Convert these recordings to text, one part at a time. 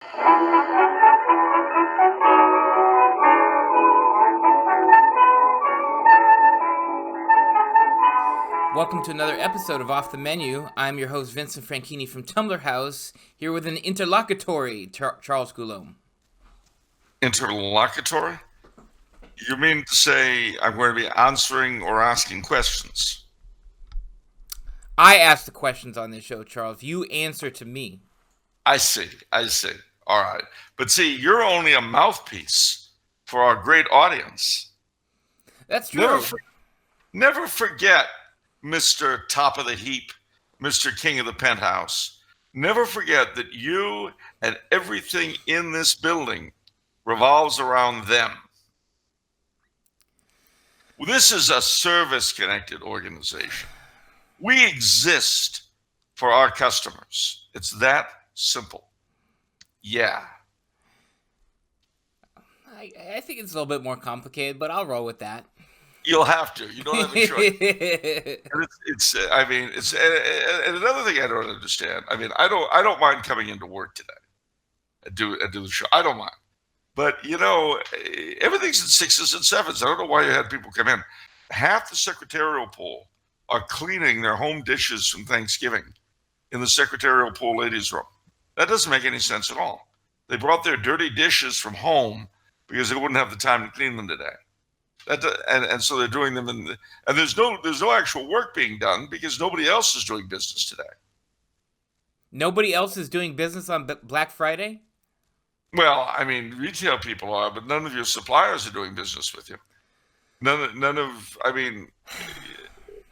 Welcome to another episode of Off the Menu. I'm your host, Vincent Franchini from Tumblr House, here with an interlocutory, Charles Coulombe. Interlocutory? You mean to say I'm going to be answering or asking questions? I ask the questions on this show, Charles. You answer to me. I see. All right. But see, you're only a mouthpiece for our great audience. That's true. Never forget, Mr. Top of the Heap, Mr. King of the Penthouse. Never forget that you and everything in this building revolves around them. This is a service-connected organization. We exist for our customers. It's that simple. Yeah. I think it's a little bit more complicated, but I'll roll with that. You'll have to. You don't have a choice. And another thing I don't understand. I mean, I don't mind coming into work today. I do the show. I don't mind. But everything's in 6s and 7s. I don't know why you had people come in. Half the secretarial pool are cleaning their home dishes from Thanksgiving in the secretarial pool ladies' room. That doesn't make any sense at all. They brought their dirty dishes from home because they wouldn't have the time to clean them today. And so they're doing them and there's no actual work being done because nobody else is doing business today. Nobody else is doing business on Black Friday? Well, I mean, retail people are, but none of your suppliers are doing business with you.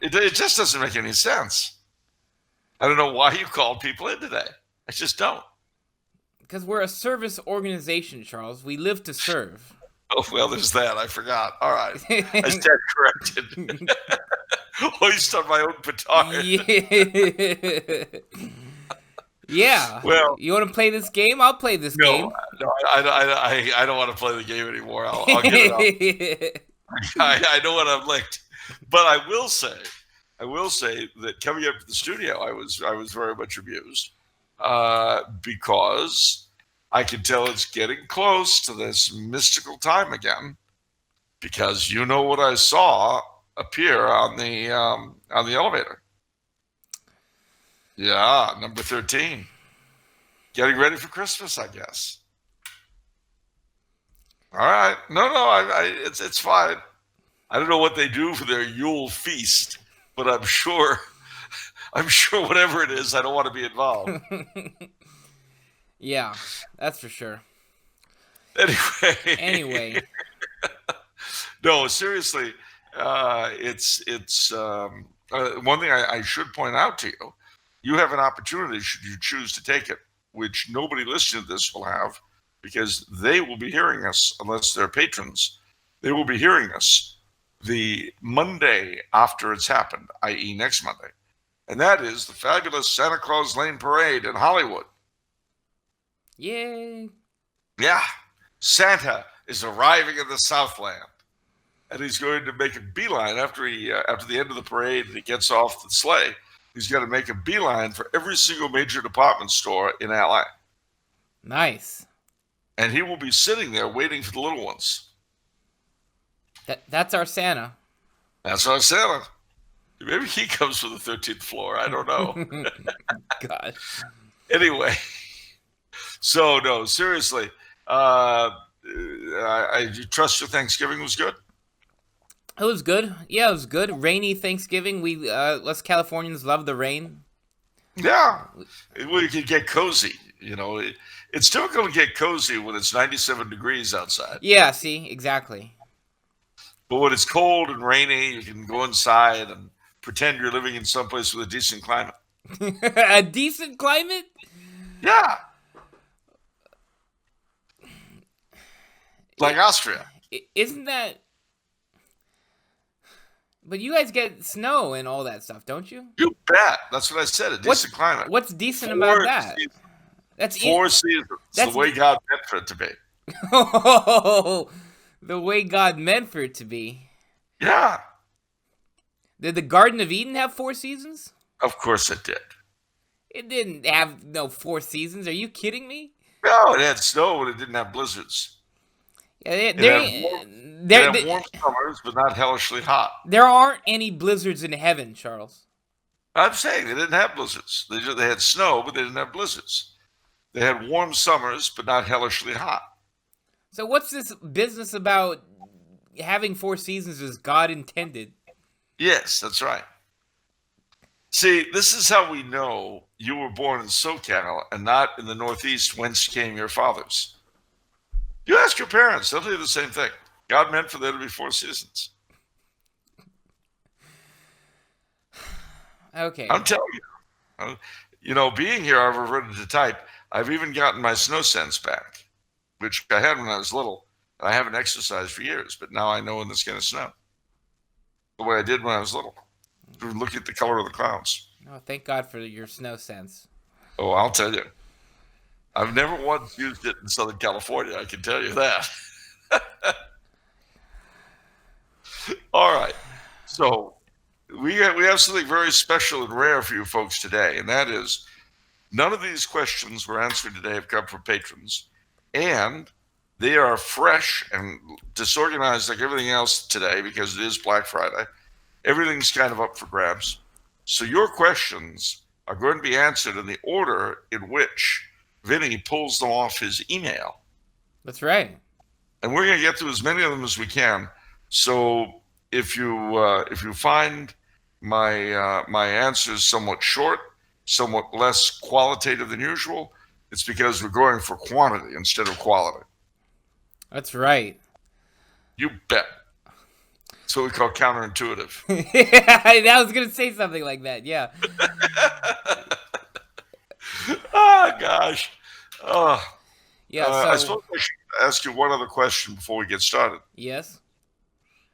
It just doesn't make any sense. I don't know why you called people in today. I just don't. Because we're a service organization, Charles. We live to serve. Oh, well, there's that. I forgot. All right. I stand corrected. Hoist on my own petard. Yeah. Well, you want to play this game? I'll play this game. No, I don't want to play the game anymore. I'll give it up. I know what I've licked. But I will say that coming up to the studio, I was very much amused because I can tell it's getting close to this mystical time again, because you know what I saw appear on the elevator. Yeah, number 13. Getting ready for Christmas, I guess. All right. No, it's fine. I don't know what they do for their Yule feast, but I'm sure whatever it is, I don't want to be involved. Yeah, that's for sure. Anyway. No, seriously, it's one thing I should point out to you. You have an opportunity should you choose to take it, which nobody listening to this will have, because they will be hearing us, unless they're patrons. They will be hearing us the Monday after it's happened, i.e. next Monday. And that is the fabulous Santa Claus Lane Parade in Hollywood. Yay. Yeah. Santa is arriving in the Southland. And he's going to make a beeline after the end of the parade and he gets off the sleigh. He's going to make a beeline for every single major department store in LA. Nice. And he will be sitting there waiting for the little ones. That's our Santa. That's our Santa. Maybe he comes from the 13th floor. I don't know. Gosh. Anyway. So, no, seriously. I trust your Thanksgiving was good? It was good. Yeah, it was good. Rainy Thanksgiving. We us Californians love the rain. Yeah. Well, you can get cozy. It's difficult to get cozy when it's 97 degrees outside. Yeah, see, exactly. But when it's cold and rainy, you can go inside and pretend you're living in someplace with a decent climate. A decent climate? Yeah. Like Austria. Isn't that... But you guys get snow and all that stuff, don't you? You bet. That's what I said, a decent climate. What's decent about that? Seasons. That's 4 seasons. That's the way God meant for it to be. Oh, the way God meant for it to be. Yeah. Did the Garden of Eden have 4 seasons? Of course it did. It didn't have no 4 seasons. Are you kidding me? No, it had snow, but it didn't have blizzards. Yeah, It had warm summers, but not hellishly hot. there aren't any blizzards in heaven, Charles. I'm saying they didn't have blizzards. They had snow, but they didn't have blizzards. They had warm summers, but not hellishly hot. So what's this business about having 4 seasons as God intended? Yes, that's right. See, this is how we know you were born in SoCal and not in the Northeast, whence came your fathers. You ask your parents, they'll tell you the same thing. God meant for there to be 4 seasons. Okay. I'm telling you. You know, being here, I've reverted to type. I've even gotten my snow sense back, which I had when I was little. I haven't exercised for years, but now I know when it's going to snow. The way I did when I was little. Look at the color of the clouds. Oh, thank God for your snow sense. Oh, I'll tell you. I've never once used it in Southern California, I can tell you that. All right. So we have something very special and rare for you folks today, and that is none of these questions we're answering today have come from patrons, and they are fresh and disorganized like everything else today because it is Black Friday. Everything's kind of up for grabs. So your questions are going to be answered in the order in which Vinny pulls them off his email. That's right. And we're going to get through as many of them as we can. So if you find my answers somewhat short, somewhat less qualitative than usual, it's because we're going for quantity instead of quality. That's right. You bet. That's what we call counterintuitive. I was going to say something like that, yeah. Oh, gosh. Yeah, so... I suppose I should ask you one other question before we get started. Yes?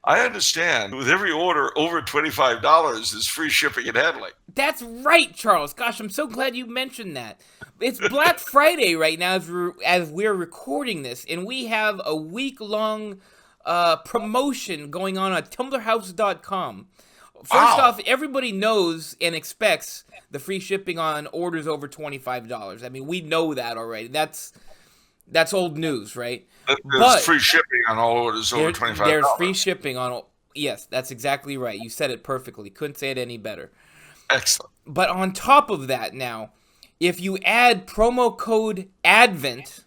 I understand with every order over $25 is free shipping and handling. That's right, Charles. Gosh, I'm so glad you mentioned that. It's Black Friday right now as we're recording this, and we have a week-long promotion going on at TumblerHouse.com. First off, everybody knows and expects the free shipping on orders over $25. I mean, we know that already. That's old news, right? There's free shipping on all orders over $25. There's free shipping on all. Yes, that's exactly right. You said it perfectly. Couldn't say it any better. Excellent. But on top of that now, if you add promo code ADVENT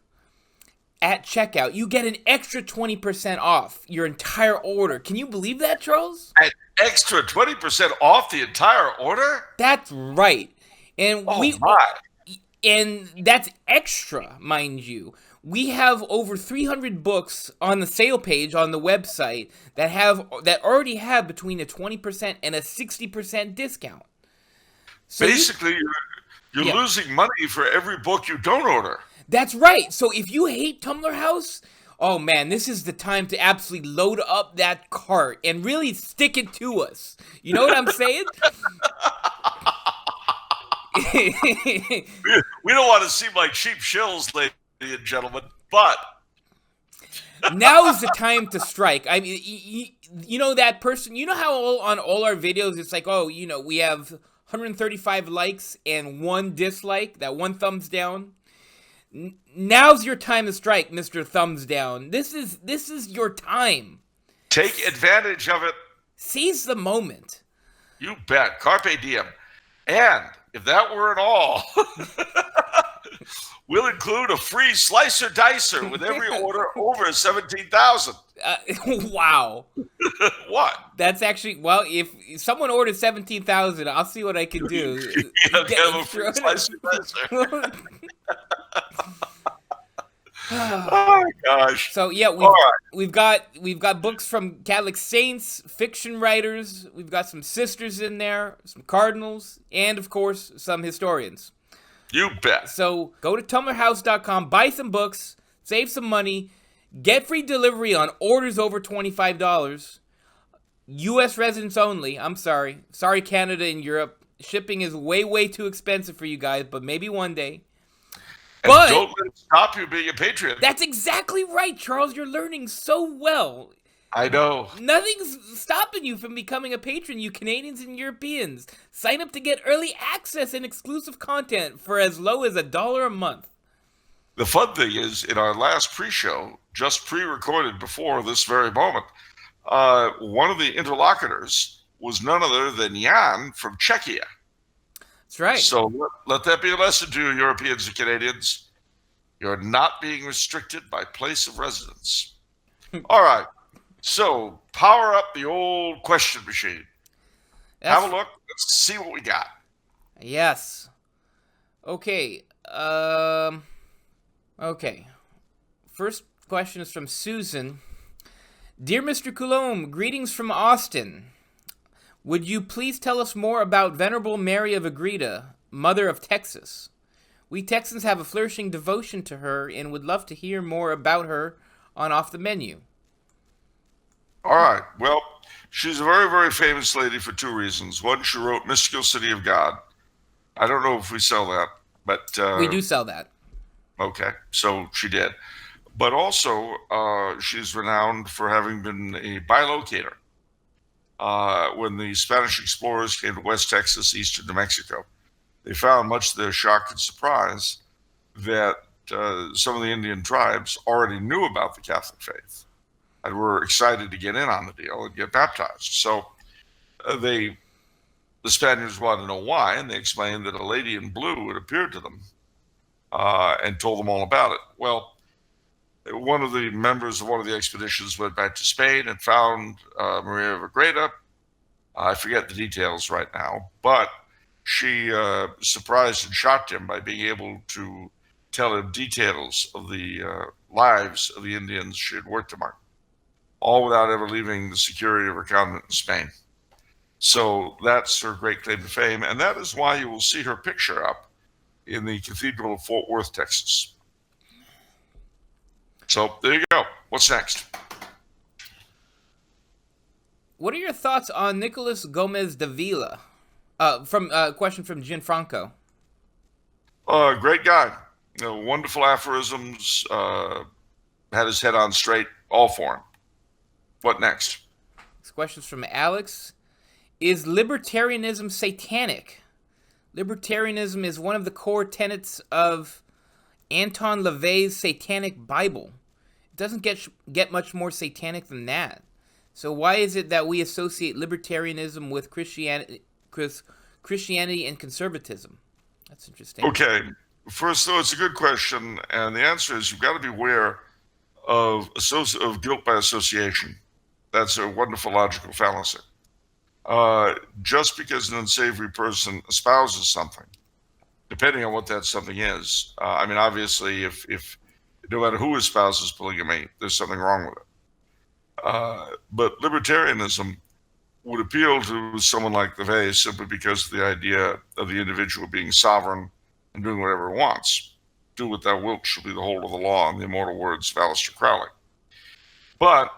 at checkout, you get an extra 20% off your entire order. Can you believe that, Charles? An extra 20% off the entire order? That's right. And and that's extra, mind you. We have over 300 books on the sale page on the website that already have between a 20% and a 60% discount. So basically, you're losing money for every book you don't order. That's right. So if you hate Tumbler House, oh man, this is the time to absolutely load up that cart and really stick it to us. You know what I'm saying? We don't want to seem like cheap shills, ladies and gentlemen, but now is the time to strike. I mean, you know that person. You know how on all our videos it's like, oh, you know, we have 135 likes and 1 dislike, that 1 thumbs down. Now's your time to strike, Mr. Thumbs Down. This is your time. Take advantage of it. Seize the moment. You bet. Carpe diem. And if that weren't all, we'll include a free slicer dicer with every order over 17,000. Wow. What? That's actually, well, if someone orders 17,000, I'll see what I can do. Get a free slicer dicer. Oh gosh. So yeah, we've got books from Catholic saints, fiction writers, we've got some sisters in there, some cardinals, and of course some historians. You bet. So go to TumblerHouse.com, buy some books, save some money, get free delivery on orders over $25. US residents only. I'm sorry. Sorry, Canada and Europe. Shipping is way too expensive for you guys, but maybe one day. But don't let it stop you being a patriot. That's exactly right, Charles. You're learning so well. I know. Nothing's stopping you from becoming a patron, you Canadians and Europeans. Sign up to get early access and exclusive content for as low as $1 a month. The fun thing is, in our last pre-show, just pre-recorded before this very moment, one of the interlocutors was none other than Jan from Czechia. That's right. So let that be a lesson to you, Europeans and Canadians. You're not being restricted by place of residence. All right. So power up the old question machine. Have a look. Let's see what we got. Yes. Okay. Okay. First question is from Susan. Dear Mr. Coulombe, greetings from Austin. Would you please tell us more about Venerable Mary of Agreda, Mother of Texas? We Texans have a flourishing devotion to her and would love to hear more about her on Off the Menu. All right. Well, she's a very, very famous lady for two reasons. One, she wrote Mystical City of God. I don't know if we sell that, but... we do sell that. Okay, so she did. But also, she's renowned for having been a bilocator. When the Spanish explorers came to West Texas, eastern New Mexico, they found, much to their shock and surprise, that some of the Indian tribes already knew about the Catholic faith and were excited to get in on the deal and get baptized. So the Spaniards wanted to know why, and they explained that a lady in blue had appeared to them and told them all about it. Well, one of the members of one of the expeditions went back to Spain and found Maria of Agreda. I forget the details right now, but she surprised and shocked him by being able to tell him details of the lives of the Indians she had worked among, all without ever leaving the security of her convent in Spain. So that's her great claim to fame, and that is why you will see her picture up in the Cathedral of Fort Worth, Texas. So there you go. What's next? What are your thoughts on Nicolas Gomez Davila? Question from Gianfranco. Great guy. Wonderful aphorisms. Had his head on straight. All for him. What next? This question's from Alex. Is libertarianism satanic? Libertarianism is one of the core tenets of Anton LaVey's Satanic Bible. It doesn't get much more satanic than that. So why is it that we associate libertarianism with Christianity and conservatism? That's interesting. Okay. First, though, it's a good question, and the answer is you've got to be aware of guilt by association. That's a wonderful logical fallacy. Just because an unsavory person espouses something, depending on what that something is. I mean, obviously, if no matter who espouses polygamy, there's something wrong with it. But libertarianism would appeal to someone like LaVey simply because of the idea of the individual being sovereign and doing whatever he wants. Do what thou wilt shall be the whole of the law, in the immortal words of Aleister Crowley. But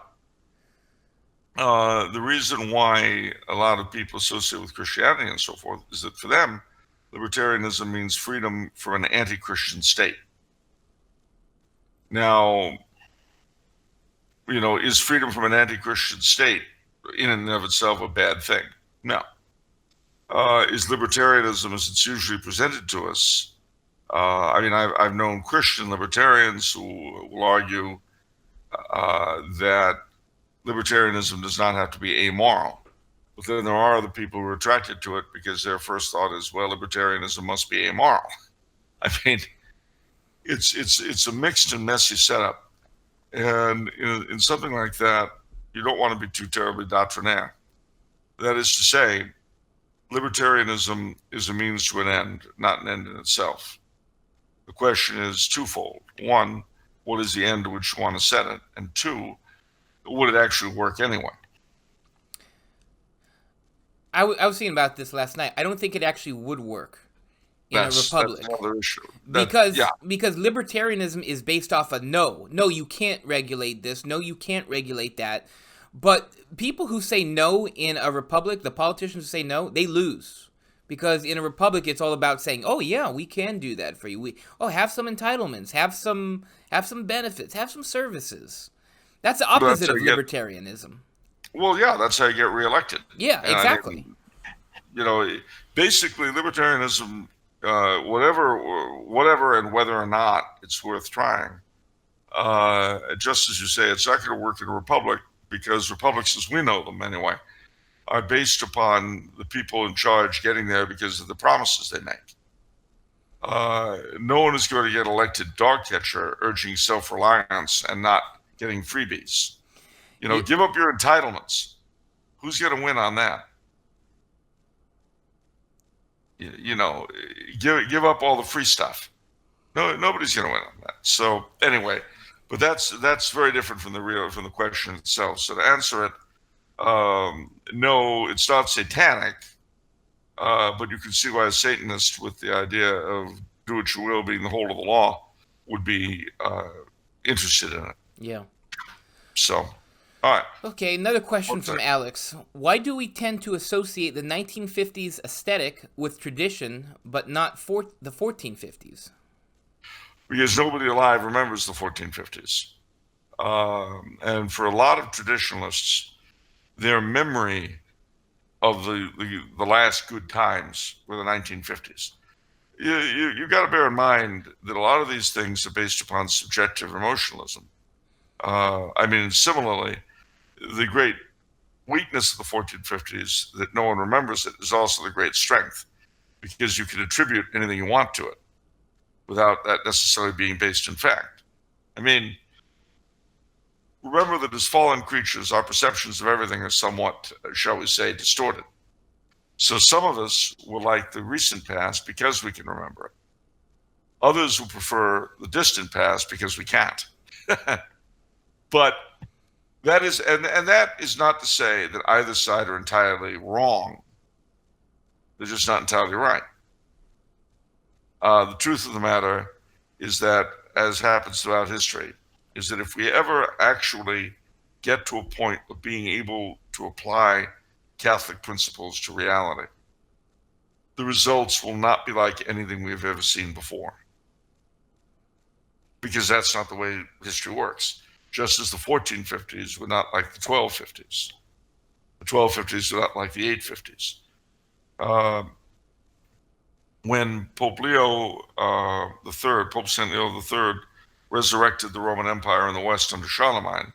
the reason why a lot of people associate with Christianity and so forth is that for them, libertarianism means freedom from an anti-Christian state. Now, is freedom from an anti-Christian state in and of itself a bad thing? No. Is libertarianism, as it's usually presented to us, I've known Christian libertarians who will argue that libertarianism does not have to be amoral. But then there are other people who are attracted to it because their first thought is, well, libertarianism must be amoral. I mean, it's a mixed and messy setup. And in something like that, you don't want to be too terribly doctrinaire. That is to say, libertarianism is a means to an end, not an end in itself. The question is twofold. One, what is the end to which you want to set it? And two, would it actually work anyway? I was thinking about this last night. I don't think it actually would work in a republic. That's another issue. Because libertarianism is based off of no, you can't regulate this, no, you can't regulate that. But people who say no in a republic, the politicians who say no, they lose. Because in a republic, it's all about saying, oh yeah, we can do that for you. Have some entitlements, have some benefits, have some services. That's the opposite of libertarianism. Well, yeah, that's how you get reelected. Yeah, exactly. Basically, libertarianism whatever, and whether or not it's worth trying. Just as you say, it's not going to work in a republic because republics, as we know them anyway, are based upon the people in charge getting there because of the promises they make. No one is going to get elected dog catcher urging self-reliance and not getting freebies. Give up your entitlements. Who's going to win on that? Give up all the free stuff. No, nobody's going to win on that. So anyway, but that's very different from the question itself. So to answer it, no, it's not satanic, but you can see why a Satanist with the idea of do what you will being the whole of the law would be interested in it. Yeah. So, all right. Okay, another question from Alex. Why do we tend to associate the 1950s aesthetic with tradition, but not the 1450s? Because nobody alive remembers the 1450s. And for a lot of traditionalists, their memory of the last good times were the 1950s. You got to bear in mind that a lot of these things are based upon subjective emotionalism. Similarly, the great weakness of the 1450s that no one remembers it is also the great strength, because you can attribute anything you want to it without that necessarily being based in fact. Remember that as fallen creatures, our perceptions of everything are somewhat, shall we say, distorted. So some of us will like the recent past because we can remember it. Others will prefer the distant past because we can't. But that is, and that is not to say that either side are entirely wrong. They're just not entirely right. The truth of the matter is that, as happens throughout history, is that if we ever actually get to a point of being able to apply Catholic principles to reality, the results will not be like anything we've ever seen before. Because that's not the way history works. Just as the 1450s were not like the 1250s. The 1250s were not like the 850s. When Pope St. Leo III, resurrected the Roman Empire in the West under Charlemagne,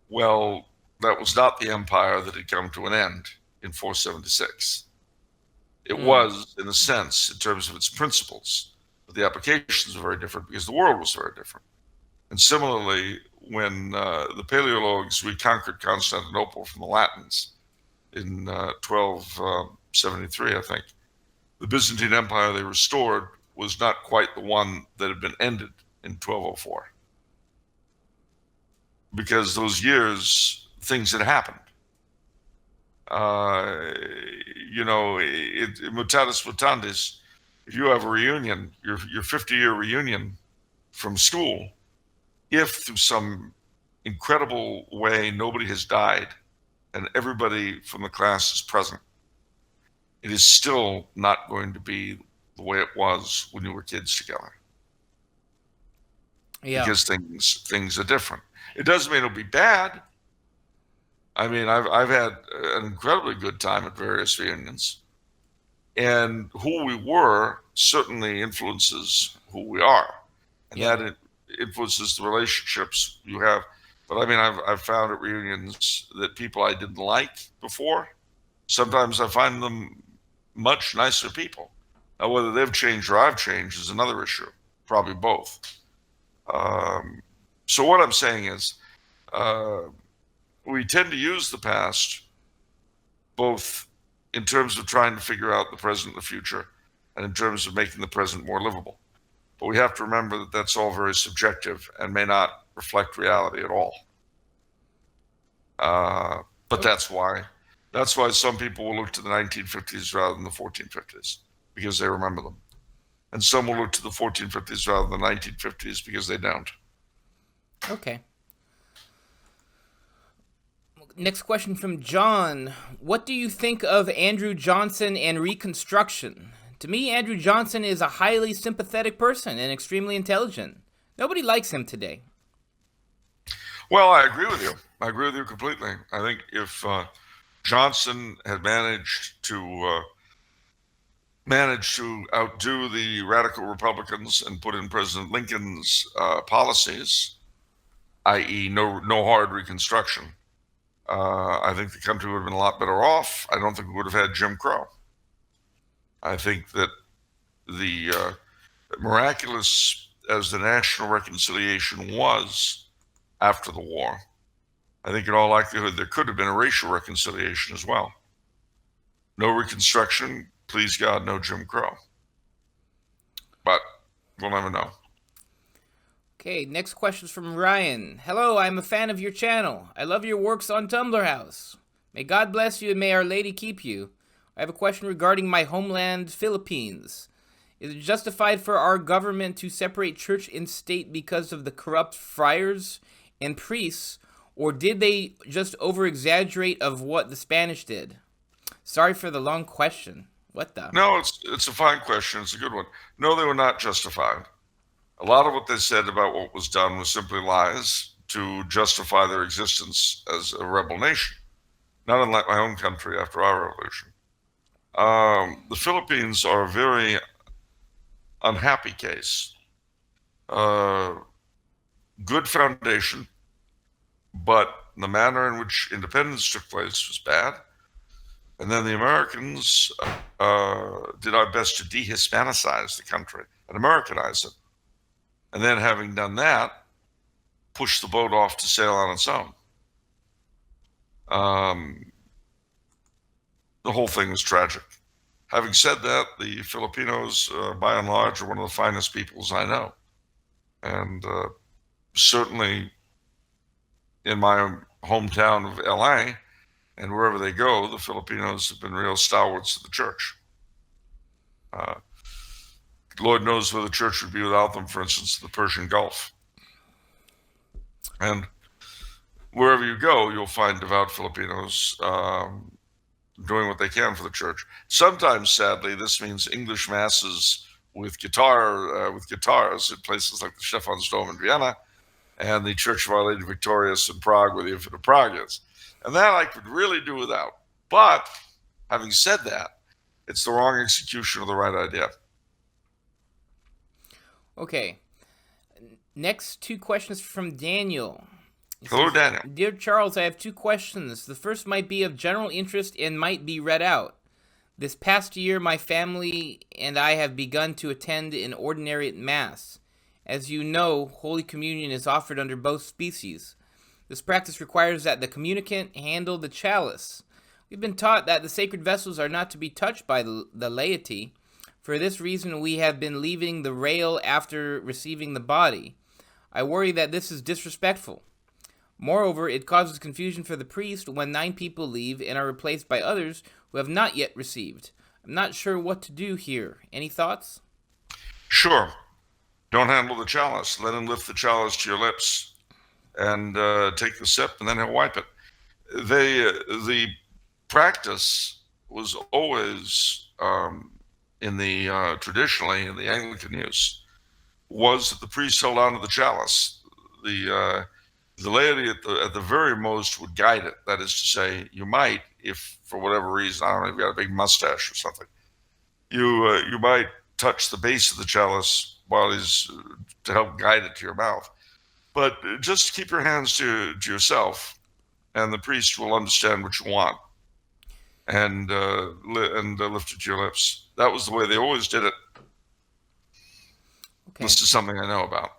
well, that was not the empire that had come to an end in 476. It was, in a sense, in terms of its principles, but the applications were very different because the world was very different. And similarly, when the Paleologs reconquered Constantinople from the Latins in 1273, I think, the Byzantine Empire they restored was not quite the one that had been ended in 1204. Because those years, things had happened. Mutatis mutandis, if you have a reunion, your 50-year reunion from school, if through some incredible way nobody has died and everybody from the class is present, it is still not going to be the way it was when you were kids together. Yeah. Because things are different. It doesn't mean it'll be bad. I've had an incredibly good time at various reunions, and who we were certainly influences who we are, and that influences the relationships you have. But I've found at reunions that people I didn't like before, sometimes I find them much nicer people. Now, whether they've changed or I've changed is another issue, probably both. So what I'm saying is, we tend to use the past both in terms of trying to figure out the present and the future, and in terms of making the present more livable. But we have to remember that that's all very subjective and may not reflect reality at all. But that's why some people will look to the 1950s rather than the 1450s, because they remember them. And some will look to the 1450s rather than the 1950s because they don't. Okay. Next question from John. What do you think of Andrew Johnson and Reconstruction? To me, Andrew Johnson is a highly sympathetic person and extremely intelligent. Nobody likes him today. Well, I agree with you. I agree with you completely. I think if Johnson had managed to managed to outdo the radical Republicans and put in President Lincoln's policies, i.e., no hard Reconstruction, I think the country would have been a lot better off. I don't think we would have had Jim Crow. I think that the miraculous as the national reconciliation was after the war, I think in all likelihood there could have been a racial reconciliation as well. No Reconstruction, please God, no Jim Crow. But we'll never know. Okay, next question is from Ryan. Hello, I'm a fan of your channel. I love your works on Tumblr House. May God bless you and may Our Lady keep you. I have a question regarding my homeland, Philippines. Is it justified for our government to separate church and state because of the corrupt friars and priests, or did they just over-exaggerate of what the Spanish did? Sorry for the long question. What the? No, it's a fine question. It's a good one. No, they were not justified. A lot of what they said about what was done was simply lies to justify their existence as a rebel nation, not unlike my own country after our revolution. The Philippines are a very unhappy case. Good foundation, but the manner in which independence took place was bad. And then the Americans did our best to de-Hispanicize the country and Americanize it. And then having done that, pushed the boat off to sail on its own. The whole thing was tragic. Having said that, the Filipinos, by and large, are one of the finest peoples I know. And certainly in my hometown of LA, and wherever they go, the Filipinos have been real stalwarts of the church. Lord knows where the church would be without them, for instance, the Persian Gulf. And wherever you go, you'll find devout Filipinos doing what they can for the church. Sometimes, sadly, this means English masses with guitars in places like the Stephansdom in Vienna and the Church of Our Lady Victorious in Prague, where the Infant of Prague is. And that I could really do without. But having said that, it's the wrong execution of the right idea. Okay. Next two questions from Daniel. Hello, Daniel. Dear Charles, I have two questions. The first might be of general interest and might be read out. This past year, my family and I have begun to attend an ordinary Mass. As you know, Holy Communion is offered under both species. This practice requires that the communicant handle the chalice. We've been taught that the sacred vessels are not to be touched by the laity. For this reason, we have been leaving the rail after receiving the body. I worry that this is disrespectful. Moreover, it causes confusion for the priest when 9 people leave and are replaced by others who have not yet received. I'm not sure what to do here. Any thoughts? Sure. Don't handle the chalice. Let him lift the chalice to your lips and take the sip, and then he'll wipe it. The practice was always traditionally in the Anglican use was that the priest held on to the chalice. The laity at the very most would guide it. That is to say, you might, if for whatever reason, I don't know, you've got a big mustache or something, you might touch the base of the chalice while he's to help guide it to your mouth. But just keep your hands to yourself, and the priest will understand what you want, and lift it to your lips. That was the way they always did it. Okay. This is something I know about.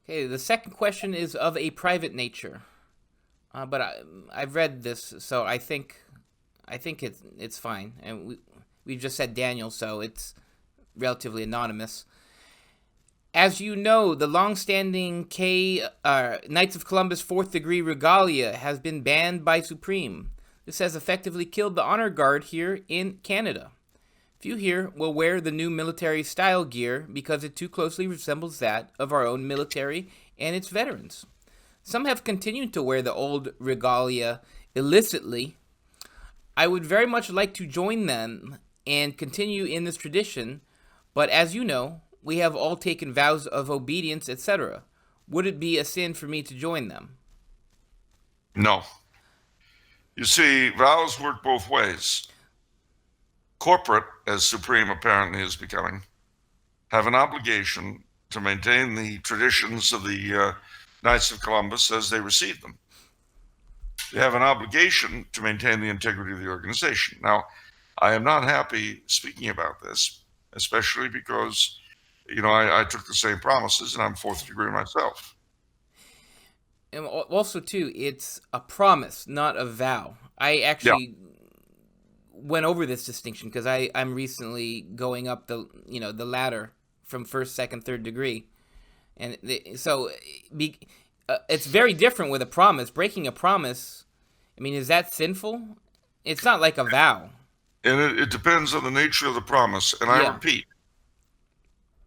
Okay, the second question is of a private nature, but I've read this, so I think it's fine, and we just said Daniel, so it's relatively anonymous. As you know, the long-standing Knights of Columbus 4th degree regalia has been banned by Supreme. This has effectively killed the honor guard here in Canada. Few here will wear the new military style gear because it too closely resembles that of our own military and its veterans. Some have continued to wear the old regalia illicitly. I would very much like to join them and continue in this tradition, but as you know, we have all taken vows of obedience, etc. Would it be a sin for me to join them? No. You see, vows work both ways. corporate, as supreme apparently is becoming, have an obligation to maintain the traditions of the Knights of Columbus as they received them. They have an obligation to maintain the integrity of the organization. Now, I am not happy speaking about this, especially because, I took the same promises and I'm fourth degree myself. And also, too, it's a promise, not a vow. I Yeah. actually went over this distinction because I'm recently going up the ladder from first, second, third degree, and it's very different with a promise. Breaking a promise, I mean, is that sinful? It's not like a vow. And it depends on the nature of the promise. And I Yeah. repeat,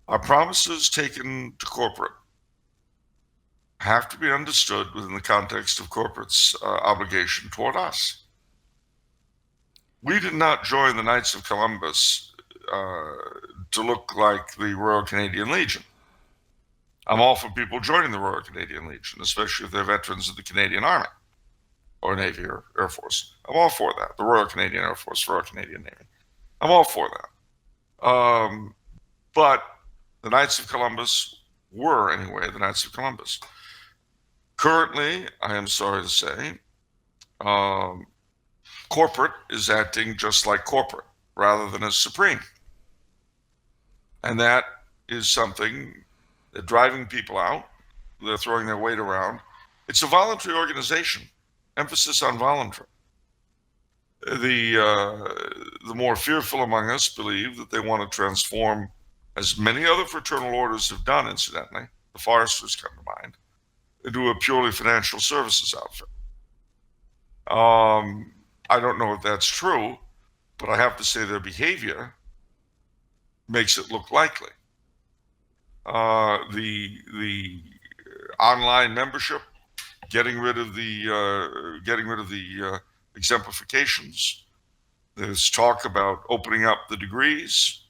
our promises taken to corporate have to be understood within the context of corporate's obligation toward us. We did not join the Knights of Columbus to look like the Royal Canadian Legion. I'm all for people joining the Royal Canadian Legion, especially if they're veterans of the Canadian Army or Navy or Air Force. I'm all for that. The Royal Canadian Air Force, Royal Canadian Navy. I'm all for that. But the Knights of Columbus were, anyway, the Knights of Columbus. Currently, I am sorry to say, corporate is acting just like corporate rather than as supreme. And that is something that driving people out, they're throwing their weight around. It's a voluntary organization, emphasis on voluntary. The more fearful among us believe that they want to transform, as many other fraternal orders have done, incidentally, the Foresters come to mind, into a purely financial services outfit. I don't know if that's true, but I have to say their behavior makes it look likely. The online membership, getting rid of the exemplifications. There's talk about opening up the degrees.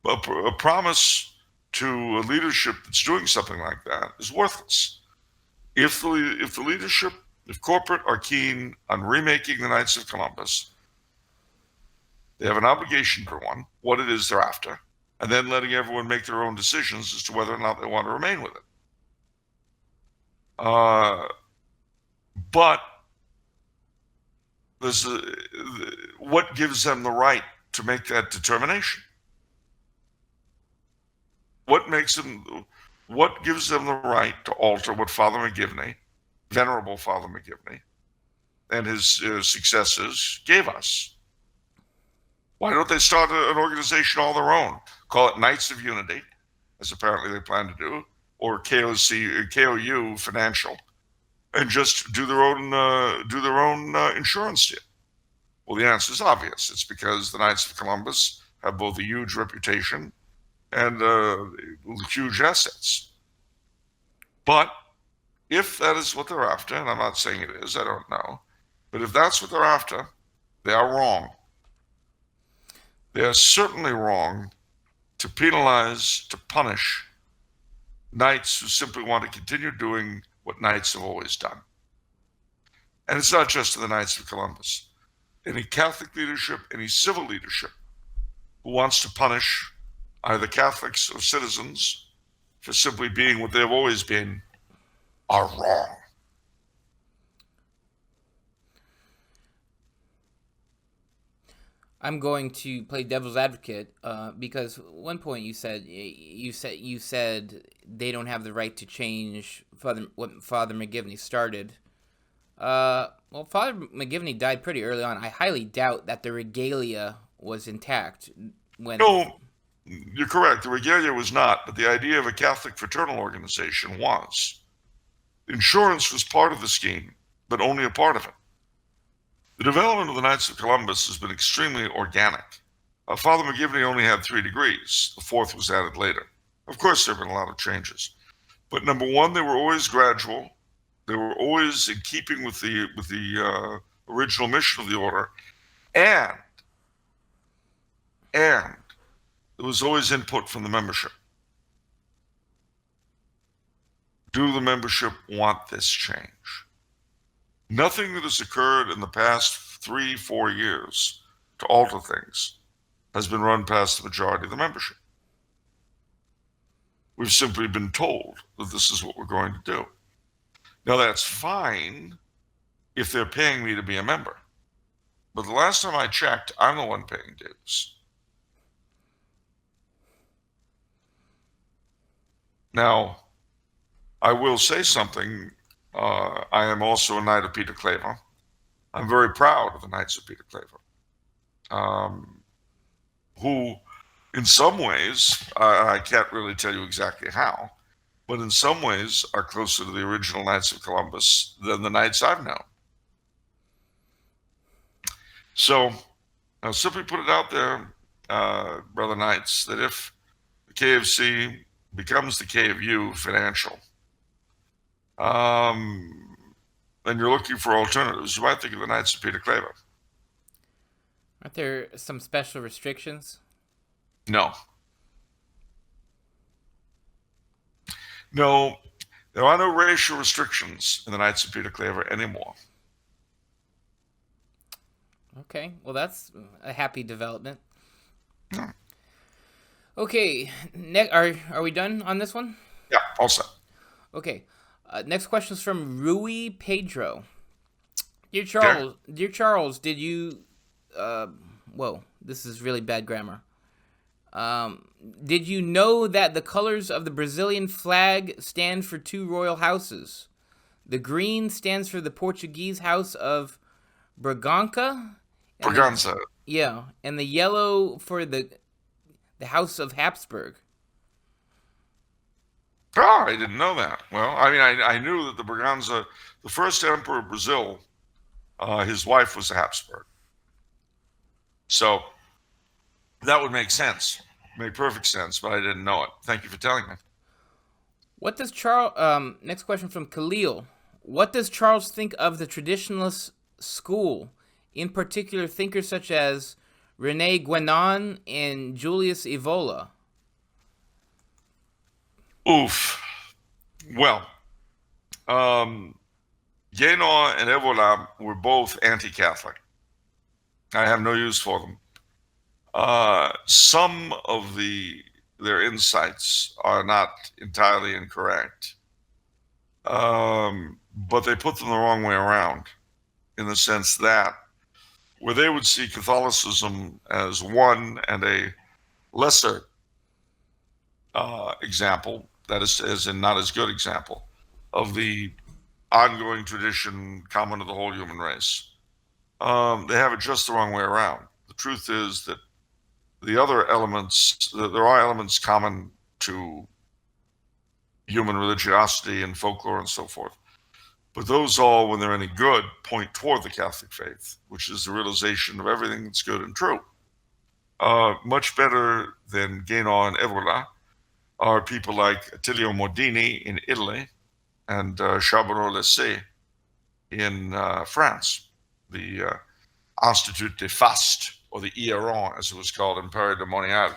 A promise to a leadership that's doing something like that is worthless. If the leadership, if corporate are keen on remaking the Knights of Columbus, they have an obligation for one, what it is they're after, and then letting everyone make their own decisions as to whether or not they want to remain with it. But what gives them the right to make that determination? What gives them the right to alter what Father McGivney, Venerable Father McGivney, and his successors gave us? Why don't they start an organization all their own? Call it Knights of Unity, as apparently they plan to do, or KOU Financial, and just do their own insurance deal. Well, the answer is obvious. It's because the Knights of Columbus have both a huge reputation and huge assets. But if that is what they're after, and I'm not saying it is, I don't know, but if that's what they're after, they are wrong. They are certainly wrong to penalize, to punish knights who simply want to continue doing what knights have always done. And it's not just the Knights of Columbus. Any Catholic leadership, any civil leadership who wants to punish either Catholics or citizens for simply being what they've always been are wrong. I'm going to play devil's advocate because at one point you said they don't have the right to change what Father McGivney started. Well, Father McGivney died pretty early on. I highly doubt that the regalia was intact when. No, you're correct. The regalia was not, but the idea of a Catholic fraternal organization was. Insurance was part of the scheme, but only a part of it. The development of the Knights of Columbus has been extremely organic. Father McGivney only had 3 degrees. The 4th was added later. Of course, there have been a lot of changes. But number one, they were always gradual. They were always in keeping with the original mission of the order. And there was always input from the membership. Do the membership want this change? Nothing that has occurred in the past 3-4 years to alter things has been run past the majority of the membership. We've simply been told that this is what we're going to do. Now, that's fine if they're paying me to be a member. But the last time I checked, I'm the one paying dues. Now, I will say something. I am also a Knight of Peter Claver. I'm very proud of the Knights of Peter Claver, who, in some ways, I can't really tell you exactly how, but in some ways are closer to the original Knights of Columbus than the Knights I've known. So I'll simply put it out there, Brother Knights, that if the KFC becomes the K of U financial, and you're looking for alternatives, you might think of the Knights of Peter Claver. Aren't there some special restrictions? No. No, there are no racial restrictions in the Knights of Peter Claver anymore. Okay, well, that's a happy development. Yeah. Okay, are we done on this one? Yeah, all set. Okay, next question is from Rui Pedro. Dear Charles, did you? Whoa, this is really bad grammar. Did you know that the colors of the Brazilian flag stand for two royal houses? The green stands for the Portuguese house of Bragança. Braganza. Yeah, and the yellow for the house of Habsburg. Oh, I didn't know that. Well, I mean, I knew that the Braganza, the first emperor of Brazil, his wife was a Habsburg. So that would make sense. Make perfect sense, but I didn't know it. Thank you for telling me. What does Charles? Next question from Khalil. What does Charles think of the traditionalist school, in particular thinkers such as René Guénon and Julius Evola? Oof. Well, Guénon and Evola were both anti-Catholic. I have no use for them. Some of their insights are not entirely incorrect, but they put them the wrong way around, in the sense that where they would see Catholicism as one and a lesser example, that is, as in not as good example, of the ongoing tradition common to the whole human race, they have it just the wrong way around. The truth is that the other elements, there are elements common to human religiosity and folklore and so forth. But those all, when they're any good, point toward the Catholic faith, which is the realization of everything that's good and true. Much better than Guénon and Evola are people like Attilio Mordini in Italy and Charbonneau-Lessay in France, the Institut des Fastes, or the IRON, as it was called in Paris de Monial,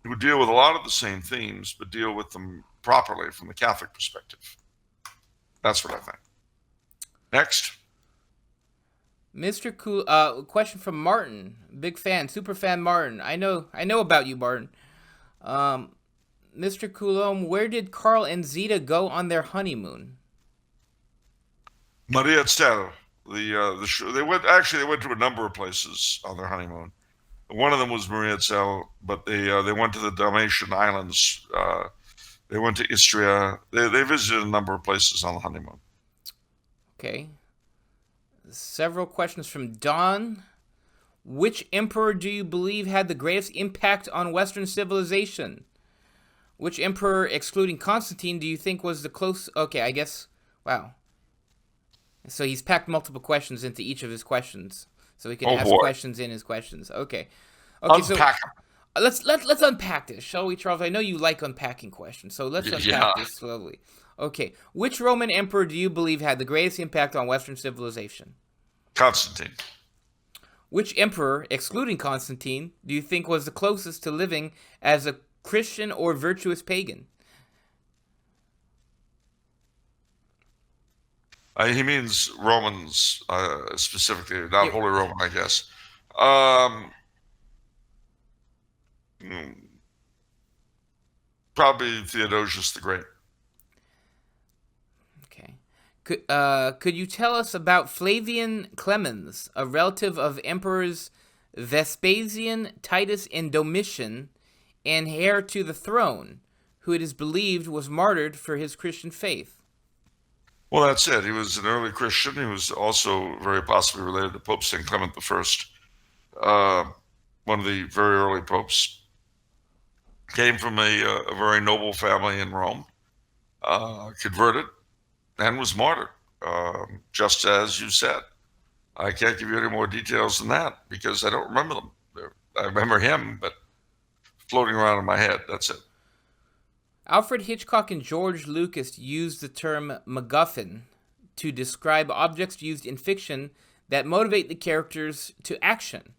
who deal with a lot of the same themes, but deal with them properly from the Catholic perspective. That's what I think. Next. Mr. Question from Martin. Big fan, super fan Martin. I know about you, Martin. Mr. Coulombe, where did Carl and Zita go on their honeymoon? Mariazell. They went to a number of places on their honeymoon. One of them was Mariazell, but they went to the Dalmatian Islands. They went to Istria. They visited a number of places on the honeymoon. Okay. Several questions from Don. Which emperor do you believe had the greatest impact on Western civilization? Which emperor, excluding Constantine, do you think was the close... Okay, I guess... Wow. So he's packed multiple questions into each of his questions. So he can ask questions in his questions. Okay. Unpack them. Let's unpack this, shall we, Charles? I know you like unpacking questions, so let's unpack this slowly. Okay. Which Roman emperor do you believe had the greatest impact on Western civilization? Constantine. Which emperor, excluding Constantine, do you think was the closest to living as a Christian or virtuous pagan? He means Romans specifically, not Yeah. Holy Roman, I guess. Um, hmm, Probably Theodosius the Great. Okay. Could you tell us about Flavian Clemens, a relative of emperors Vespasian, Titus, and Domitian, and heir to the throne, who it is believed was martyred for his Christian faith? Well, that's it. He was an early Christian. He was also very possibly related to Pope St. Clement I, one of the very early popes. Came from a very noble family in Rome, converted, and was martyred, just as you said. I can't give you any more details than that because I don't remember them. I remember him, but floating around in my head. That's it. Alfred Hitchcock and George Lucas used the term MacGuffin to describe objects used in fiction that motivate the characters to action.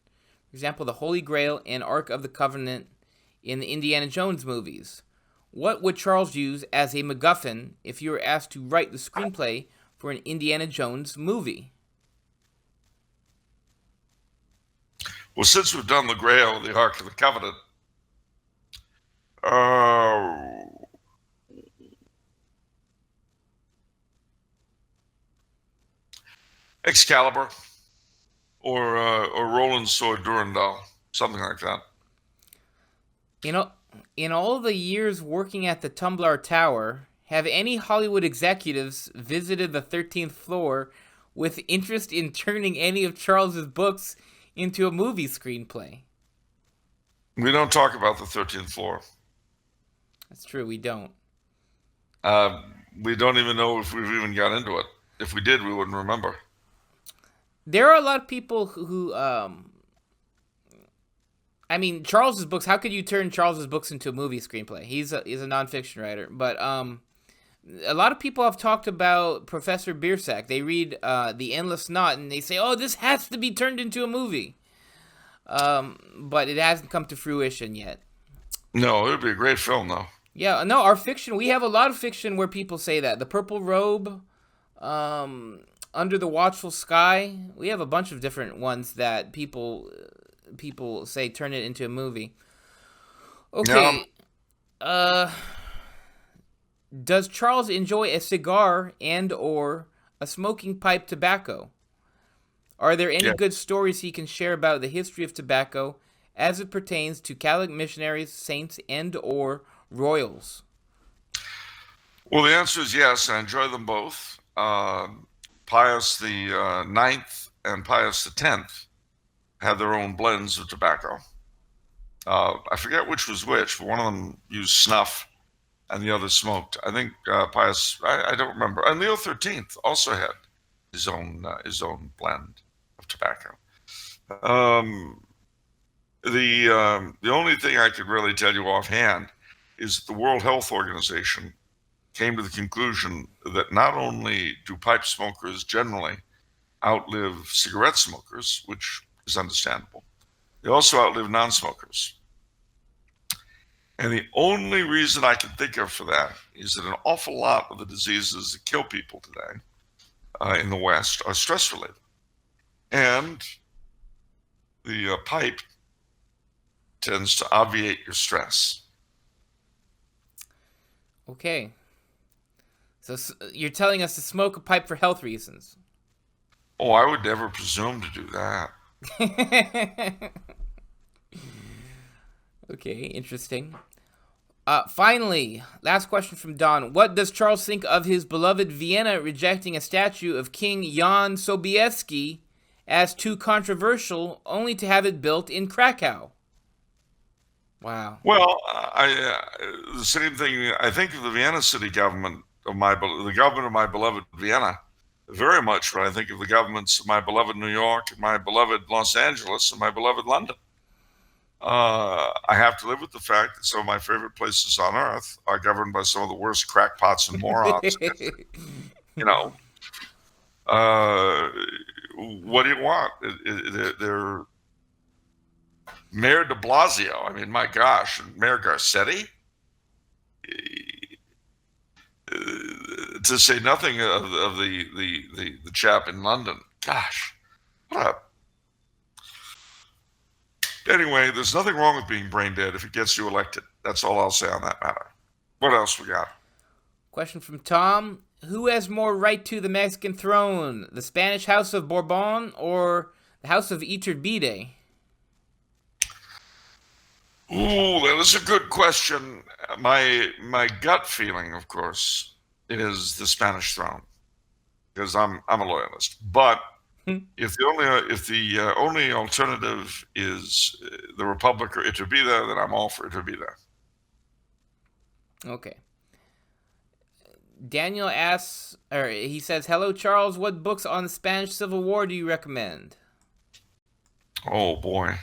For example, the Holy Grail and Ark of the Covenant in the Indiana Jones movies. What would Charles use as a MacGuffin if you were asked to write the screenplay for an Indiana Jones movie? Well, since we've done the Grail, the Ark of the Covenant, uh, Excalibur or Roland's sword Durandal, something like that. You know, in all the years working at the Tumblar Tower, have any Hollywood executives visited the 13th floor with interest in turning any of Charles's books into a movie screenplay? We don't talk about the 13th floor. That's true, we don't. Uh, we don't even know if we've even got into it. If we did, we wouldn't remember. There are a lot of people who I mean, Charles's books. How could you turn Charles's books into a movie screenplay? He's a nonfiction writer, but a lot of people have talked about Professor Biersack. They read The Endless Knot and they say, "Oh, this has to be turned into a movie," but it hasn't come to fruition yet. No, it would be a great film, though. Yeah, no, our fiction. We have a lot of fiction where people say that. The Purple Robe, Under the Watchful Sky. We have a bunch of different ones that people say turn it into a movie. Yeah. Okay. Does Charles enjoy a cigar and or a smoking pipe tobacco? Are there any Yeah. good stories he can share about the history of tobacco as it pertains to Catholic missionaries, saints, and or royals? Well, the answer is yes. I enjoy them both. Pius the Ninth and Pius the Tenth had their own blends of tobacco. I forget which was which, but one of them used snuff and the other smoked. I think Pius, I don't remember. And Leo 13th also had his own blend of tobacco. Um, the only thing I could really tell you offhand is that the World Health Organization came to the conclusion that not only do pipe smokers generally outlive cigarette smokers, which is understandable, they also outlive non-smokers. And the only reason I can think of for that is that an awful lot of the diseases that kill people today in the West are stress related. And the pipe tends to obviate your stress. Okay. So you're telling us to smoke a pipe for health reasons. Oh, I would never presume to do that. Okay, interesting. Finally, last question from Don. What does Charles think of his beloved Vienna rejecting a statue of King Jan Sobieski as too controversial, only to have it built in Krakow? Wow. Well, the same thing. I think of the Vienna city government of the government of my beloved Vienna, very much when I think of the governments of my beloved New York, and my beloved Los Angeles, and my beloved London. I have to live with the fact that some of my favorite places on earth are governed by some of the worst crackpots and morons. You know, what do you want? They're Mayor de Blasio. I mean, my gosh, and Mayor Garcetti. To to say nothing of the chap in London. Gosh, what a... Anyway, there's nothing wrong with being brain dead if it gets you elected. That's all I'll say on that matter. What else we got? Question from Tom. Who has more right to the Mexican throne? The Spanish House of Bourbon or the House of Iturbide? Ooh, that is a good question. My gut feeling, of course, is the Spanish throne, because I'm a loyalist. But if the only alternative is the Republic or Iturbide, then I'm all for Iturbide. Okay. Daniel asks, or he says, "Hello, Charles. What books on the Spanish Civil War do you recommend?" Oh boy,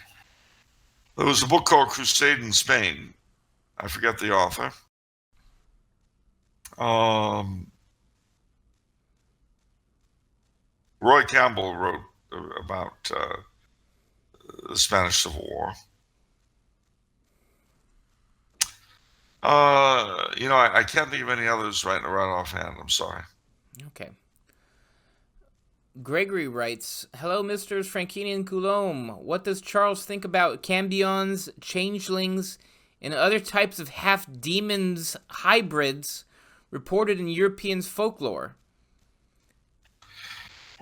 there was a book called Crusade in Spain. I forget the author. Roy Campbell wrote about the Spanish Civil War. I can't think of any others right offhand. I'm sorry. Okay. Gregory writes, "Hello, Misters Frankini and Coulombe. What does Charles think about cambions, changelings, and other types of half-demons hybrids reported in European folklore?"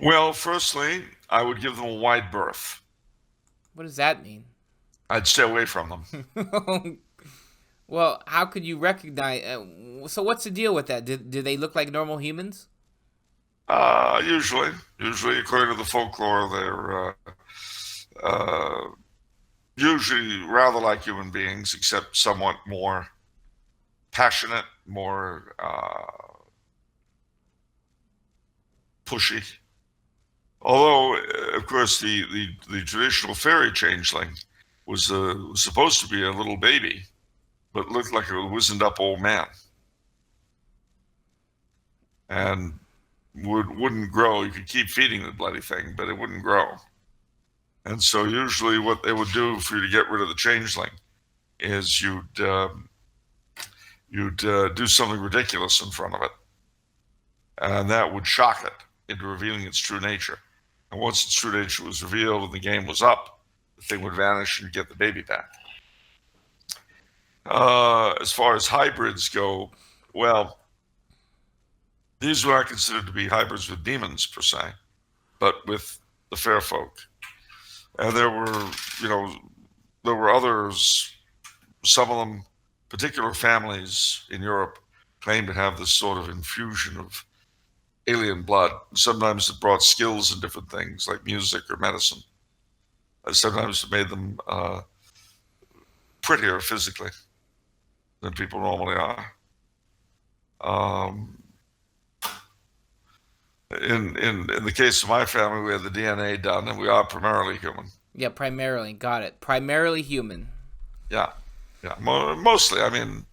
Well, firstly, I would give them a wide berth. What does that mean? I'd stay away from them. Well, how could you recognize... so what's the deal with that? Do they look like normal humans? Usually, according to the folklore, they're usually rather like human beings, except somewhat more passionate, more pushy. Although, of course, the traditional fairy changeling was supposed to be a little baby, but looked like a wizened up old man, and wouldn't grow. You could keep feeding the bloody thing, but it wouldn't grow. And so usually what they would do for you to get rid of the changeling is you'd do something ridiculous in front of it, and that would shock it into revealing its true nature. And once its true nature was revealed and the game was up, the thing would vanish and you'd get the baby back. As far as hybrids go, well, these were not considered to be hybrids with demons per se, but with the fair folk. And there were others. Some of them, particular families in Europe, claimed to have this sort of infusion of alien blood. Sometimes it brought skills in different things, like music or medicine. Sometimes it made them prettier physically than people normally are. In the case of my family, we had the DNA done, and we are primarily human. Yeah, primarily. Got it. Primarily human. Yeah. Mostly. I mean,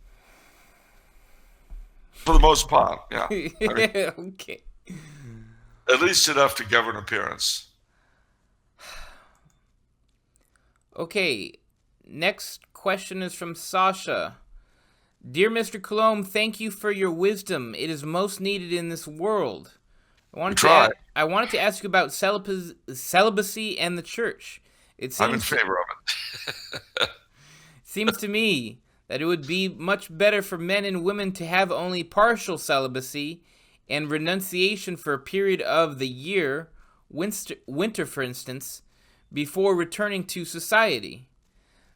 for the most part, yeah. Okay. At least enough to govern appearance. Okay. Next question is from Sasha. "Dear Mr. Coulombe, thank you for your wisdom. It is most needed in this world. I wanted to ask you about celibacy and the church. I'm in favor of it. Seems to me that it would be much better for men and women to have only partial celibacy and renunciation for a period of the year, winter for instance, before returning to society.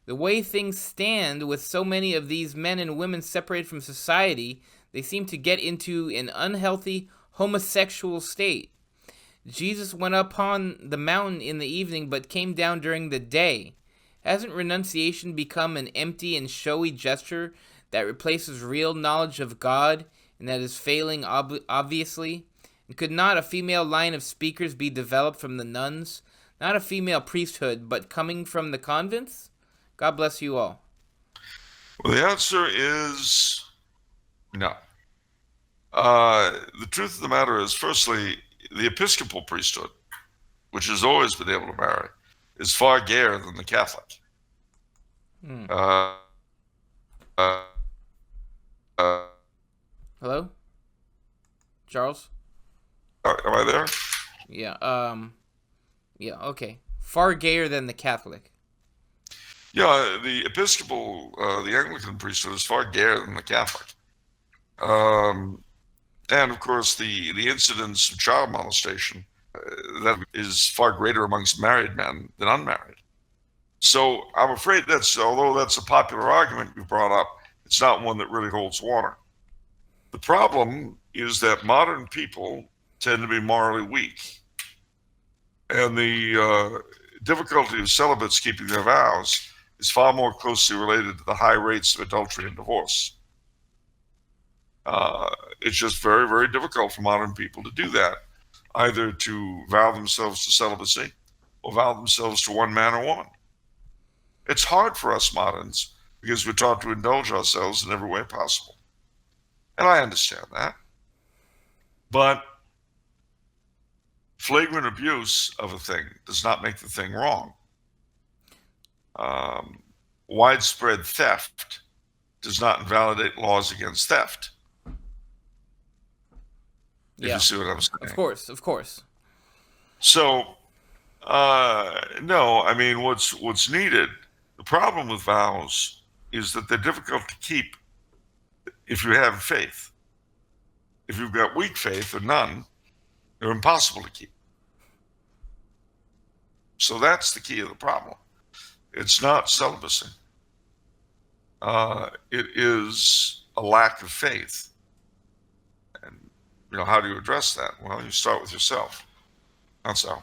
The way things stand with so many of these men and women separated from society, they seem to get into an unhealthy homosexual state. Jesus went up on the mountain in the evening but came down during the day. Hasn't renunciation become an empty and showy gesture that replaces real knowledge of God and that is failing obviously? And could not a female line of speakers be developed from the nuns? Not a female priesthood, but coming from the convents? God bless you all." Well, the answer is no. The truth of the matter is, firstly, the Episcopal priesthood, which has always been able to marry, is far gayer than the Catholic. Hello? Charles? Am I there? Yeah. Yeah. Okay. Far gayer than the Catholic. Yeah, the Episcopal, the Anglican priesthood is far gayer than the Catholic. Um, and of course, the incidence of child molestation that is far greater amongst married men than unmarried. So I'm afraid although that's a popular argument you brought up, it's not one that really holds water. The problem is that modern people tend to be morally weak. And the difficulty of celibates keeping their vows is far more closely related to the high rates of adultery and divorce. It's just very, very difficult for modern people to do that, either to vow themselves to celibacy or vow themselves to one man or woman. It's hard for us moderns because we're taught to indulge ourselves in every way possible. And I understand that. But flagrant abuse of a thing does not make the thing wrong. Widespread theft does not invalidate laws against theft. If you see what I'm saying. Of course. So, no, I mean, what's needed, the problem with vows is that they're difficult to keep if you have faith. If you've got weak faith or none, they're impossible to keep. So that's the key of the problem. It's not celibacy. It is a lack of faith. And, how do you address that? Well, you start with yourself. That's how.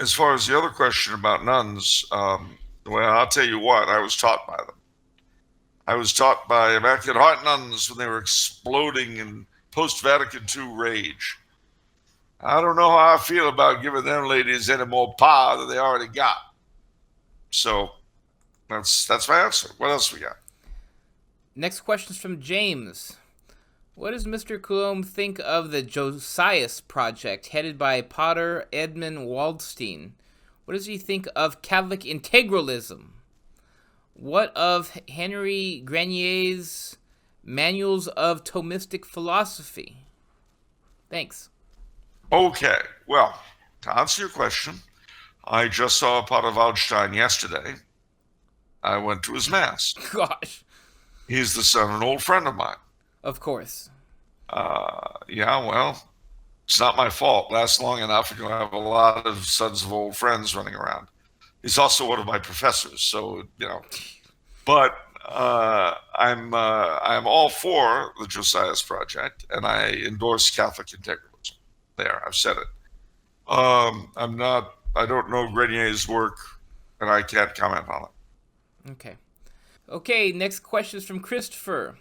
As far as the other question about nuns, well, I'll tell you what, I was taught by them. I was taught by Immaculate Heart nuns when they were exploding in post-Vatican II rage. I don't know how I feel about giving them ladies any more power than they already got. So that's my answer. What else we got? Next question is from James. What does Mr. Coulombe think of the Josias Project headed by Pater Edmund Waldstein? What does he think of Catholic integralism? What of Henry Granier's Manuals of Thomistic Philosophy? Thanks. Okay, well, to answer your question, I just saw Pater Waldstein yesterday. I went to his mass. Gosh. He's the son of an old friend of mine. Of course. Yeah, well, it's not my fault. Lasts long enough, and you'll have a lot of sons of old friends running around. He's also one of my professors, so, But I'm all for the Josias Project, and I endorse Catholic integralism. There, I've said it. I don't know Grenier's work, and I can't comment on it. Okay, next question is from Christopher.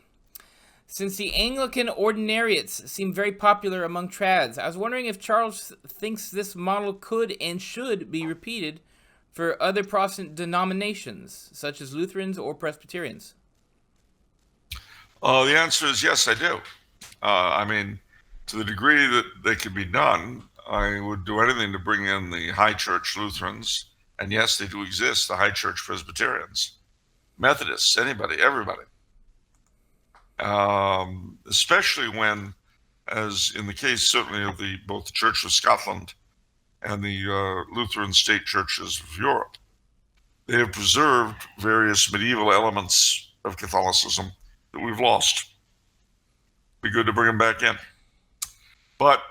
Since the Anglican ordinariates seem very popular among trads, I was wondering if Charles thinks this model could and should be repeated for other Protestant denominations, such as Lutherans or Presbyterians. The answer is yes, I do. I mean, to the degree that they can be done, I would do anything to bring in the High Church Lutherans, and yes, they do exist, the High Church Presbyterians, Methodists, anybody, everybody. Especially when, as in the case certainly of both the Church of Scotland and the Lutheran state churches of Europe, they have preserved various medieval elements of Catholicism that we've lost. Be good to bring them back in. But,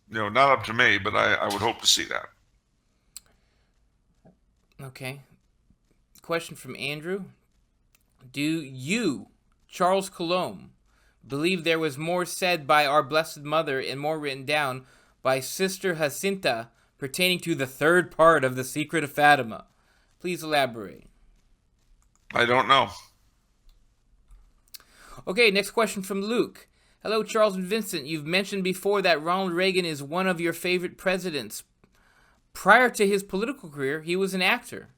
not up to me, but I would hope to see that. Okay. Question from Andrew. Do you, Charles Coulombe, believe there was more said by our Blessed Mother and more written down by Sister Jacinta pertaining to the third part of the Secret of Fatima? Please elaborate. I don't know. Okay, next question from Luke. Hello, Charles and Vincent. You've mentioned before that Ronald Reagan is one of your favorite presidents. Prior to his political career, he was an actor.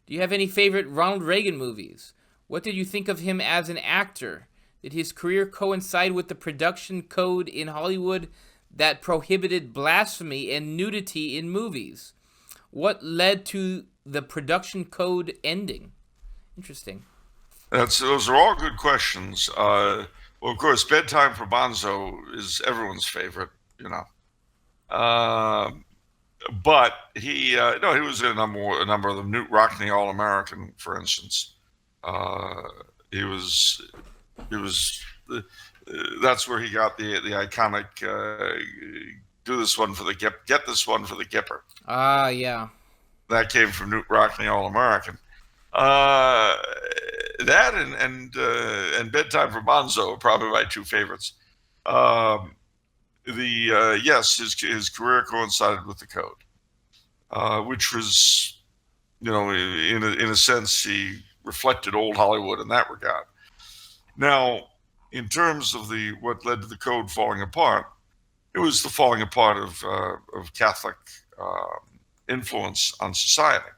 Do you have any favorite Ronald Reagan movies? What did you think of him as an actor? Did his career coincide with the production code in Hollywood that prohibited blasphemy and nudity in movies? What led to the production code ending? Interesting. Those are all good questions. Well, Well, of course, Bedtime for Bonzo is everyone's favorite, you know. Uh, but he, no, he was in a number of them. Newt Rockney, All American, for instance. Uh, he was, he was. That's where he got the iconic "Do this one for the get this one for the Gipper." Ah, yeah. That came from Newt Rockney, All American. Uh, that and Bedtime for Bonzo are probably my two favorites. Um, yes, his career coincided with the Code, which was, you know, in a sense, he reflected old Hollywood in that regard. Now, in terms of what led to the Code falling apart, it was the falling apart of Catholic influence on society.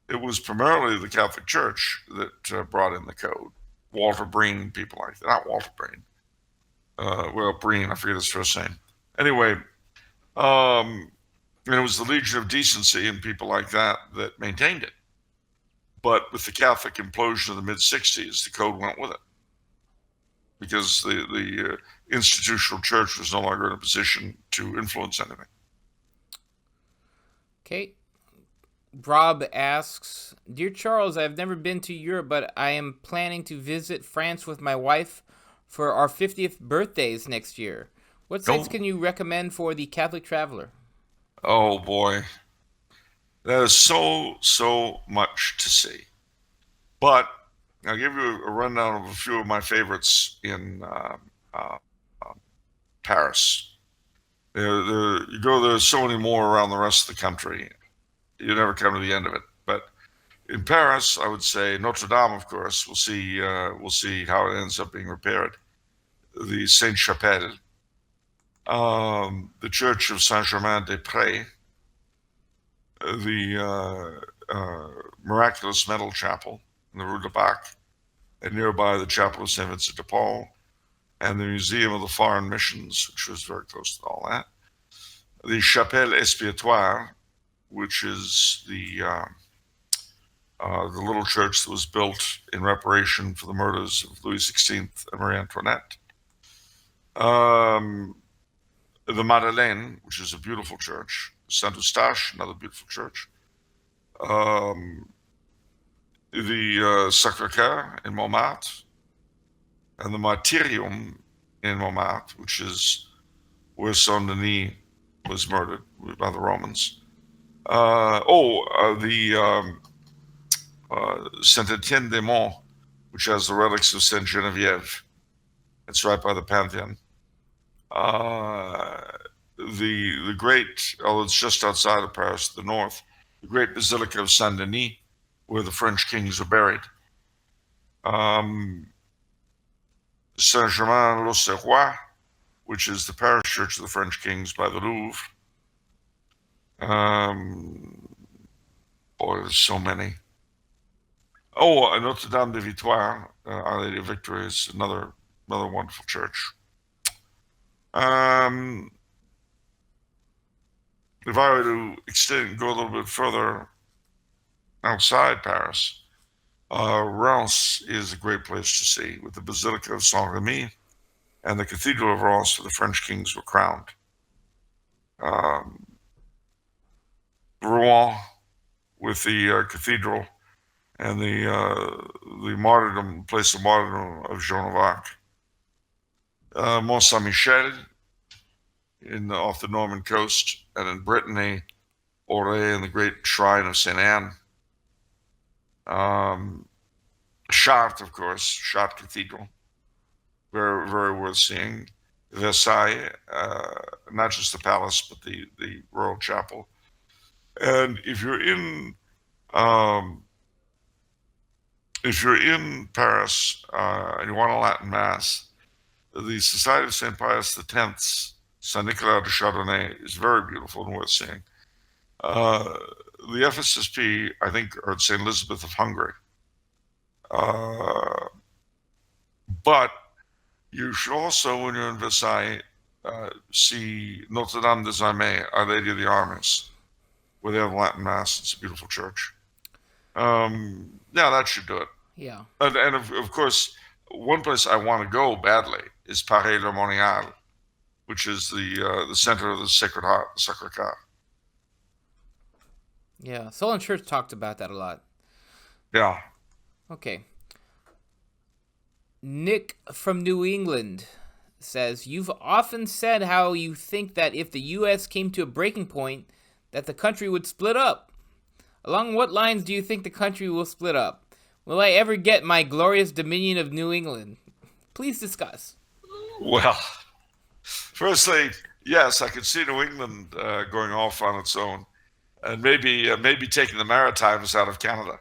It was primarily the Catholic Church that brought in the Code. Walter Breen, people like that. Not Walter Breen. Breen, I forget his first name. Anyway, and it was the Legion of Decency and people like that that maintained it. But with the Catholic implosion of the mid-'60s, the Code went with it because the institutional church was no longer in a position to influence anything. Okay. Rob asks, Dear Charles, I've never been to Europe, but I am planning to visit France with my wife for our 50th birthdays next year. What sites can you recommend for the Catholic traveler? Oh boy, there is so much to see. But I'll give you a rundown of a few of my favorites in uh, Paris. You go there's so many more around the rest of the country. You never come to the end of it. But in Paris, I would say Notre Dame, of course. We'll see how it ends up being repaired. The Sainte Chapelle, the Church of Saint Germain des Prés, the Miraculous Medal Chapel in the Rue de Bac, and nearby the Chapel of Saint Vincent de Paul, and the Museum of the Foreign Missions, which was very close to all that. The Chapelle Expiatoire, which is the little church that was built in reparation for the murders of Louis XVI and Marie Antoinette. The Madeleine, which is a beautiful church. Saint Eustache, another beautiful church. The Sacré-Cœur in Montmartre, and the Martyrium in Montmartre, which is where Saint Denis was murdered by the Romans. The Saint-Étienne-des-Monts, which has the relics of Saint Geneviève. It's right by the Pantheon. The great, although it's just outside of Paris, to the north, the great Basilica of Saint Denis, where the French kings are buried. Saint-Germain-l'Auxerrois, which is the parish church of the French kings by the Louvre. Boy, there's so many. Notre Dame de Victoire, Our Lady of Victory, is another wonderful church. If I were to go a little bit further outside Paris, Reims is a great place to see, with the Basilica of Saint-Remy and the Cathedral of Reims, where the French kings were crowned. Rouen, with the cathedral and the place of martyrdom of Joan of Arc. Mont Saint-Michel off the Norman coast, and in Brittany, Auray and the great shrine of St. Anne. Chartres, of course, Chartres Cathedral, very, very worth seeing. Versailles, not just the palace, but the royal chapel. And if you're in Paris and you want a Latin Mass, the Society of St. Pius X, Saint Nicolas de Chardonnay, is very beautiful and worth seeing. The FSSP, I think, are at St. Elizabeth of Hungary. But you should also, when you're in Versailles, see Notre Dame des Armées, Our Lady of the Armies, where they have Latin Mass. It's a beautiful church. Yeah, that should do it. Yeah. And of course, one place I want to go badly is Paris Le Monial, which is the center of the Sacred Heart, the Sacred Heart. Yeah, Soul and Church talked about that a lot. Yeah. Okay. Nick from New England says, "You've often said how you think that if the U.S. came to a breaking point, that the country would split up. Along what lines do you think the country will split up? Will I ever get my glorious dominion of New England? Please discuss." Well, firstly, yes, I could see New England going off on its own, and maybe taking the Maritimes out of Canada.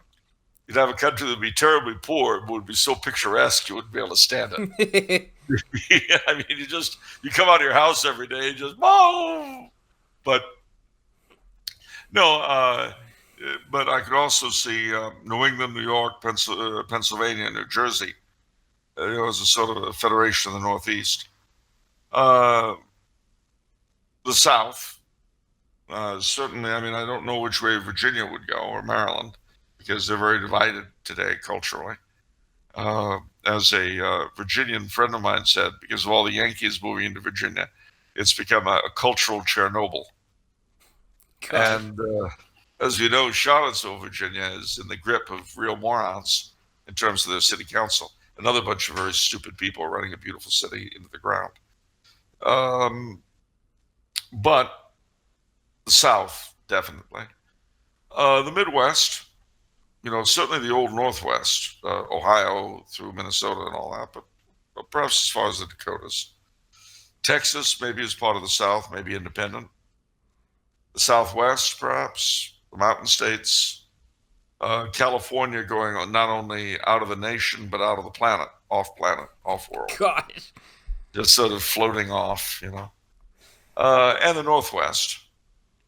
You'd have a country that would be terribly poor, but would be so picturesque you wouldn't be able to stand it. I mean, you come out of your house every day and just boom. But no, but I could also see New England, New York, Pennsylvania, New Jersey. As a sort of a federation of the Northeast. The South, certainly. I mean, I don't know which way Virginia would go or Maryland, because they're very divided today culturally. As a Virginian friend of mine said, because of all the Yankees moving into Virginia, it's become a cultural Chernobyl. God. And as you know, Charlottesville, Virginia is in the grip of real morons in terms of their city council. Another bunch of very stupid people running a beautiful city into the ground. But the South, definitely. The Midwest, certainly the old Northwest, Ohio through Minnesota and all that, but perhaps as far as the Dakotas. Texas, maybe as part of the South, maybe independent. The Southwest, perhaps, the mountain states. California going on not only out of the nation, but out of the planet, off world. Gosh. Just sort of floating off, and the Northwest.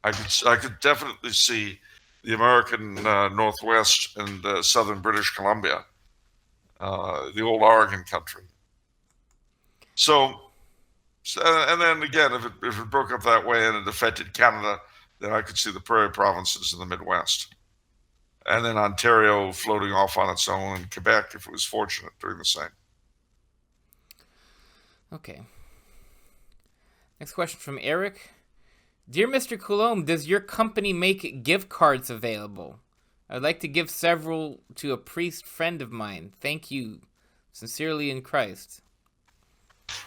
I could definitely see the American Northwest and southern British Columbia, the old Oregon country. So, and then again, if it broke up that way and it affected Canada, then I could see the prairie provinces in the Midwest. And then Ontario floating off on its own, and Quebec, if it was fortunate, doing the same. Okay. Next question from Eric. Dear Mr. Coulombe, does your company make gift cards available? I'd like to give several to a priest friend of mine. Thank you. Sincerely in Christ.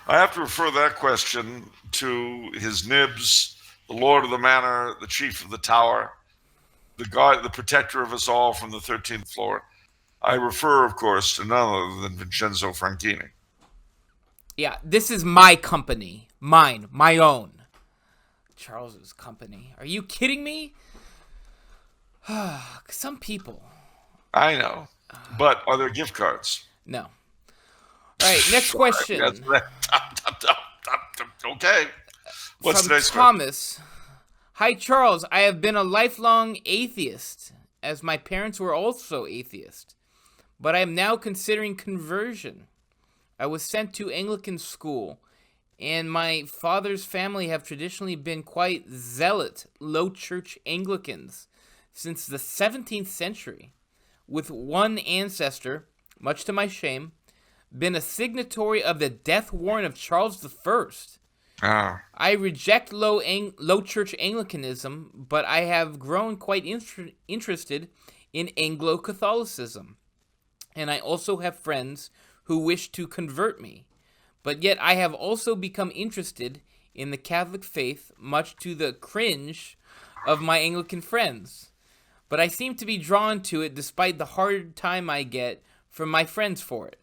I have to refer that question to his nibs, the Lord of the Manor, the Chief of the Tower, the God, the protector of us all from the 13th floor. I refer, of course, to none other than Vincenzo Franchini. Yeah, this is my company. Mine. My own. Charles's company. Are you kidding me? Some people. I know. But are there gift cards? No. All right, next question. Okay. What's From the next Thomas. Question? Hi, Charles. I have been a lifelong atheist, as my parents were also atheists. But I am now considering conversion. I was sent to Anglican school, and my father's family have traditionally been quite zealot low church Anglicans since the 17th century, with one ancestor, much to my shame, been a signatory of the death warrant of Charles I. I reject low church Anglicanism, but I have grown quite interested in Anglo-Catholicism, and I also have friends who wish to convert me. But yet I have also become interested in the Catholic faith, much to the cringe of my Anglican friends. But I seem to be drawn to it despite the hard time I get from my friends for it.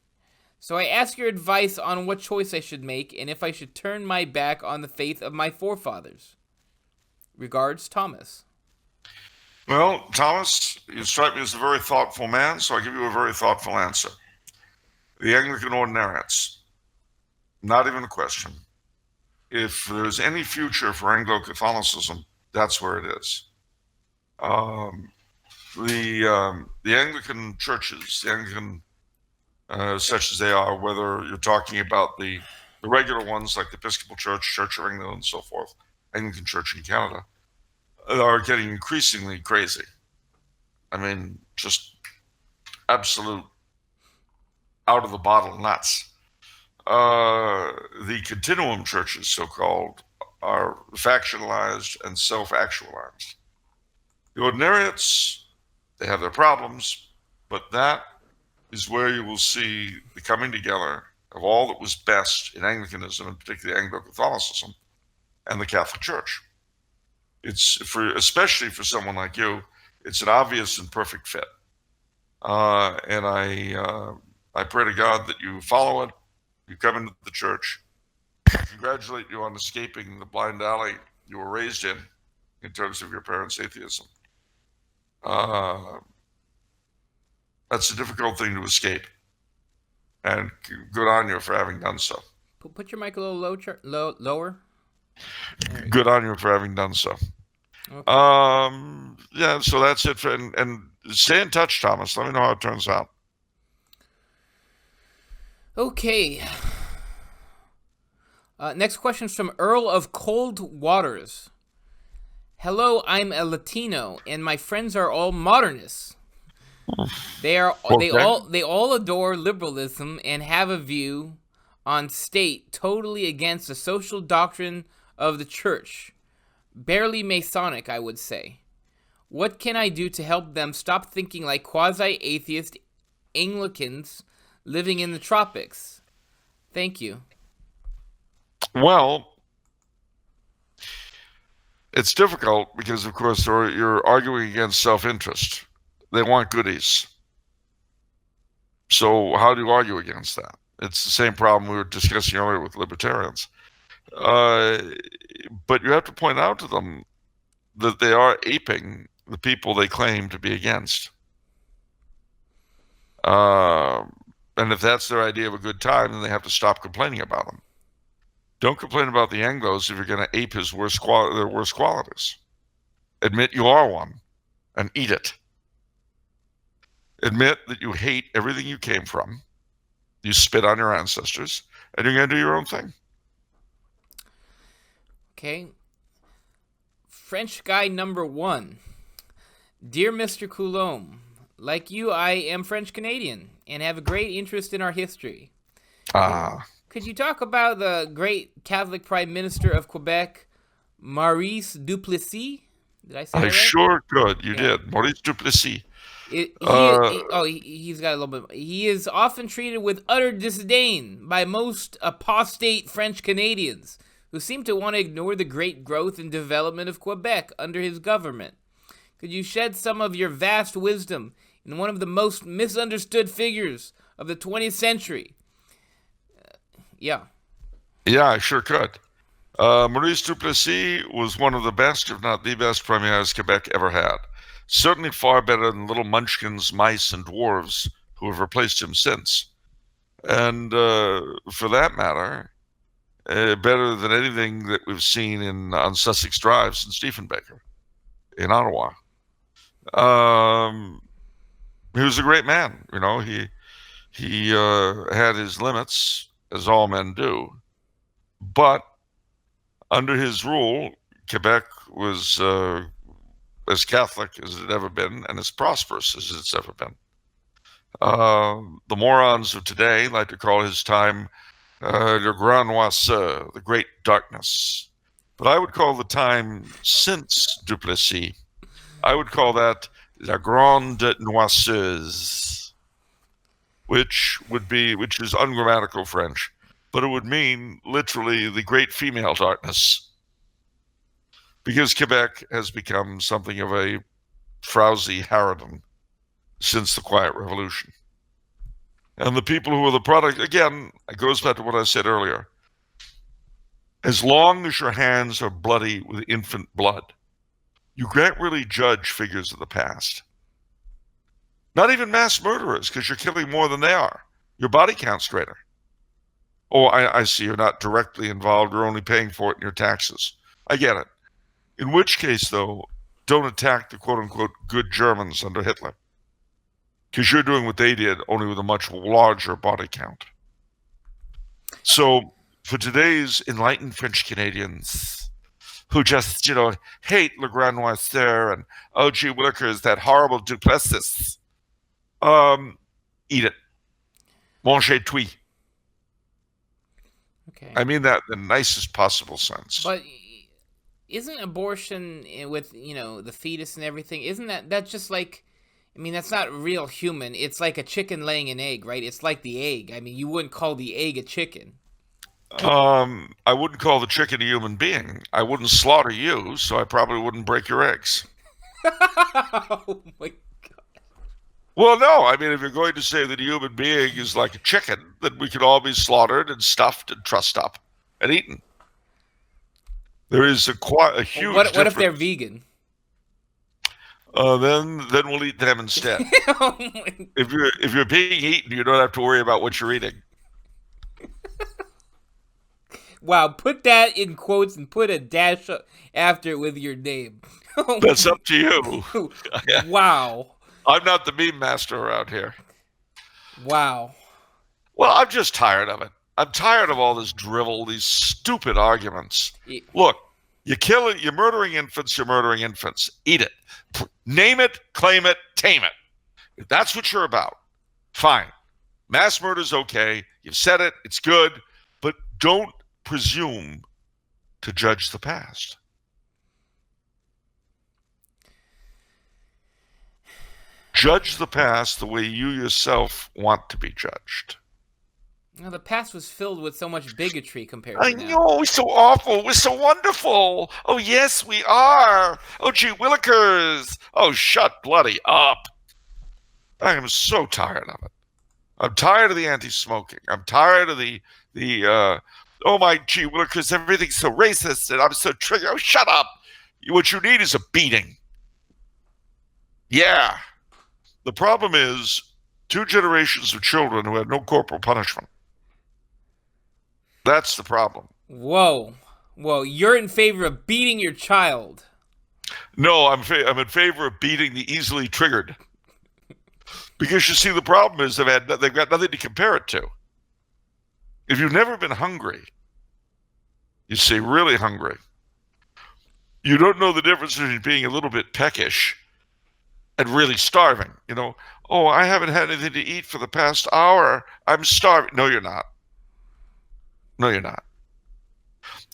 So I ask your advice on what choice I should make and if I should turn my back on the faith of my forefathers. Regards, Thomas. Well, Thomas, you strike me as a very thoughtful man, so I give you a very thoughtful answer. The Anglican Ordinariates. Not even a question. If there's any future for Anglo-Catholicism, that's where it is. The Anglican churches, the Anglican, such as they are, whether you're talking about the regular ones like the Episcopal Church, Church of England, and so forth, Anglican Church in Canada, are getting increasingly crazy. I mean, just absolute out of the bottle nuts. The continuum churches, so-called, are factionalized and self-actualized. The ordinariates, they have their problems, but that is where you will see the coming together of all that was best in Anglicanism, and particularly Anglo-Catholicism, and the Catholic Church. It's especially for someone like you, it's an obvious and perfect fit. And I pray to God that you follow it, you come into the church. I congratulate you on escaping the blind alley you were raised in terms of your parents' atheism. That's a difficult thing to escape, and good on you for having done so. Put your mic a little lower. Good on you for having done so. Okay. Yeah, so that's it. And stay in touch, Thomas. Let me know how it turns out. Okay. Next question is from Earl of Cold Waters. Hello, I'm a Latino, and my friends are all modernists. They all adore liberalism and have a view on state totally against the social doctrine of the church. Barely Masonic, I would say. What can I do to help them stop thinking like quasi-atheist Anglicans living in the tropics? Thank you. Well, it's difficult because, of course, you're arguing against self-interest. They want goodies. So how do you argue against that? It's the same problem we were discussing earlier with libertarians. But you have to point out to them that they are aping the people they claim to be against. And if that's their idea of a good time, then they have to stop complaining about them. Don't complain about the Anglos if you're going to ape their worst qualities. Admit you are one, and eat it. Admit that you hate everything you came from, you spit on your ancestors, and you're going to do your own thing. Okay. French guy number 1. Dear Mr. Coulombe, like you, I am French-Canadian and have a great interest in our history. Could you talk about the great Catholic Prime Minister of Quebec, Maurice Duplessis? Did I say that right? Sure could. You did. Maurice Duplessis. He's got a little bit. He is often treated with utter disdain by most apostate French Canadians who seem to want to ignore the great growth and development of Quebec under his government. Could you shed some of your vast wisdom in one of the most misunderstood figures of the 20th century? Yeah, I sure could. Maurice Duplessis was one of the best, if not the best, premiers Quebec ever had. Certainly far better than little munchkins, mice, and dwarves who have replaced him since. And for that matter, better than anything that we've seen on Sussex Drive since Diefenbaker in Ottawa. He was a great man. You know, he had his limits, as all men do. But under his rule, Quebec was as Catholic as it had ever been and as prosperous as it's ever been. The morons of today like to call his time Le Grand Noirceur, the Great Darkness. But I would call the time since Duplessis, I would call that La Grande Noirceuse, which is ungrammatical French, but it would mean literally the great female darkness. Because Quebec has become something of a frowsy harridan since the Quiet Revolution. And the people who are the product, again, it goes back to what I said earlier. As long as your hands are bloody with infant blood, you can't really judge figures of the past. Not even mass murderers, because you're killing more than they are. Your body count's greater. Oh, I see you're not directly involved, you're only paying for it in your taxes. I get it. In which case, though, don't attack the quote-unquote good Germans under Hitler. Because you're doing what they did, only with a much larger body count. So, for today's enlightened French Canadians, who just, hate Le Grand Noirceur and, oh, gee willikers, that horrible Duplessis, eat it. Manger tout. Okay. I mean that in the nicest possible sense. But isn't abortion with the fetus and everything? Isn't that just like? I mean, that's not real human. It's like a chicken laying an egg, right? It's like the egg. I mean, you wouldn't call the egg a chicken. I wouldn't call the chicken a human being. I wouldn't slaughter you, so I probably wouldn't break your eggs. Oh my god. Well, no. I mean, if you're going to say that a human being is like a chicken, then we could all be slaughtered and stuffed and trussed up and eaten. There is a huge What difference. if they're vegan? Then we'll eat them instead. Oh my- If you're being eaten, you don't have to worry about what you're eating. Wow, put that in quotes and put a dash after it with your name. That's up to you. Wow. I'm not the meme master around here. Wow. Well, I'm just tired of it. I'm tired of all this drivel, these stupid arguments. Look, you're murdering infants, you're murdering infants. Eat it. Name it, claim it, tame it. If that's what you're about, fine. Mass murder's okay. You've said it, it's good, but don't presume to judge the past. Judge the past the way you yourself want to be judged. Well, the past was filled with so much bigotry compared I to now. know, we're so awful. We're so wonderful. Oh, yes, we are. Oh, gee willikers. Oh, shut bloody up. I am so tired of it. I'm tired of the anti-smoking. I'm tired of the oh, my gee willikers, everything's so racist and I'm so triggered. Oh, shut up. What you need is a beating. Yeah. The problem is 2 generations of children who had no corporal punishment. That's the problem. Whoa. You're in favor of beating your child. No, I'm in favor of beating the easily triggered. Because you see, the problem is they've got nothing to compare it to. If you've never been hungry, you see, really hungry, you don't know the difference between being a little bit peckish and really starving. Oh, I haven't had anything to eat for the past hour. I'm starving. No, you're not. No, you're not.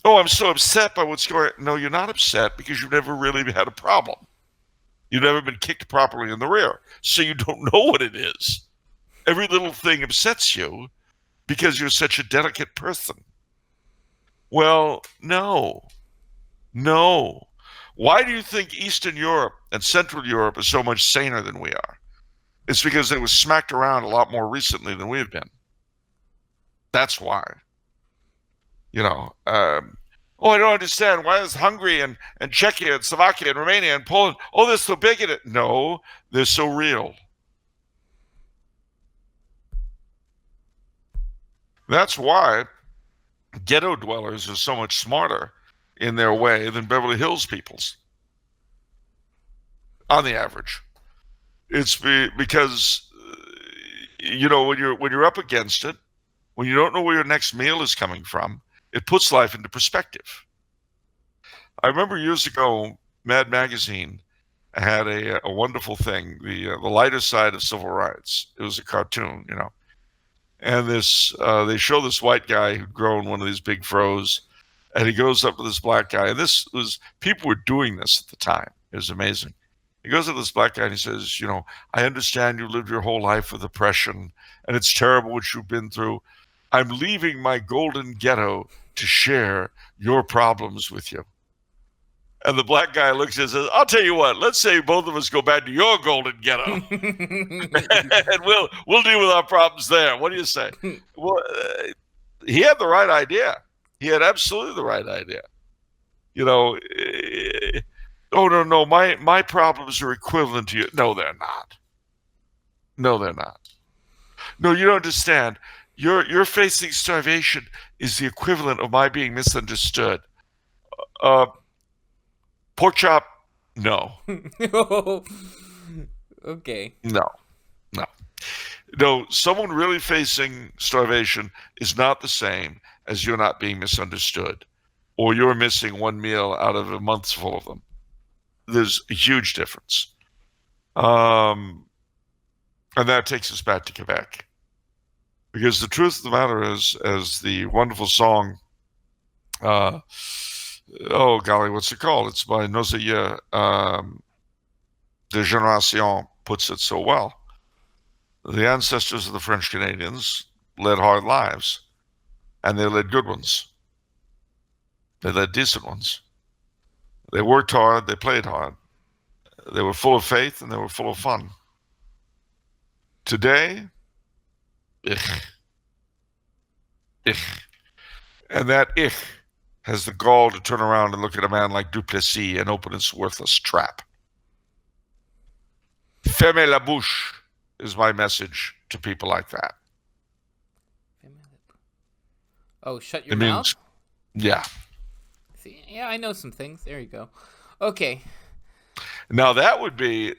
Oh, I'm so upset by what's going on. No, you're not upset because you've never really had a problem. You've never been kicked properly in the rear, so you don't know what it is. Every little thing upsets you because you're such a delicate person. Well, no. Why do you think Eastern Europe and Central Europe is so much saner than we are? It's because they were smacked around a lot more recently than we've been. That's why. Oh, I don't understand. Why is Hungary and Czechia and Slovakia and Romania and Poland, oh, they're so bigoted. No, they're so real. That's why ghetto dwellers are so much smarter in their way than Beverly Hills peoples, on the average. It's because, when you're up against it, when you don't know where your next meal is coming from, it puts life into perspective. I remember years ago, Mad Magazine had a wonderful thing, the lighter side of civil rights. It was a cartoon, and they show this white guy who'd grown one of these big fros, and he goes up to this black guy, and people were doing this at the time. It was amazing. He goes to this black guy and he says, I understand you lived your whole life with oppression, and it's terrible what you've been through. I'm leaving my golden ghetto to share your problems with you. And the black guy looks and says, I'll tell you what, let's say both of us go back to your golden ghetto. And we'll deal with our problems there. What do you say? Well, he had the right idea. He had absolutely the right idea. Oh, no, my problems are equivalent to you. No, they're not. No, they're not. No, you don't understand. You're facing starvation is the equivalent of my being misunderstood. Pork chop, no. Okay. No, someone really facing starvation is not the same as you're not being misunderstood or you're missing one meal out of a month's full of them. There's a huge difference. And that takes us back to Quebec. Because the truth of the matter is, as the wonderful song, oh golly, what's it called? It's by Nozaire de Génération puts it so well. The ancestors of the French Canadians led hard lives, and they led good ones. They led decent ones. They worked hard, they played hard. They were full of faith, and they were full of fun. Today, and that has the gall to turn around and look at a man like Duplessis and open its worthless trap. Fermez la bouche is my message to people like that. Oh, shut your mouth? Yeah. See, yeah, I know some things. There you go. Okay. Now that would be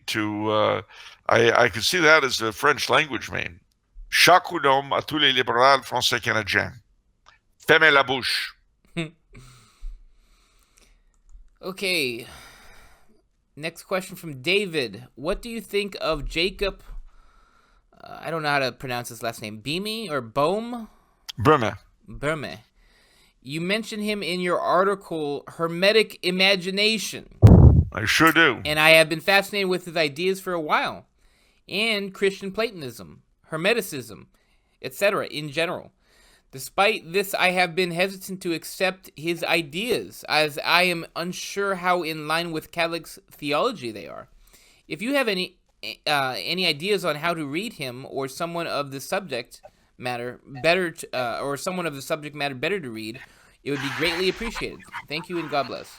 to I could see that as a French language meme. Charles Coulombe à tous les libéraux français canadiens. Fermez la bouche. Okay. Next question from David. What do you think of Jacob? I don't know how to pronounce his last name. Beamy or Bohm? Burme. You mentioned him in your article, Hermetic Imagination. I sure do. And I have been fascinated with his ideas for a while. And Christian Platonism, Hermeticism, etc. in general. Despite this, I have been hesitant to accept his ideas, as I am unsure how in line with Catholic theology they are. If you have any ideas on how to read him or someone of the subject matter better, better to read, it would be greatly appreciated. Thank you and God bless.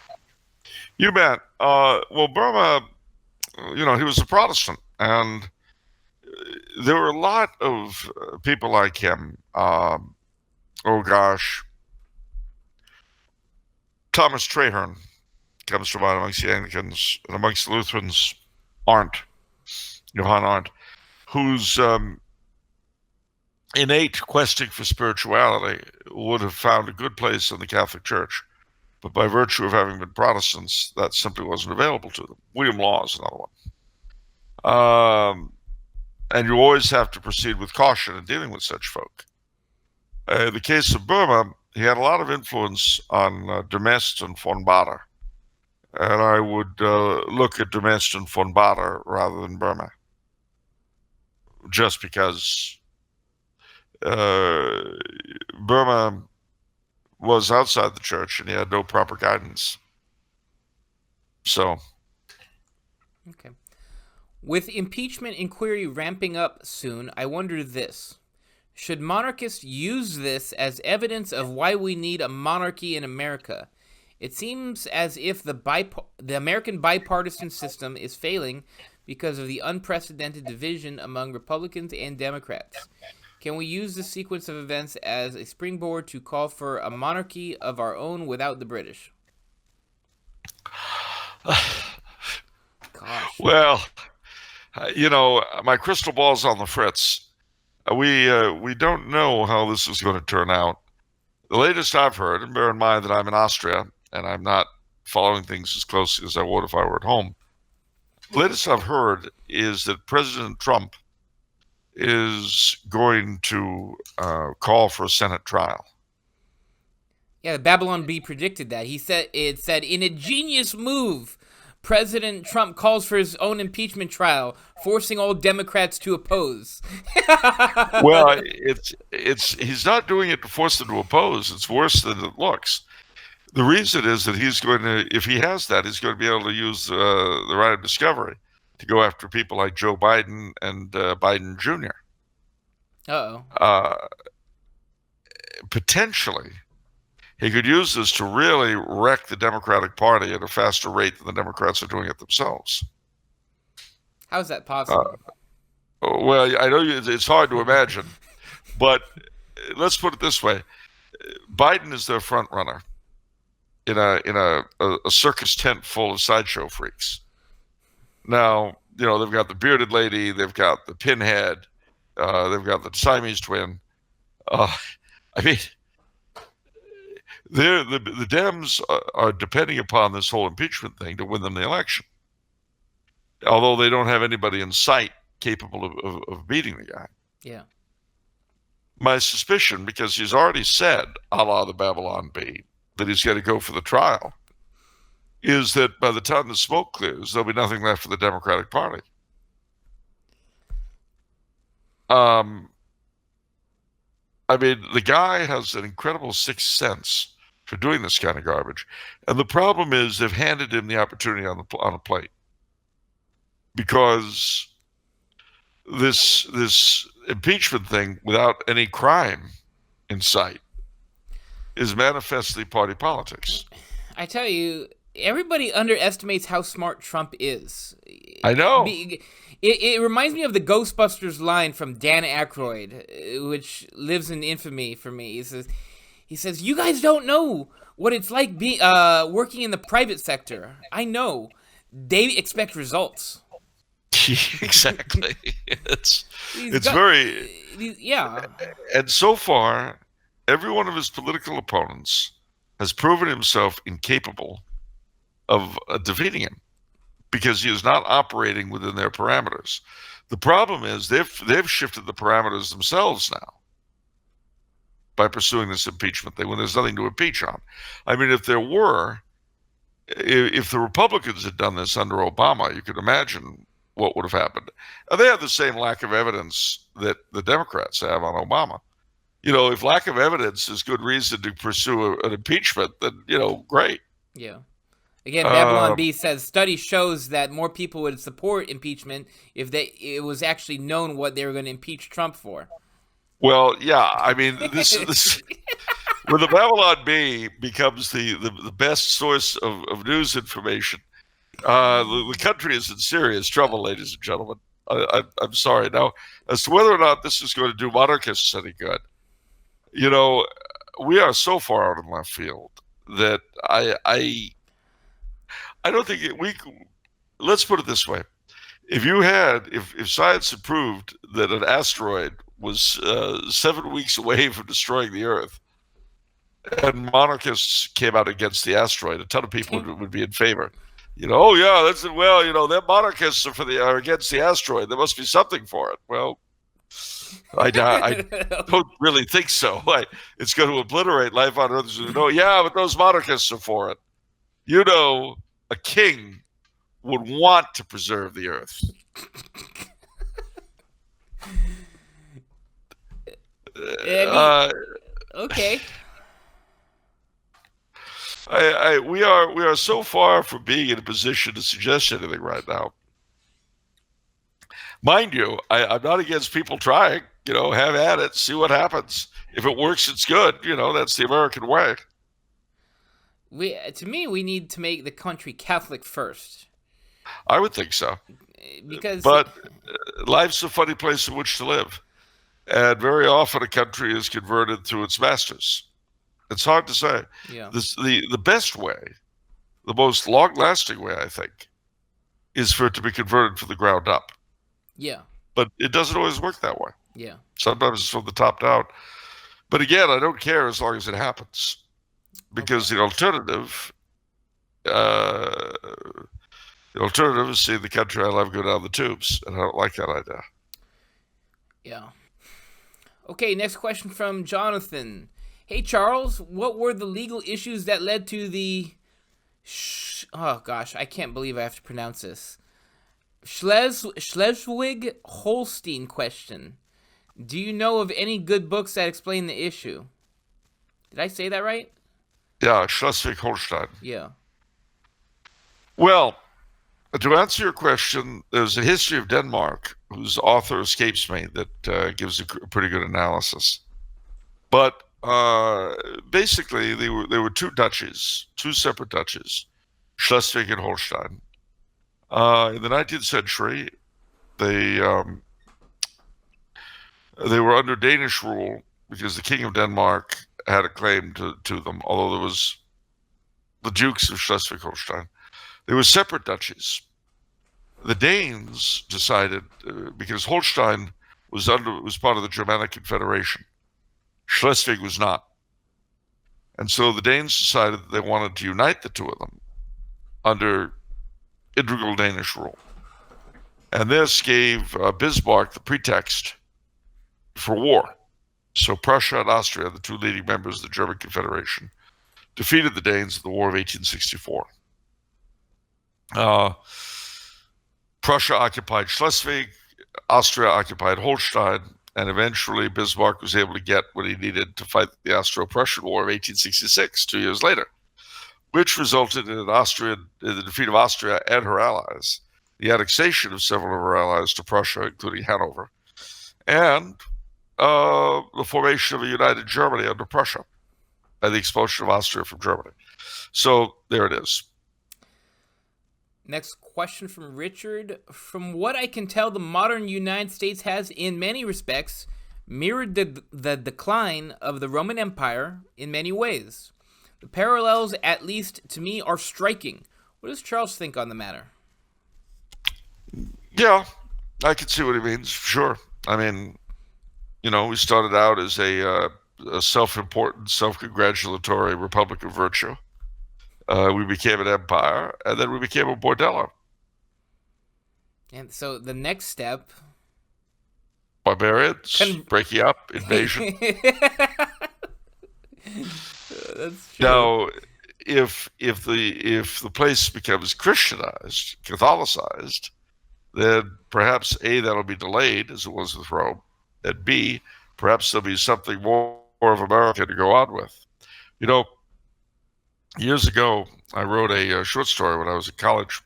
You bet. Well, Burma, he was a Protestant, and there were a lot of people like him. Oh gosh, Thomas Traherne comes to mind amongst the Anglicans, and amongst the Lutherans, Johann Arndt, whose innate questing for spirituality would have found a good place in the Catholic Church, but by virtue of having been Protestants, that simply wasn't available to them. William Law is another one. And you always have to proceed with caution in dealing with such folk. In the case of Burma, he had a lot of influence on de Maistre and von Baader. And I would look at de Maistre and von Baader rather than Burma. Just because Burma was outside the church and he had no proper guidance. So. Okay. With impeachment inquiry ramping up soon, I wonder this. Should monarchists use this as evidence of why we need a monarchy in America? It seems as if the American bipartisan system is failing because of the unprecedented division among Republicans and Democrats. Can we use this sequence of events as a springboard to call for a monarchy of our own without the British? Gosh. Well, my crystal ball's on the fritz. We don't know how this is going to turn out. The latest I've heard, and bear in mind that I'm in Austria and I'm not following things as closely as I would if I were at home. The latest I've heard is that President Trump is going to call for a Senate trial. Yeah, Babylon Bee predicted that. It said, in a genius move, President Trump calls for his own impeachment trial, forcing all Democrats to oppose. Well, he's not doing it to force them to oppose. It's worse than it looks. The reason is that he's going to, if he has that, he's going to be able to use the right of discovery to go after people like Joe Biden and Biden Jr. Uh-oh. Potentially, he could use this to really wreck the Democratic Party at a faster rate than the Democrats are doing it themselves. How is that possible? Well, I know it's hard to imagine, but let's put it this way: Biden is their front runner in a circus tent full of sideshow freaks. Now, they've got the bearded lady, they've got the pinhead, they've got the Siamese twin. I mean, the Dems are depending upon this whole impeachment thing to win them the election, although they don't have anybody in sight capable of beating the guy. Yeah. My suspicion, because he's already said, a la the Babylon Bee, that he's going to go for the trial, is that by the time the smoke clears, there'll be nothing left for the Democratic Party. I mean, the guy has an incredible sixth sense for doing this kind of garbage. And the problem is they've handed him the opportunity on a plate, because this impeachment thing without any crime in sight is manifestly party politics. I tell you, everybody underestimates how smart Trump is. I know. It reminds me of the Ghostbusters line from Dan Aykroyd, which lives in infamy for me. He says, "You guys don't know what it's like working in the private sector. I know. They expect results." Exactly. It's yeah. And so far, every one of his political opponents has proven himself incapable of defeating him, because he is not operating within their parameters. The problem is they've shifted the parameters themselves now by pursuing this impeachment thing when there's nothing to impeach on. I mean, if the Republicans had done this under Obama, you could imagine what would have happened. They have the same lack of evidence that the Democrats have on Obama. If lack of evidence is good reason to pursue an impeachment, then, great. Yeah. Again, Babylon Bee says study shows that more people would support impeachment if it was actually known what they were going to impeach Trump for. Well, yeah, I mean, this when the Babylon Bee becomes the best source of news information, the country is in serious trouble, ladies and gentlemen. I'm sorry. Now, as to whether or not this is going to do monarchists any good, we are so far out in left field that I don't think let's put it this way. If science had proved that an asteroid was 7 weeks away from destroying the Earth, and monarchists came out against the asteroid, a ton of people would be in favor. Oh yeah, them monarchists are against the asteroid. There must be something for it. Well, I don't really think so. It's going to obliterate life on Earth. Yeah, but those monarchists are for it. A king would want to preserve the Earth. Okay. We are so far from being in a position to suggest anything right now. Mind you, I'm not against people trying. Have at it, see what happens. If it works, it's good. That's the American way. To me, we need to make the country Catholic first. I would think so. But life's a funny place in which to live. And very often a country is converted through its masters. It's hard to say. Yeah. The best way, the most long-lasting way, I think, is for it to be converted from the ground up. Yeah. But it doesn't always work that way. Yeah. Sometimes it's from the top down. But again, I don't care as long as it happens. Because the alternative is seeing the country I love go down the tubes. And I don't like that idea. Yeah. Okay, next question from Jonathan. Hey, Charles, what were the legal issues that led to the... oh, gosh, I can't believe I have to pronounce this. Schleswig-Holstein question. Do you know of any good books that explain the issue? Did I say that right? Yeah, Schleswig-Holstein. Yeah. Well, to answer your question, there's a history of Denmark whose author escapes me that gives a pretty good analysis. But basically, there were two duchies, two separate duchies, Schleswig and Holstein. In the 19th century, they were under Danish rule because the King of Denmark had a claim to them, although there was the Dukes of Schleswig-Holstein. They were separate duchies. The Danes decided, because Holstein was part of the Germanic Confederation, Schleswig was not. And so the Danes decided that they wanted to unite the two of them under integral Danish rule. And this gave Bismarck the pretext for war. So Prussia and Austria, the two leading members of the German Confederation, defeated the Danes in the War of 1864. Prussia occupied Schleswig, Austria occupied Holstein, and eventually Bismarck was able to get what he needed to fight the Austro-Prussian War of 1866, 2 years later, which resulted in the defeat of Austria and her allies, the annexation of several of her allies to Prussia, including Hanover, and the formation of a united Germany under Prussia and the expulsion of Austria from Germany. So there it is. Next question from Richard. From what I can tell, the modern United States has, in many respects, mirrored the decline of the Roman Empire in many ways. The parallels, at least to me, are striking. What does Charles think on the matter? Yeah, I can see what he means. Sure. I mean, we started out as a self-important, self-congratulatory republic of virtue. We became an empire, and then we became a bordello. And so the next step... Barbarians, breaking up, invasion. That's true. Now, if the place becomes Christianized, Catholicized, then perhaps A, that'll be delayed, as it was with Rome, and B, perhaps there'll be something more of America to go on with. Years ago, I wrote a short story when I was in college,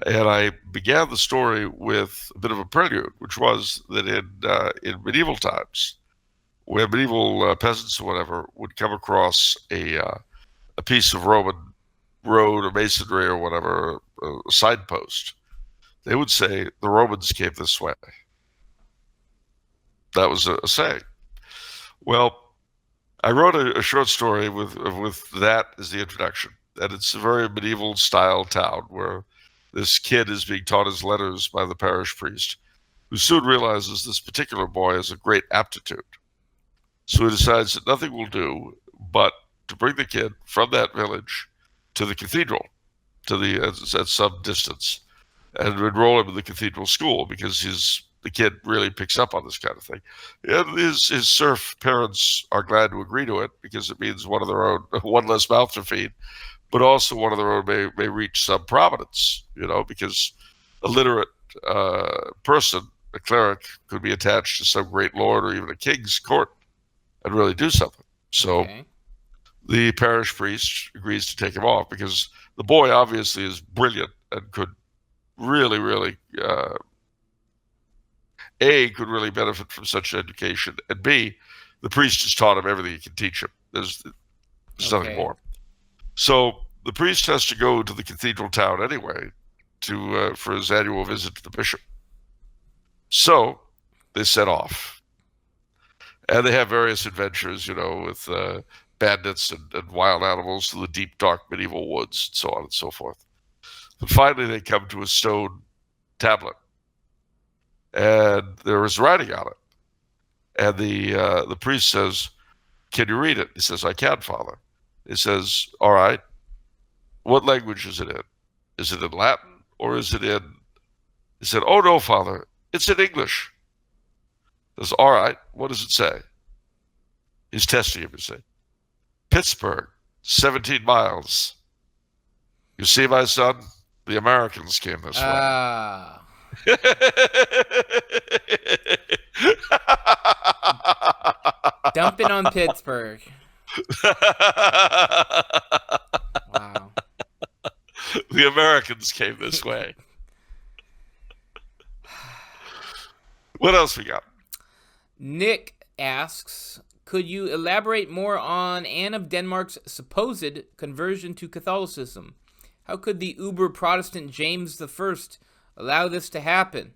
and I began the story with a bit of a prelude, which was that in medieval times, where medieval peasants or whatever would come across a piece of Roman road or masonry or whatever, a signpost, they would say, the Romans came this way. That was a saying. Well, I wrote a short story with that as the introduction, and it's a very medieval style town where this kid is being taught his letters by the parish priest, who soon realizes this particular boy has a great aptitude. So he decides that nothing will do but to bring the kid from that village to the cathedral, at some distance, and enroll him in the cathedral school, because the kid really picks up on this kind of thing. And his serf parents are glad to agree to it, because it means one of their own, one less mouth to feed, but also one of their own may reach some prominence, because a literate person, a cleric, could be attached to some great lord or even a king's court and really do something. So the parish priest agrees to take him off, because the boy obviously is brilliant and could really, really, A, could really benefit from such an education, and B, the priest has taught him everything he can teach him. There's nothing more. So the priest has to go to the cathedral town anyway for his annual visit to the bishop. So they set off, and they have various adventures, with bandits and wild animals to the deep, dark medieval woods, and so on and so forth. But finally, they come to a stone tablet, and there is writing on it. And the priest says, "Can you read it?" He says, "I can, Father." He says, "All right. What language is it in? Is it in Latin or is it in?" He said, "Oh no, Father, it's in English." He says, "All right. What does it say?" He's testing him. You see, Pittsburgh, 17 miles. You see, my son, the Americans came this way. Dumping on Pittsburgh. Wow. The Americans came this way. What else we got? Nick asks, could you elaborate more on Anne of Denmark's supposed conversion to Catholicism? How could the uber-Protestant James I allow this to happen?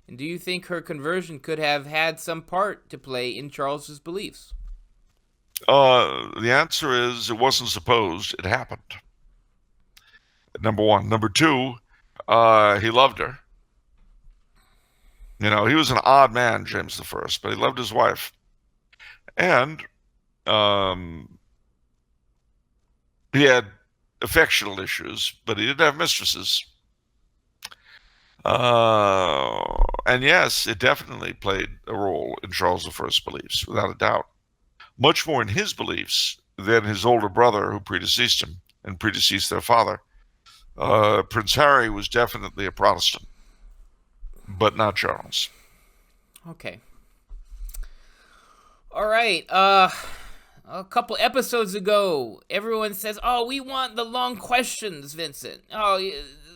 And do you think her conversion could have had some part to play in Charles's beliefs? The answer is, it wasn't supposed, it happened. Number one. Number two, he loved her. He was an odd man, James I, but he loved his wife. And he had affectional issues, but he didn't have mistresses. And yes, it definitely played a role in Charles I's beliefs, without a doubt. Much more in his beliefs than his older brother, who predeceased him and predeceased their father. Prince Harry was definitely a Protestant, but not Charles. Okay. All right. A couple episodes ago, everyone says, "Oh, we want the long questions, Vincent. Oh,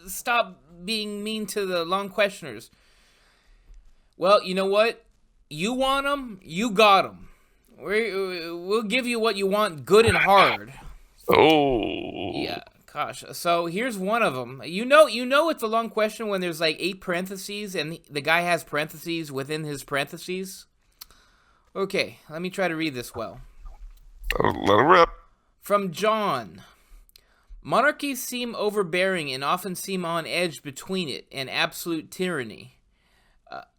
stop being mean to the long questioners." Well, you know what? You want them, you got them. We'll give you what you want, good and hard. Oh, Yeah, gosh. So here's one of them. You know, it's a long question when there's like 8 parentheses and the guy has parentheses within his parentheses. Okay, let me try to read this well. let it rip. From John. Monarchies seem overbearing and often seem on edge between it and absolute tyranny.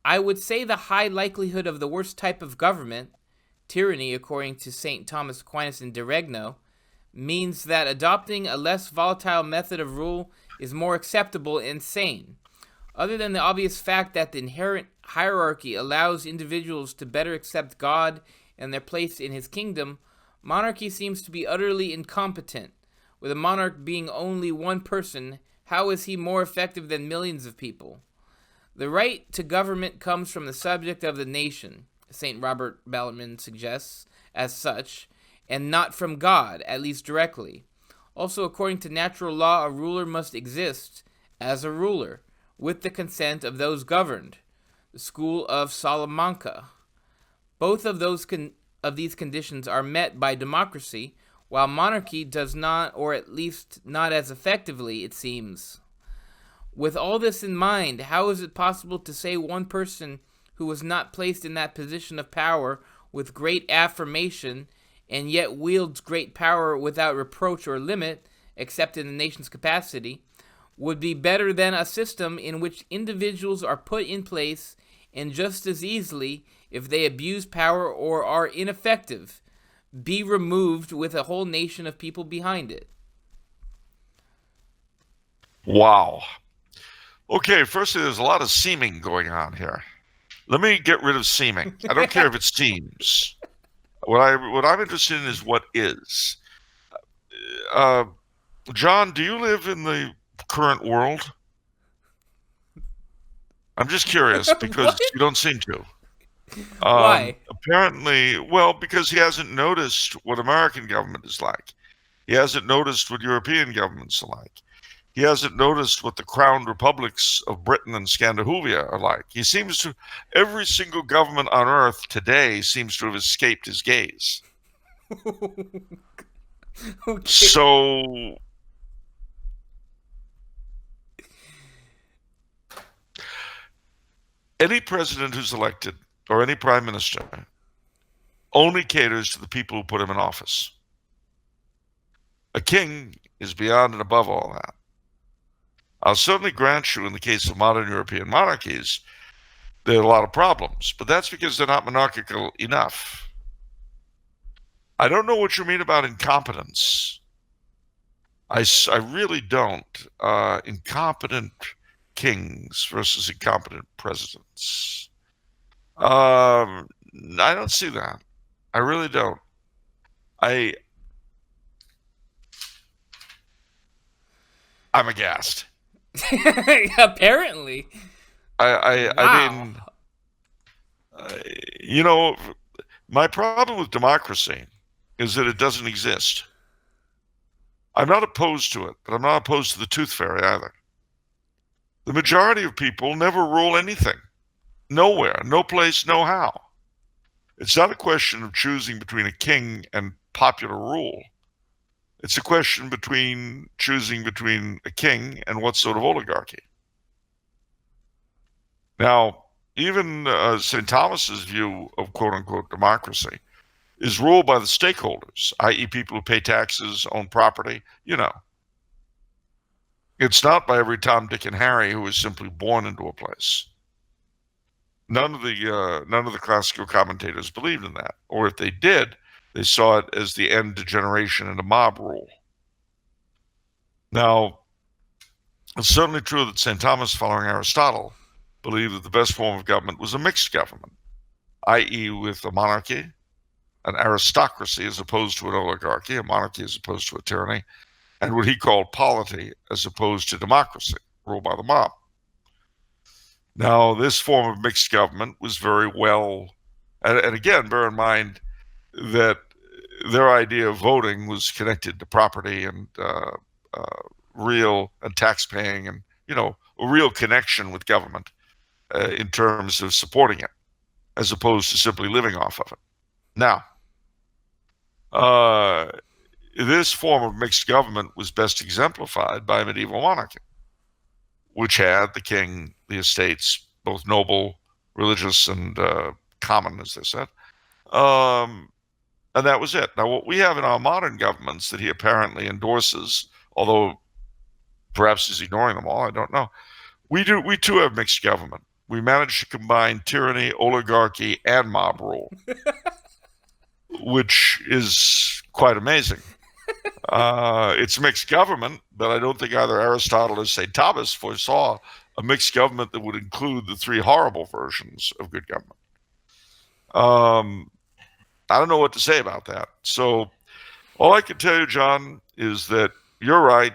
I would say the high likelihood of the worst type of government, tyranny according to St. Thomas Aquinas in De Regno, means that adopting a less volatile method of rule is more acceptable and sane. Other than the obvious fact that the inherent hierarchy allows individuals to better accept God and their place in his kingdom, monarchy seems to be utterly incompetent. With a monarch being only one person, how is he more effective than millions of people? The right to government comes from the subject of the nation, St. Robert Bellarmine suggests, as such, and not from God, at least directly. Also, according to natural law, a ruler must exist as a ruler, with the consent of those governed. The school of Salamanca. Both of these conditions are met by democracy, while monarchy does not, or at least not as effectively, it seems. With all this in mind, how is it possible to say one person who was not placed in that position of power with great affirmation and yet wields great power without reproach or limit, except in the nation's capacity, would be better than a system in which individuals are put in place and just as easily, if they abuse power or are ineffective, be removed with a whole nation of people behind it? Wow. Okay, firstly, there's a lot of seeming going on here. Let me get rid of seeming. I don't care if it seems. What I'm interested in is what is. Uh, John, do you live in the current world? I'm just curious because What? you don't seem to. Why? Apparently, well, because he hasn't noticed what American government is like. He hasn't noticed what European governments are like. He hasn't noticed what the crowned republics of Britain and Scandinavia are like. He seems to, every single government on earth today seems to have escaped his gaze. Okay. So, any president who's elected or any prime minister only caters to the people who put him in office. A king is beyond and above all that. I'll certainly grant you in the case of modern European monarchies, there are a lot of problems, but that's because they're not monarchical enough. I don't know what you mean about incompetence. I really don't. Incompetent kings versus incompetent presidents. I don't see that. I really don't. I'm aghast. Apparently. I Wow. mean, you know, my problem with democracy is that it doesn't exist. I'm not opposed to it, but I'm not opposed to the tooth fairy either. The majority of people never rule anything. Nowhere, no place, no how. It's not a question of choosing between a king and popular rule. It's a question between choosing between a king and what sort of oligarchy. Now, even St. Thomas's view of quote-unquote democracy is ruled by the stakeholders, i.e. people who pay taxes, own property, you know. It's not by every Tom, Dick, and Harry who is simply born into a place. None of the classical commentators believed in that, or if they did, they saw it as the end to generation and a mob rule. Now, It's certainly true that St. Thomas, following Aristotle, believed that the best form of government was a mixed government, i.e., with a monarchy, an aristocracy as opposed to an oligarchy, a monarchy as opposed to a tyranny, and what he called polity as opposed to democracy, ruled by the mob. Now, this form of mixed government was very well, and again, bear in mind that their idea of voting was connected to property and real and tax paying and, a real connection with government in terms of supporting it, as opposed to simply living off of it. Now, this form of mixed government was best exemplified by medieval monarchy, which had the king, the estates, both noble, religious, and common, as they said. And that was it. Now, what we have in our modern governments that he apparently endorses, although perhaps he's ignoring them all, I don't know. We too have mixed government. We managed to combine tyranny, oligarchy, and mob rule, which is quite amazing. It's mixed government, but I don't think either Aristotle or St. Thomas foresaw a mixed government that would include the three horrible versions of good government. I don't know what to say about that. So all I can tell you, John, is that you're right.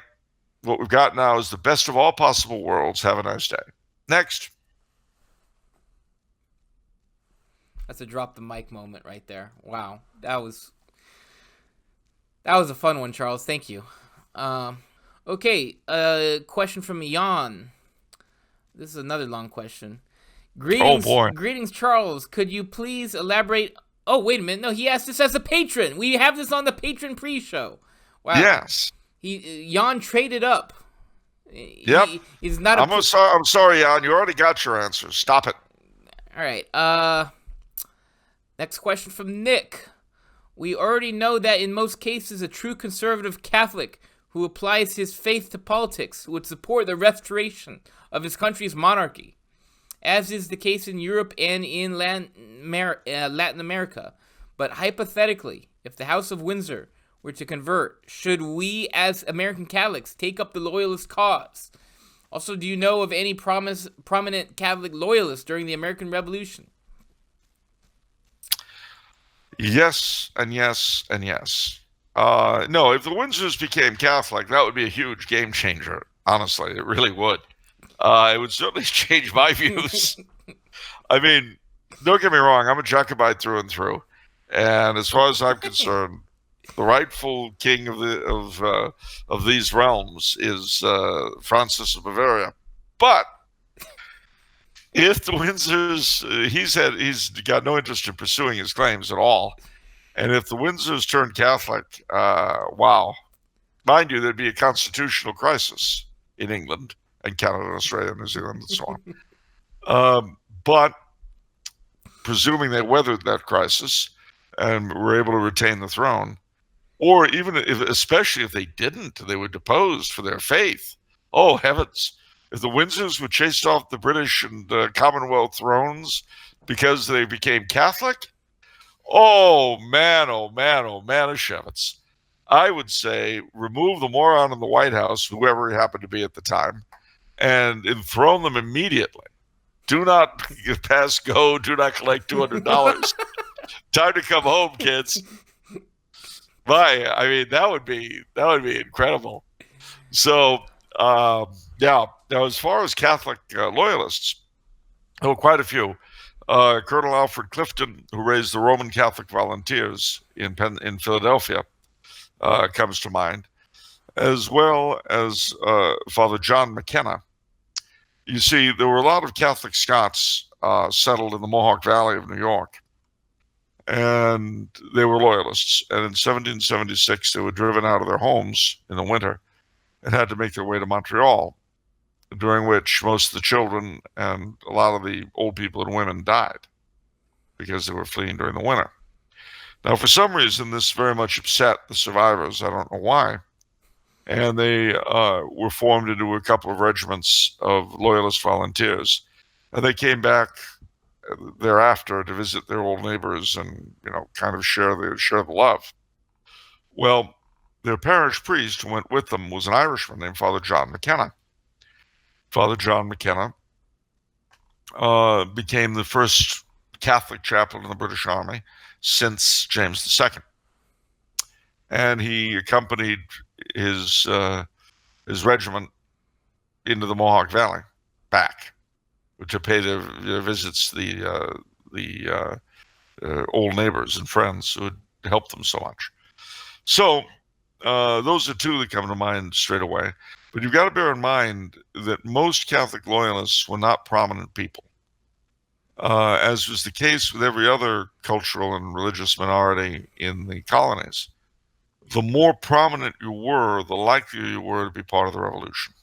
What we've got now is the best of all possible worlds. Have a nice day. Next. That's a drop the mic moment right there. Wow. That was a fun one, Charles. Thank you. Okay, question from Jan. This is another long question. Greetings, oh boy. Greetings, Charles. Could you please elaborate? Oh, wait a minute. No, he asked this as a patron. We have this on the patron pre-show. Wow. Yes. Jan traded up. Yep. He's not. I'm sorry, Jan. You already got your answer. Stop it. All right. Next question from Nick. We already know that in most cases, a true conservative Catholic who applies his faith to politics would support the restoration of his country's monarchy, as is the case in Europe and in Latin America. But hypothetically, if the House of Windsor were to convert, should we as American Catholics take up the loyalist cause? Also, do you know of any prominent Catholic loyalists during the American Revolution? Yes, and yes, and yes. No, if the Windsors became Catholic, that would be a huge game changer. Honestly, it really would. It would certainly change my views. I mean, don't get me wrong, I'm a Jacobite through and through. And as far as I'm concerned, the rightful king of these realms is Francis of Bavaria. But if the Windsors, he's got no interest in pursuing his claims at all. And if the Windsors turn Catholic, wow. Mind you, there'd be a constitutional crisis in England and Canada, Australia, New Zealand, and so on. But presuming they weathered that crisis and were able to retain the throne, or even especially if they didn't, they were deposed for their faith. Oh, heavens. If the Windsors were chased off the British and Commonwealth thrones because they became Catholic, oh man, Shevitz. I would say remove the moron in the White House, whoever he happened to be at the time, and enthrone them immediately. Do not pass go. Do not collect $200. Time to come home, kids. I mean, that would be incredible. So, yeah. Now, as far as Catholic loyalists, quite a few. Colonel Alfred Clifton, who raised the Roman Catholic Volunteers in Philadelphia, comes to mind, as well as Father John McKenna. You see, there were a lot of Catholic Scots settled in the Mohawk Valley of New York, and they were loyalists. And in 1776, they were driven out of their homes in the winter and had to make their way to Montreal, during which most of the children and a lot of the old people and women died because they were fleeing during the winter. Now, for some reason, this very much upset the survivors. I don't know why. And they were formed into a couple of regiments of loyalist volunteers. And they came back thereafter to visit their old neighbors and, kind of share the love. Well, their parish priest who went with them was an Irishman named Father John McKenna. Father John McKenna, became the first Catholic chaplain in the British Army since James II. And he accompanied his regiment into the Mohawk Valley back to pay their visits to the old neighbors and friends who had helped them so much. So those are two that come to mind straight away. But you've got to bear in mind that most Catholic loyalists were not prominent people. As was the case with every other cultural and religious minority in the colonies. The more prominent you were, the likelier you were to be part of the revolution.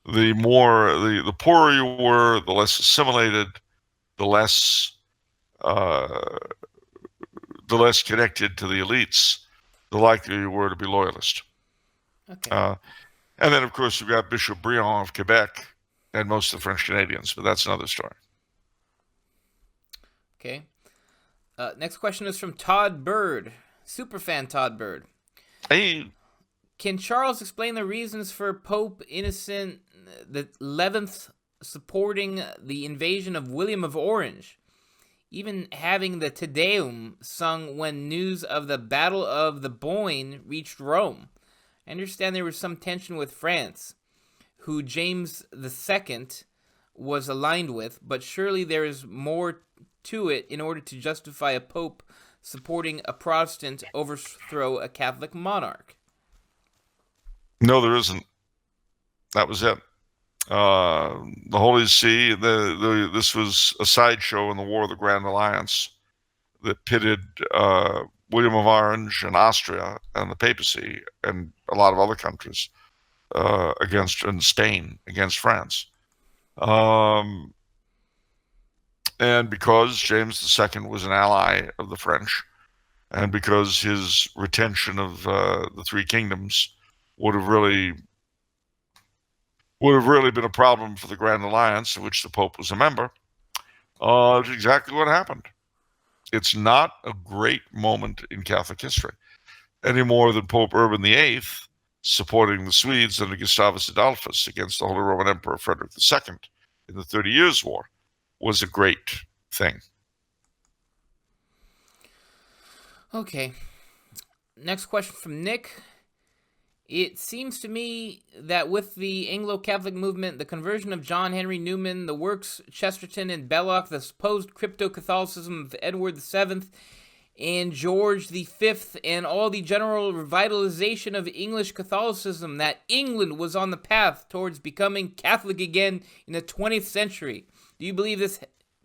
The poorer you were, the less assimilated, the less connected to the elites, the likelier you were to be loyalist. Okay. And then, of course, you've got Bishop Briand of Quebec and most of the French Canadians, but that's another story. Okay. Next question is from Todd Bird, superfan Todd Bird. Hey. Can Charles explain the reasons for Pope Innocent the 11th supporting the invasion of William of Orange, even having the Te Deum sung when news of the Battle of the Boyne reached Rome? I understand there was some tension with France, who James II was aligned with, but surely there is more to it in order to justify a pope supporting a Protestant overthrow a Catholic monarch. No, there isn't. That was it. The Holy See, this was a sideshow in the War of the Grand Alliance that pitted William of Orange and Austria and the papacy and a lot of other countries and Spain against France. And because James II was an ally of the French, and because his retention of the three kingdoms would have really been a problem for the Grand Alliance, of which the Pope was a member, it's exactly what happened. It's not a great moment in Catholic history, any more than Pope Urban VIII supporting the Swedes under Gustavus Adolphus against the Holy Roman Emperor Frederick II in the 30 Years' War was a great thing. Okay. Next question from Nick. It seems to me that with the Anglo-Catholic movement, the conversion of John Henry Newman, the works Chesterton and Belloc, the supposed crypto-Catholicism of Edward VII and George V, and all the general revitalization of English Catholicism, that England was on the path towards becoming Catholic again in the 20th century. Do you believe this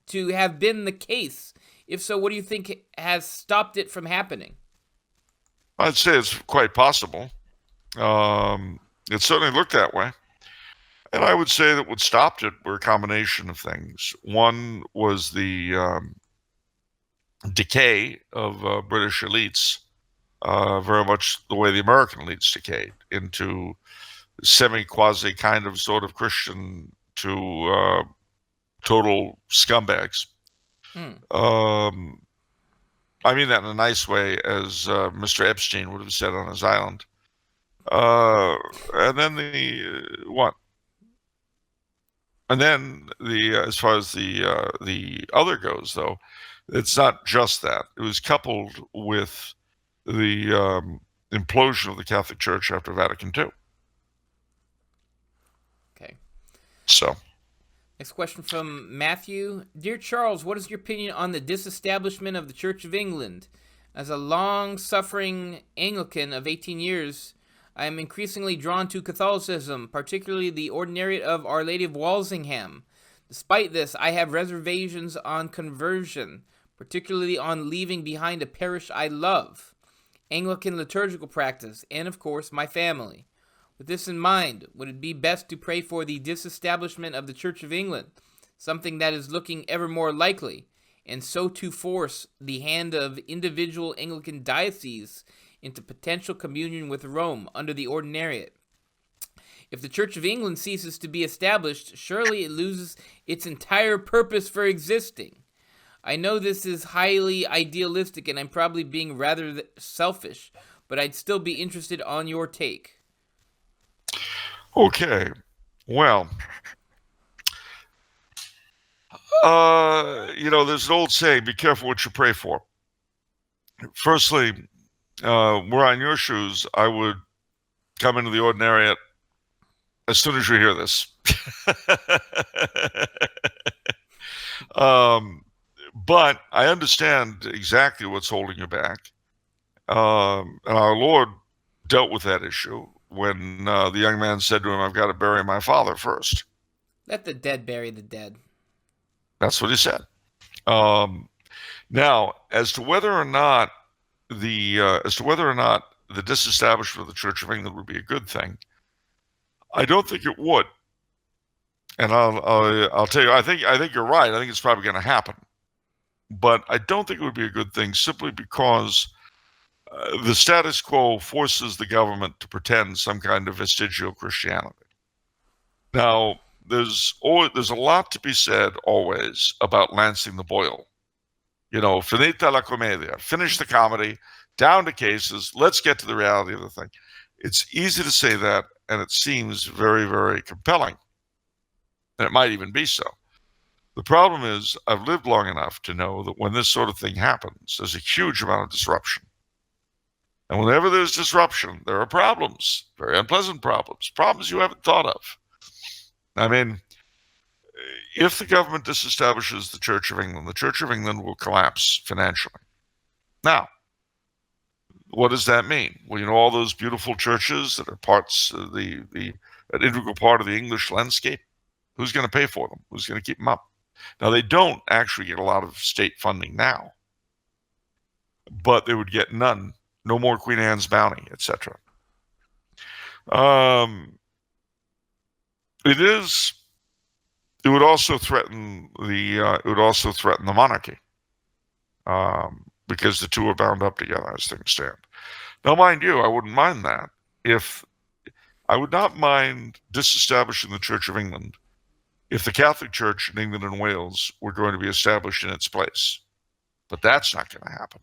to have been the case? If so, what do you think has stopped it from happening? I'd say it's quite possible. It certainly looked that way. And I would say that what stopped it were a combination of things. One was the decay of British elites, very much the way the American elites decayed into semi-quasi kind of sort of Christian to total scumbags. I mean that in a nice way, as Mr. Epstein would have said on his island. And then as far as the other goes, though, it's not just that. It was coupled with the implosion of the Catholic Church after Vatican II. Okay. So. Next question from Matthew. Dear Charles, what is your opinion on the disestablishment of the Church of England? As a long-suffering Anglican of 18 years, I am increasingly drawn to Catholicism, particularly the Ordinariate of Our Lady of Walsingham. Despite this, I have reservations on conversion, particularly on leaving behind a parish I love, Anglican liturgical practice, and of course, my family. With this in mind, would it be best to pray for the disestablishment of the Church of England, something that is looking ever more likely, and so to force the hand of individual Anglican dioceses into potential communion with Rome under the Ordinariate? If the Church of England ceases to be established, surely it loses its entire purpose for existing. I know this is highly idealistic and I'm probably being rather selfish, but I'd still be interested on your take. Okay. Well, there's an old saying: "Be careful what you pray for." Firstly, we're on your shoes. I would come into the ordinariate as soon as you hear this. um, but I understand exactly what's holding you back. And our Lord dealt with that issue when the young man said to him, "I've got to bury my father first." Let the dead bury the dead. That's what he said. Um, Now, as to whether or not the disestablishment of the Church of England would be a good thing, I don't think it would. And I'll tell you, I think you're right. I think it's probably going to happen, but I don't think it would be a good thing simply because the status quo forces the government to pretend some kind of vestigial Christianity. Now, there's a lot to be said always about lancing the boil. Finita la commedia, finish the comedy, down to cases, let's get to the reality of the thing. It's easy to say that, and it seems very, very compelling. And it might even be so. The problem is, I've lived long enough to know that when this sort of thing happens, there's a huge amount of disruption. And whenever there's disruption, there are problems, very unpleasant problems you haven't thought of. I mean, if the government disestablishes the Church of England, the Church of England will collapse financially. Now, what does that mean? Well, all those beautiful churches that are parts of an integral part of the English landscape. Who's going to pay for them? Who's going to keep them up? Now, they don't actually get a lot of state funding now, but they would get none. No more Queen Anne's bounty, etc. It would also threaten the monarchy, because the two are bound up together as things stand. Now, mind you, I wouldn't mind that. I would not mind disestablishing the Church of England if the Catholic Church in England and Wales were going to be established in its place. But that's not going to happen.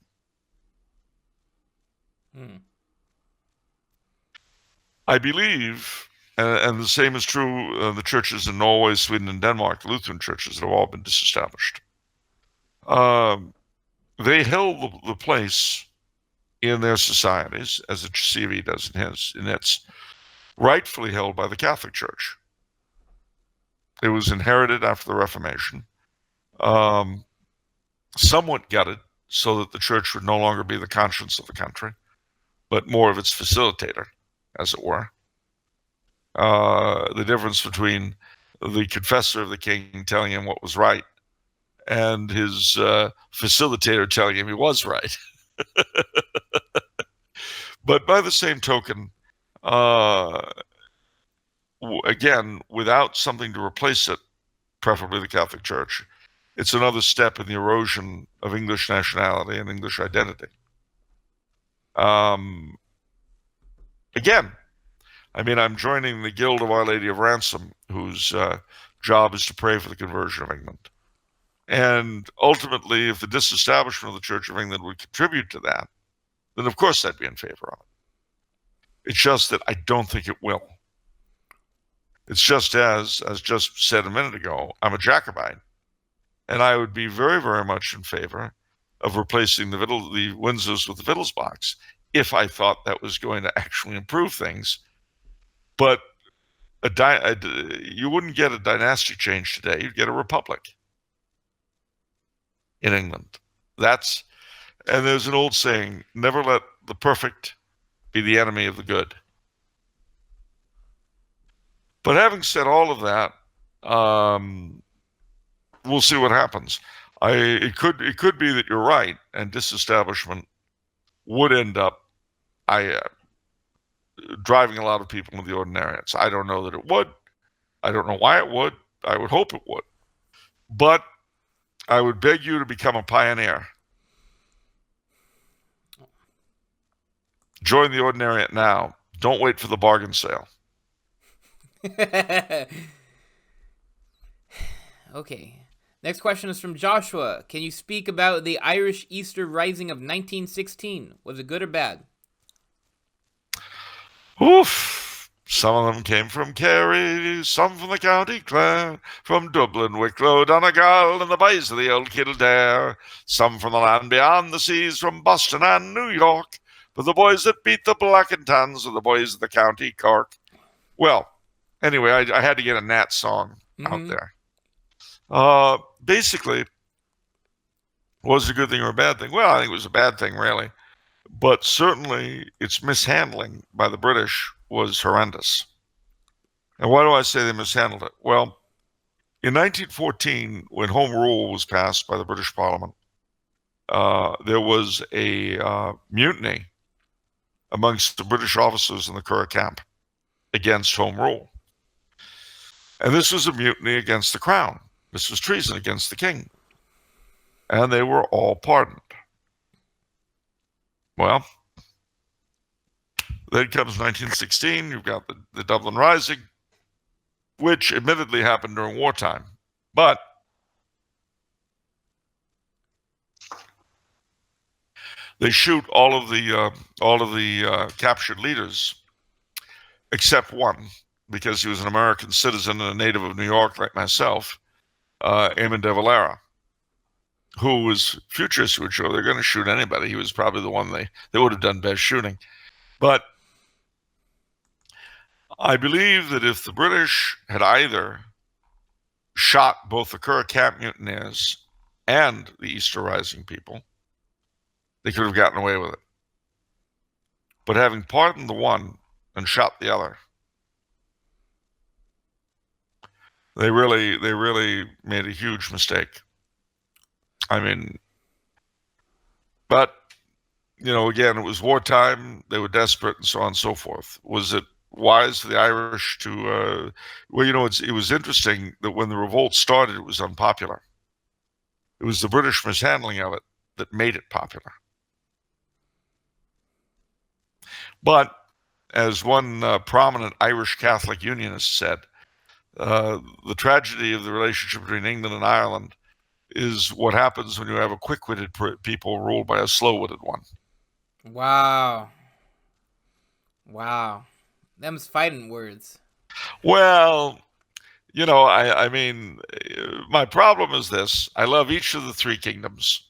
I believe, and the same is true of the churches in Norway, Sweden, and Denmark, the Lutheran churches that have all been disestablished. They held the place in their societies, as the CV does in its, rightfully held by the Catholic Church. It was inherited after the Reformation, somewhat gutted so that the church would no longer be the conscience of the country, but more of its facilitator, as it were. The difference between the confessor of the king telling him what was right and his facilitator telling him he was right. But by the same token, again, without something to replace it, preferably the Catholic Church, it's another step in the erosion of English nationality and English identity. Again, I mean, I'm joining the Guild of Our Lady of Ransom, whose job is to pray for the conversion of England. And ultimately, if the disestablishment of the Church of England would contribute to that, then of course I'd be in favor of it. It's just that I don't think it will. It's just as just said a minute ago, I'm a Jacobite, and I would be very, very much in favor of replacing the Windsors with the Wittelsbachs if I thought that was going to actually improve things. But you wouldn't get a dynasty change today. You'd get a republic in England. And there's an old saying, never let the perfect be the enemy of the good. But having said all of that, we'll see what happens. It could be that you're right, and disestablishment would end up driving a lot of people into the ordinariates. I don't know that it would. I don't know why it would. I would hope it would. But I would beg you to become a pioneer. Join the ordinariate now. Don't wait for the bargain sale. Okay. Next question is from Joshua. Can you speak about the Irish Easter Rising of 1916? Was it good or bad? Oof. Some of them came from Kerry, some from the County Clare, from Dublin, Wicklow, Donegal, and the bays of the old Kildare, some from the land beyond the seas, from Boston and New York, but the boys that beat the black and tans are the boys of the County Cork. Well, anyway, I had to get a Nat song out there. Basically, was it a good thing or a bad thing? Well, I think it was a bad thing, really. But certainly its mishandling by the British was horrendous. And why do I say they mishandled it? Well, in 1914, when Home Rule was passed by the British Parliament, there was a mutiny amongst the British officers in the Curragh camp against Home Rule. And this was a mutiny against the crown. This was treason against the king. And they were all pardoned. Well, then comes 1916. You've got the Dublin Rising, which admittedly happened during wartime, but they shoot all of the captured leaders except one, because he was an American citizen and a native of New York like myself, Eamon de Valera, who was futurists would show they're going to shoot anybody. He was probably the one they would have done best shooting. But I believe that if the British had either shot both the Curragh camp mutineers and the Easter Rising people, they could have gotten away with it. But having pardoned the one and shot the other, they really made a huge mistake. I mean, but, again, it was wartime, they were desperate, and so on and so forth. Was it wise for the Irish to, it was interesting that when the revolt started, it was unpopular. It was the British mishandling of it that made it popular. But, as one prominent Irish Catholic unionist said, the tragedy of the relationship between England and Ireland is what happens when you have a quick-witted people ruled by a slow-witted one. Wow. Them's fighting words. Well, I mean, my problem is this. I love each of the three kingdoms.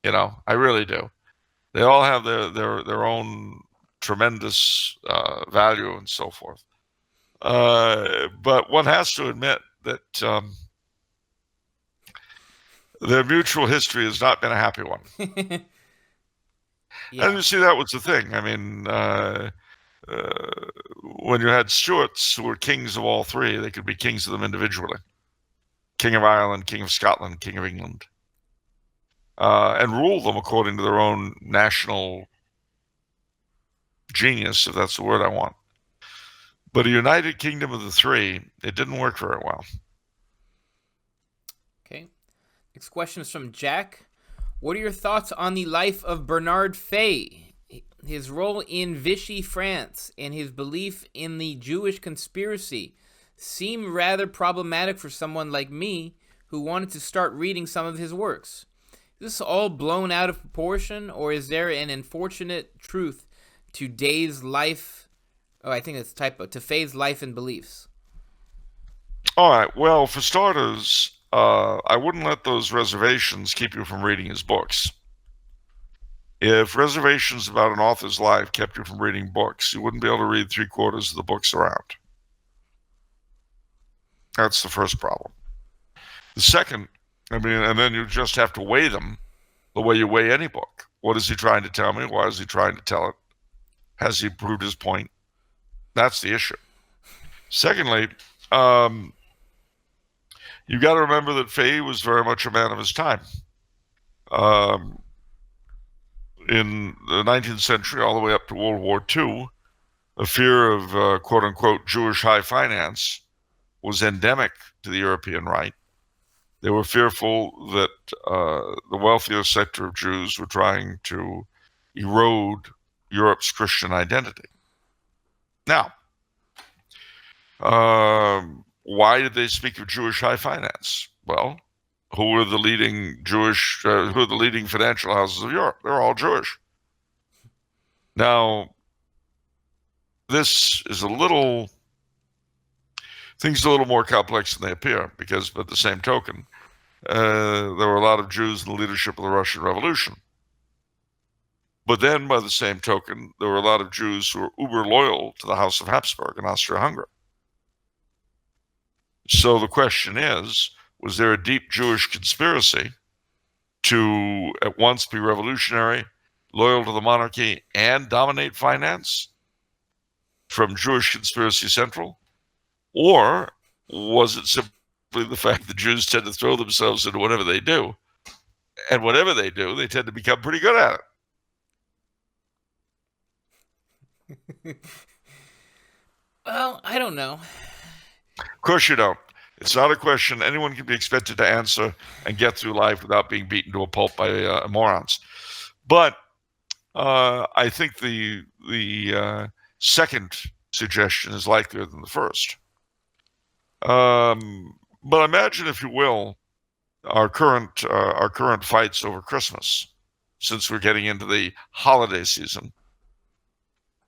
I really do. They all have their own tremendous value and so forth. But one has to admit that their mutual history has not been a happy one. Yeah. And you see, that was the thing. I mean, when you had Stuarts who were kings of all three, they could be kings of them individually. King of Ireland, King of Scotland, King of England. And rule them according to their own national genius, if that's the word I want. But a united kingdom of the three, it didn't work very well. Okay. Next question is from Jack. What are your thoughts on the life of Bernard Fay, his role in Vichy France, and his belief in the Jewish conspiracy? Seem rather problematic for someone like me who wanted to start reading some of his works. Is this all blown out of proportion, or is there an unfortunate truth to Day's life? Oh, I think it's typo. To Fay's life and beliefs. All right. Well, for starters, I wouldn't let those reservations keep you from reading his books. If reservations about an author's life kept you from reading books, you wouldn't be able to read 3/4 of the books around. That's the first problem. The second, and then you just have to weigh them the way you weigh any book. What is he trying to tell me? Why is he trying to tell it? Has he proved his point? That's the issue. Secondly, you got to remember that Fay was very much a man of his time. In the 19th century, all the way up to World War II, a fear of quote-unquote Jewish high finance was endemic to the European right. They were fearful that the wealthier sector of Jews were trying to erode Europe's Christian identity. Now, why did they speak of Jewish high finance? Well, who are the leading financial houses of Europe? They're all Jewish. Now, this is things are a little more complex than they appear, because by the same token, there were a lot of Jews in the leadership of the Russian Revolution. But then, by the same token, there were a lot of Jews who were uber loyal to the House of Habsburg in Austria-Hungary. So the question is, was there a deep Jewish conspiracy to at once be revolutionary, loyal to the monarchy, and dominate finance from Jewish Conspiracy Central? Or was it simply the fact that Jews tend to throw themselves into whatever they do, and whatever they do, they tend to become pretty good at it? Well, I don't know. Of course you don't. It's not a question anyone can be expected to answer and get through life without being beaten to a pulp by morons. But I think the second suggestion is likelier than the first. But imagine, if you will, our current fights over Christmas, since we're getting into the holiday season.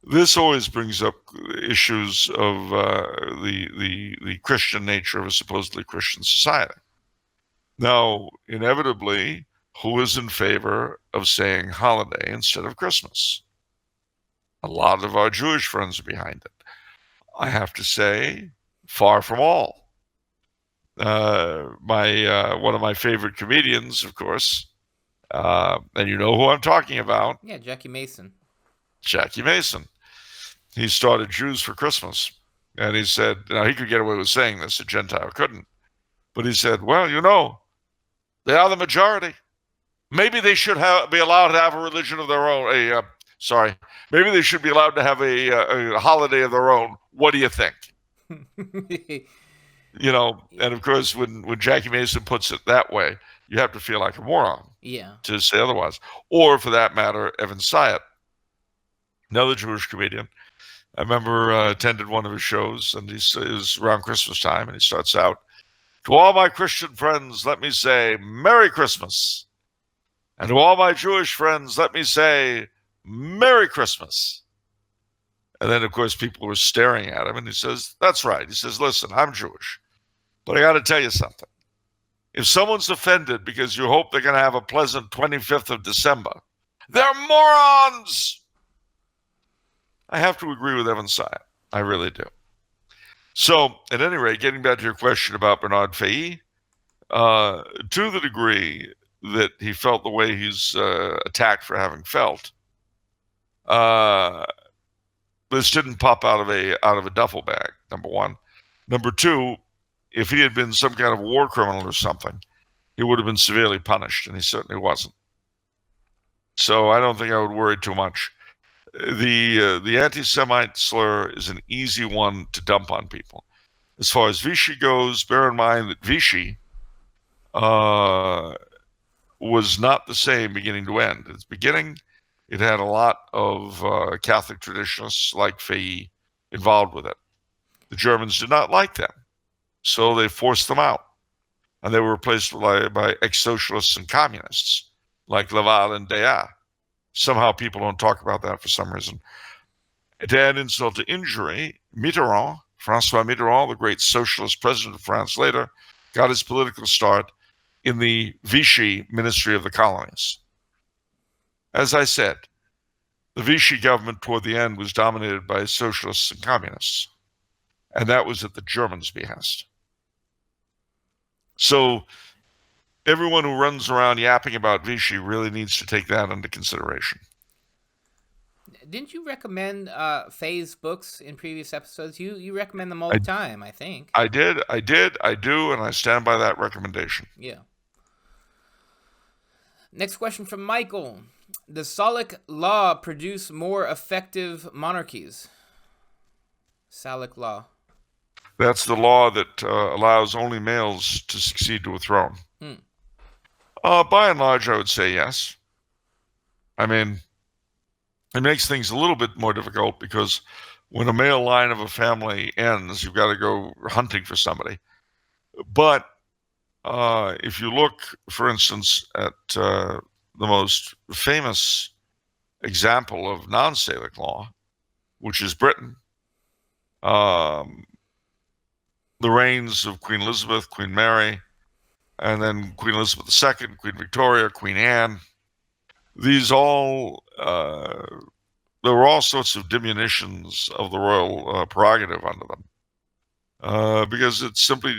This always brings up issues of the Christian nature of a supposedly Christian society. Now, inevitably, who is in favor of saying holiday instead of Christmas? A lot of our Jewish friends are behind it. I have to say, far from all. One of my favorite comedians, of course, and you know who I'm talking about. Yeah, Jackie Mason. Jackie Mason. He started Jews for Christmas. And he said, now he could get away with saying this, a Gentile couldn't. But he said, well, they are the majority. Maybe they should be allowed to have a religion of their own. Maybe they should be allowed to have a holiday of their own. What do you think? And of course, when Jackie Mason puts it that way, you have to feel like a moron to say otherwise. Or, for that matter, Evan Syed, another Jewish comedian. I remember attended one of his shows, and it was around Christmas time, and he starts out, to all my Christian friends, let me say Merry Christmas. And to all my Jewish friends, let me say Merry Christmas. And then, of course, people were staring at him, and he says, that's right. He says, listen, I'm Jewish, but I got to tell you something. If someone's offended because you hope they're going to have a pleasant 25th of December, they're morons! I have to agree with Evan Syed. I really do. So, at any rate, getting back to your question about Bernard Fahy, to the degree that he felt the way he's attacked for having felt, this didn't pop out of a duffel bag, number one. Number two, if he had been some kind of war criminal or something, he would have been severely punished, and he certainly wasn't. So I don't think I would worry too much. The anti-Semite slur is an easy one to dump on people. As far as Vichy goes, bear in mind that Vichy was not the same beginning to end. At its beginning, it had a lot of Catholic traditionalists like Fahy involved with it. The Germans did not like them, so they forced them out. And they were replaced by ex-socialists and communists like Laval and Deat. Somehow people don't talk about that for some reason. To add insult to injury, François Mitterrand, the great socialist president of France later, got his political start in the Vichy Ministry of the Colonies. As I said, the Vichy government toward the end was dominated by socialists and communists, and that was at the Germans' behest. So everyone who runs around yapping about Vichy really needs to take that into consideration. Didn't you recommend Faye's books in previous episodes? You recommend them all the time, I think. I do, and I stand by that recommendation. Yeah. Next question from Michael. Does Salic law produce more effective monarchies? Salic law. That's the law that allows only males to succeed to a throne. By and large, I would say yes. I mean, it makes things a little bit more difficult because when a male line of a family ends, you've got to go hunting for somebody. But if you look, for instance, at the most famous example of non-Salic law, which is Britain, um, the reigns of Queen Elizabeth, Queen Mary, and then Queen Elizabeth II, Queen Victoria, Queen Anne. These all, there were all sorts of diminutions of the royal prerogative under them, because it's simply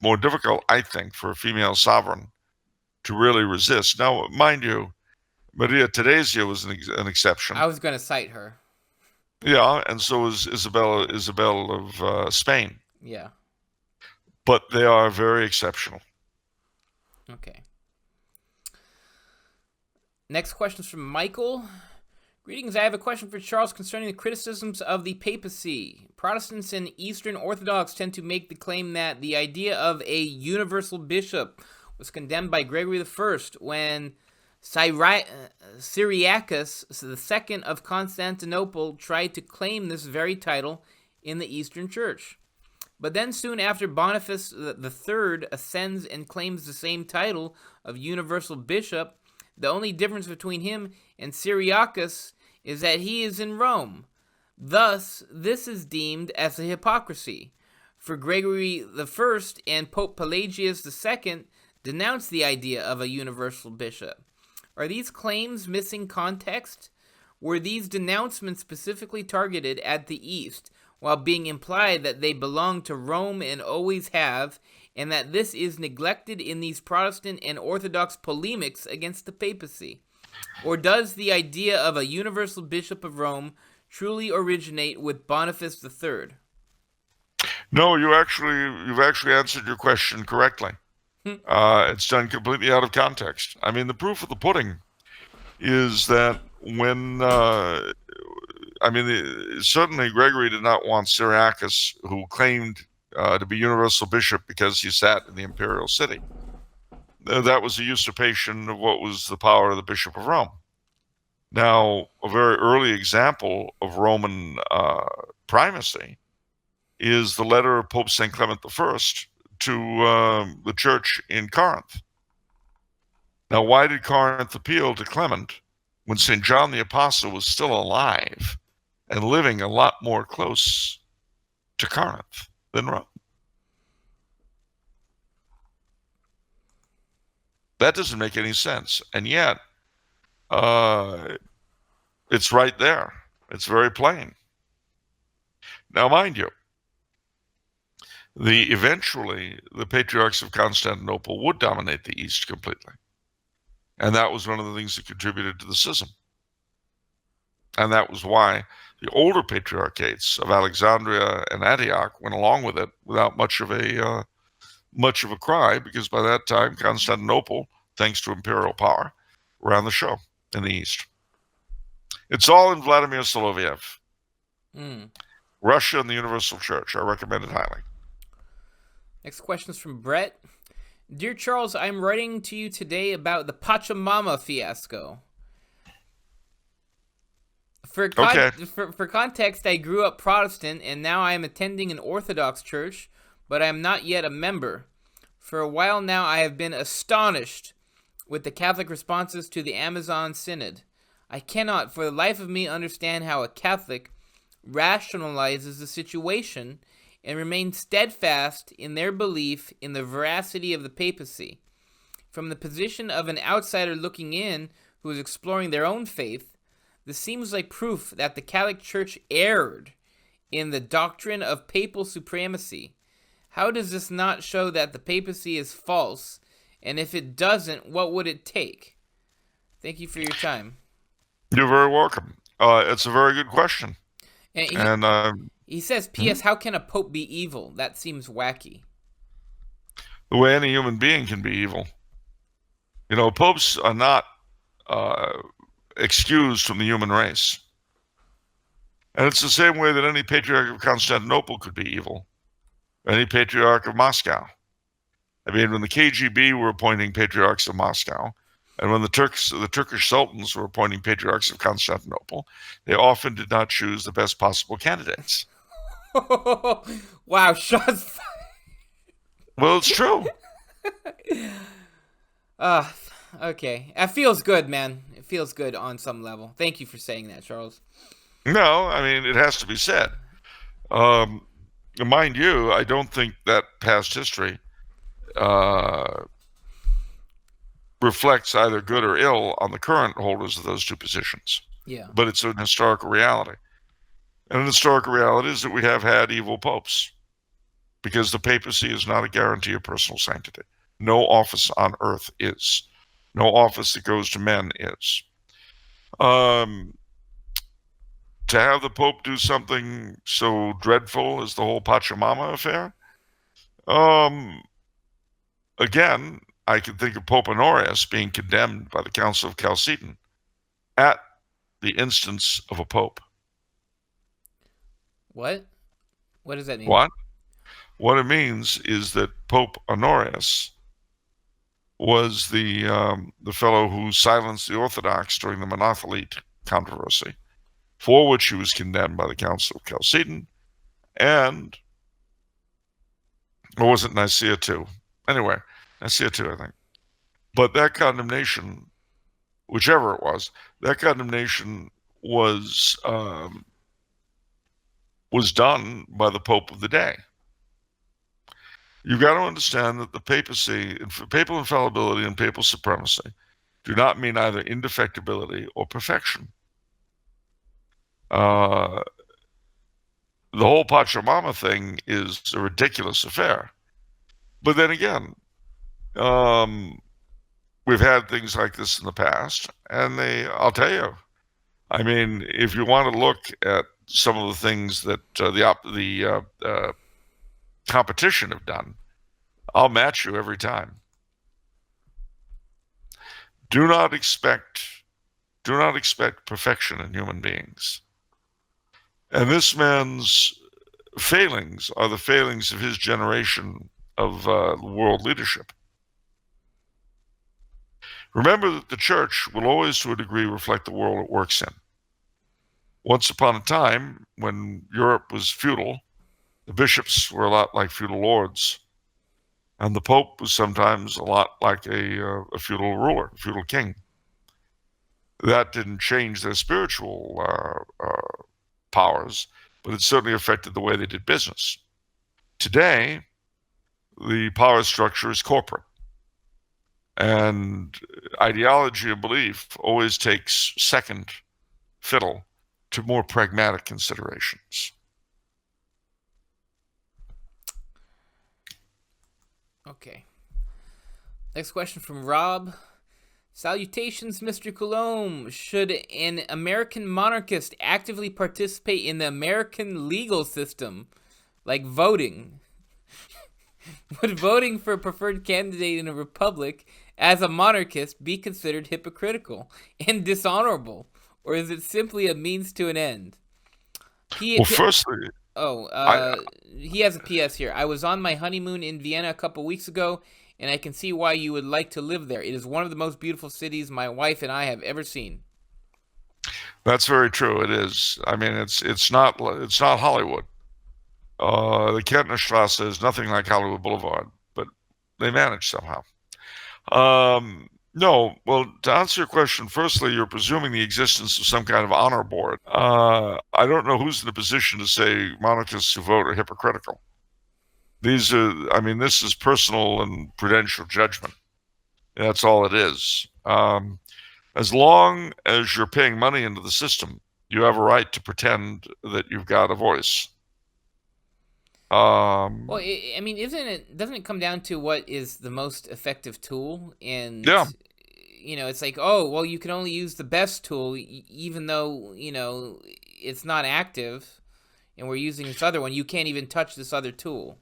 more difficult, I think, for a female sovereign to really resist. Now, mind you, Maria Theresia was an exception. I was going to cite her. Yeah, and so is Isabel of Spain. Yeah. But they are very exceptional. Okay. Next question is from Michael. Greetings, I have a question for Charles concerning the criticisms of the papacy. Protestants and Eastern Orthodox tend to make the claim that the idea of a universal bishop was condemned by Gregory I when Cyriacus II of Constantinople tried to claim this very title in the Eastern Church. But then soon after, Boniface III ascends and claims the same title of universal bishop. The only difference between him and Cyriacus is that he is in Rome. Thus, this is deemed as a hypocrisy. For Gregory I and Pope Pelagius II denounced the idea of a universal bishop. Are these claims missing context? Were these denouncements specifically targeted at the East, while being implied that they belong to Rome and always have, and that this is neglected in these Protestant and Orthodox polemics against the papacy? Or does the idea of a universal bishop of Rome truly originate with Boniface III? No, you've actually answered your question correctly. It's done completely out of context. I mean, the proof of the pudding is that when, certainly Gregory did not want Cyriacus, who claimed to be universal bishop because he sat in the imperial city. That was a usurpation of what was the power of the Bishop of Rome. Now, a very early example of Roman primacy is the letter of Pope St. Clement I to the church in Corinth. Now, why did Corinth appeal to Clement when St. John the Apostle was still alive and living a lot more close to Corinth than Rome? That doesn't make any sense. And yet, it's right there. It's very plain. Now, mind you, eventually the patriarchs of Constantinople would dominate the East completely. And that was one of the things that contributed to the schism. And that was why the older patriarchates of Alexandria and Antioch went along with it without much of a cry, because by that time Constantinople, thanks to imperial power, ran the show in the East. It's all in Vladimir Soloviev. Russia and the Universal Church. I recommend it highly. Next question is from Brett. Dear Charles, I'm writing to you today about the Pachamama fiasco. For context, I grew up Protestant, and now I am attending an Orthodox church, but I am not yet a member. For a while now, I have been astonished with the Catholic responses to the Amazon Synod. I cannot, for the life of me, understand how a Catholic rationalizes the situation and remains steadfast in their belief in the veracity of the papacy. From the position of an outsider looking in who is exploring their own faith, this seems like proof that the Catholic Church erred in the doctrine of papal supremacy. How does this not show that the papacy is false? And if it doesn't, what would it take? Thank you for your time. You're very welcome. It's a very good question. And he says, P.S., how can a pope be evil? That seems wacky. The way any human being can be evil. You know, popes are not excused from the human race. And it's the same way that any patriarch of Constantinople could be evil. Any patriarch of Moscow. I mean, when the KGB were appointing patriarchs of Moscow, and when the Turkish sultans were appointing patriarchs of Constantinople, they often did not choose the best possible candidates. Wow, shots fired. Well, it's true. Okay. It feels good, man. It feels good on some level. Thank you for saying that, Charles. No, I mean, it has to be said. Um, Mind you, I don't think that past history uh, reflects either good or ill on the current holders of those two positions. Yeah. But it's an historical reality. And an historical reality is that we have had evil popes because the papacy is not a guarantee of personal sanctity. No office on earth is. No office that goes to men is. Um, to have the Pope do something so dreadful as the whole Pachamama affair, um, again, I can think of Pope Honorius being condemned by the Council of Chalcedon at the instance of a pope. What? What does that mean? What? What it means is that Pope Honorius was the fellow who silenced the Orthodox during the Monothelite controversy, for which he was condemned by the Council of Chalcedon, and or was it Nicaea too? Anyway, Nicaea too, I think. But that condemnation, whichever it was, that condemnation was done by the Pope of the day. You've got to understand that the papacy, papal infallibility and papal supremacy do not mean either indefectibility or perfection. The whole Pachamama thing is a ridiculous affair. But then again, we've had things like this in the past, and I'll tell you, I mean, if you want to look at some of the things that the competition have done, I'll match you every time. Do not expect perfection in human beings. And this man's failings are the failings of his generation of world leadership. Remember that the church will always, to a degree, reflect the world it works in. Once upon a time, when Europe was feudal, the bishops were a lot like feudal lords, and the Pope was sometimes a lot like a feudal ruler, a feudal king. That didn't change their spiritual powers, but it certainly affected the way they did business. Today, the power structure is corporate, and ideology and belief always takes second fiddle to more pragmatic considerations. Okay. Next question from Rob. Salutations, Mr. Coulombe. Should an American monarchist actively participate in the American legal system, like voting? Would voting for a preferred candidate in a republic as a monarchist be considered hypocritical and dishonorable, or is it simply a means to an end? Well, firstly, He has a PS here. I was on my honeymoon in Vienna a couple weeks ago, and I can see why you would like to live there. It is one of the most beautiful cities my wife and I have ever seen. That's very true. It is. I mean, it's not Hollywood. The Kentnerstrasse is nothing like Hollywood Boulevard, but they manage somehow. No, well, to answer your question, firstly, you're presuming the existence of some kind of honor board. I don't know who's in a position to say monarchists who vote are hypocritical. This is personal and prudential judgment. That's all it is. As long as you're paying money into the system, you have a right to pretend that you've got a voice. Well, doesn't it come down to what is the most effective tool? And Yeah. It's like, oh, well, you can only use the best tool, even though it's not active, and we're using this other one. You can't even touch this other tool.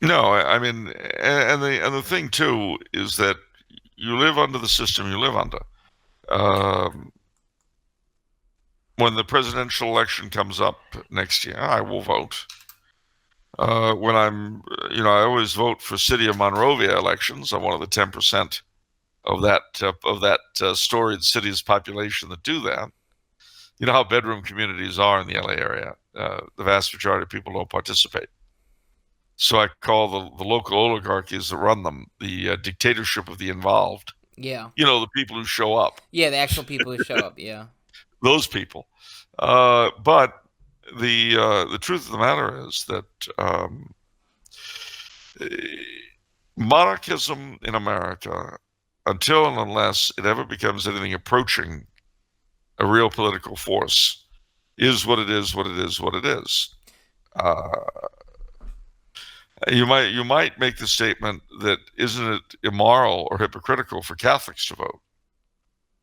No, I mean, and the thing too is that you live under the system you live under. When the presidential election comes up next year, I will vote. When I always vote for City of Monrovia elections. I'm one of the 10% of that storied city's population that do that. You know how bedroom communities are in the LA area. The vast majority of people don't participate. So I call the local oligarchies that run them the dictatorship of the involved. Yeah. The people who show up. Yeah, the actual people who show up. Yeah. Those people. But the truth of the matter is that monarchism in America, until and unless it ever becomes anything approaching a real political force, is what it is, what it is, what it is. You might make the statement that isn't it immoral or hypocritical for Catholics to vote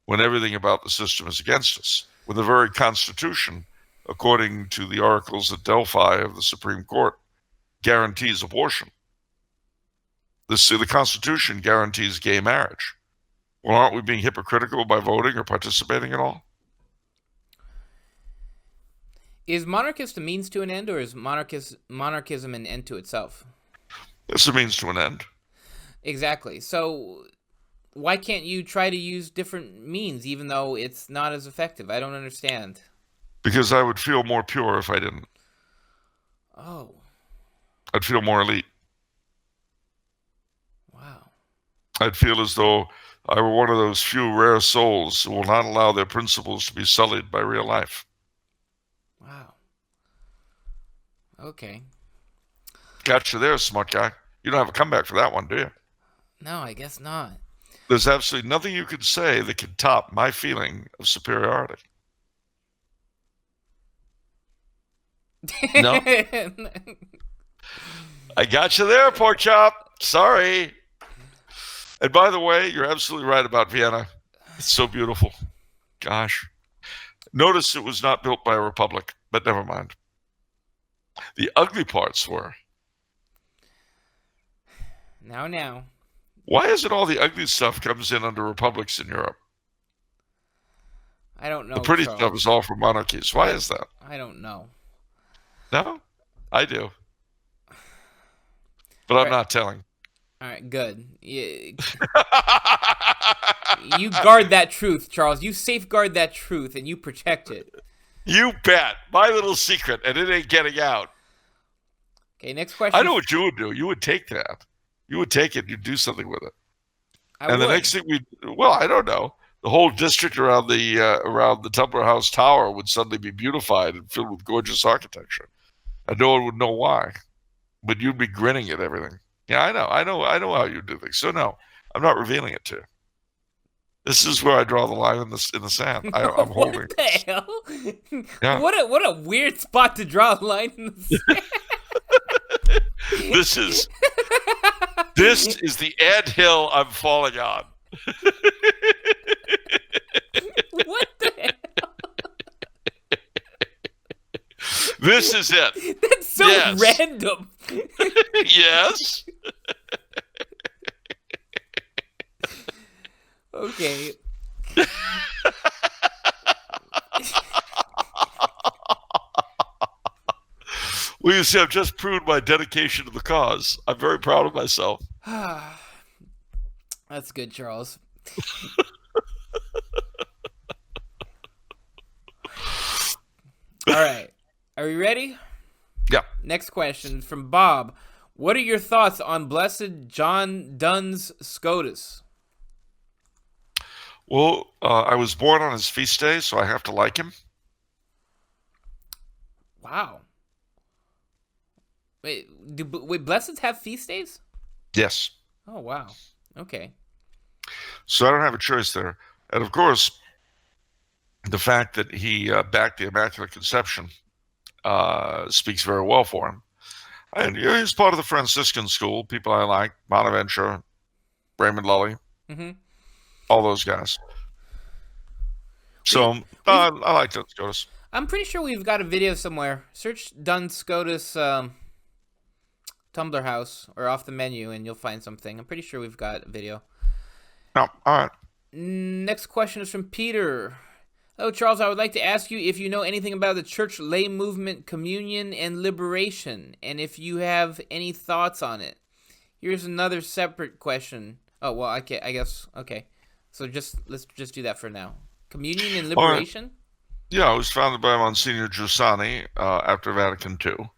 when everything about the system is against us, when the very Constitution, according to the oracles at Delphi of the Supreme Court, guarantees abortion. The Constitution guarantees gay marriage. Well, aren't we being hypocritical by voting or participating at all? Is monarchist a means to an end, or is monarchism an end to itself? It's a means to an end. Exactly. So why can't you try to use different means, even though it's not as effective? I don't understand. Because I would feel more pure if I didn't. Oh. I'd feel more elite. Wow. I'd feel as though I were one of those few rare souls who will not allow their principles to be sullied by real life. Wow. Okay. Got you there, smart guy. You don't have a comeback for that one, do you? No, I guess not. There's absolutely nothing you can say that can top my feeling of superiority. No. I got you there, pork chop. Sorry. And by the way, you're absolutely right about Vienna. It's so beautiful. Gosh. Notice it was not built by a republic, but never mind. The ugly parts were. Now. Why is it all the ugly stuff comes in under republics in Europe? I don't know. The pretty Charles. stuff is all for monarchies. Why is that? I don't know. No? I do. But I'm not telling. All right, good. You guard that truth, Charles. You safeguard that truth, and you protect it. You bet. My little secret, and it ain't getting out. Okay, next question. I know what you would do. You would take that. You would take it. You'd do something with it. The next thing I don't know. The whole district around the Tumbler House Tower would suddenly be beautified and filled with gorgeous architecture. And no one would know why. But you'd be grinning at everything. Yeah, I know how you do things. So no, I'm not revealing it to you. This is where I draw the line in the sand. I'm holding. What the hell? Yeah. What a weird spot to draw a line in the sand. This is the anthill I'm falling on. What the hell? This is it. That's so random. Yes. Okay. Well, you see, I've just proved my dedication to the cause. I'm very proud of myself. That's good, Charles. All right. Are we ready? Yeah. Next question from Bob. What are your thoughts on Blessed John Duns Scotus? Well, I was born on his feast day, so I have to like him. Wow. Wait, Blesseds have feast days? Yes. Oh, wow. Okay. So I don't have a choice there. And of course, the fact that he backed the Immaculate Conception speaks very well for him. And he's part of the Franciscan school, people I like, Bonaventure, Raymond Lully, all those guys. So I like Duns Scotus. I'm pretty sure we've got a video somewhere. Search Duns Scotus Tumblr House or off the menu and you'll find something. I'm pretty sure we've got a video. No, all right. Next question is from Peter. Hello, Charles. I would like to ask you if you know anything about the church lay movement, communion, and liberation, and if you have any thoughts on it. Here's another separate question. Oh, well, I guess, okay. So let's just do that for now. Communion and liberation? Right. Yeah, it was founded by Monsignor Giussani after Vatican II.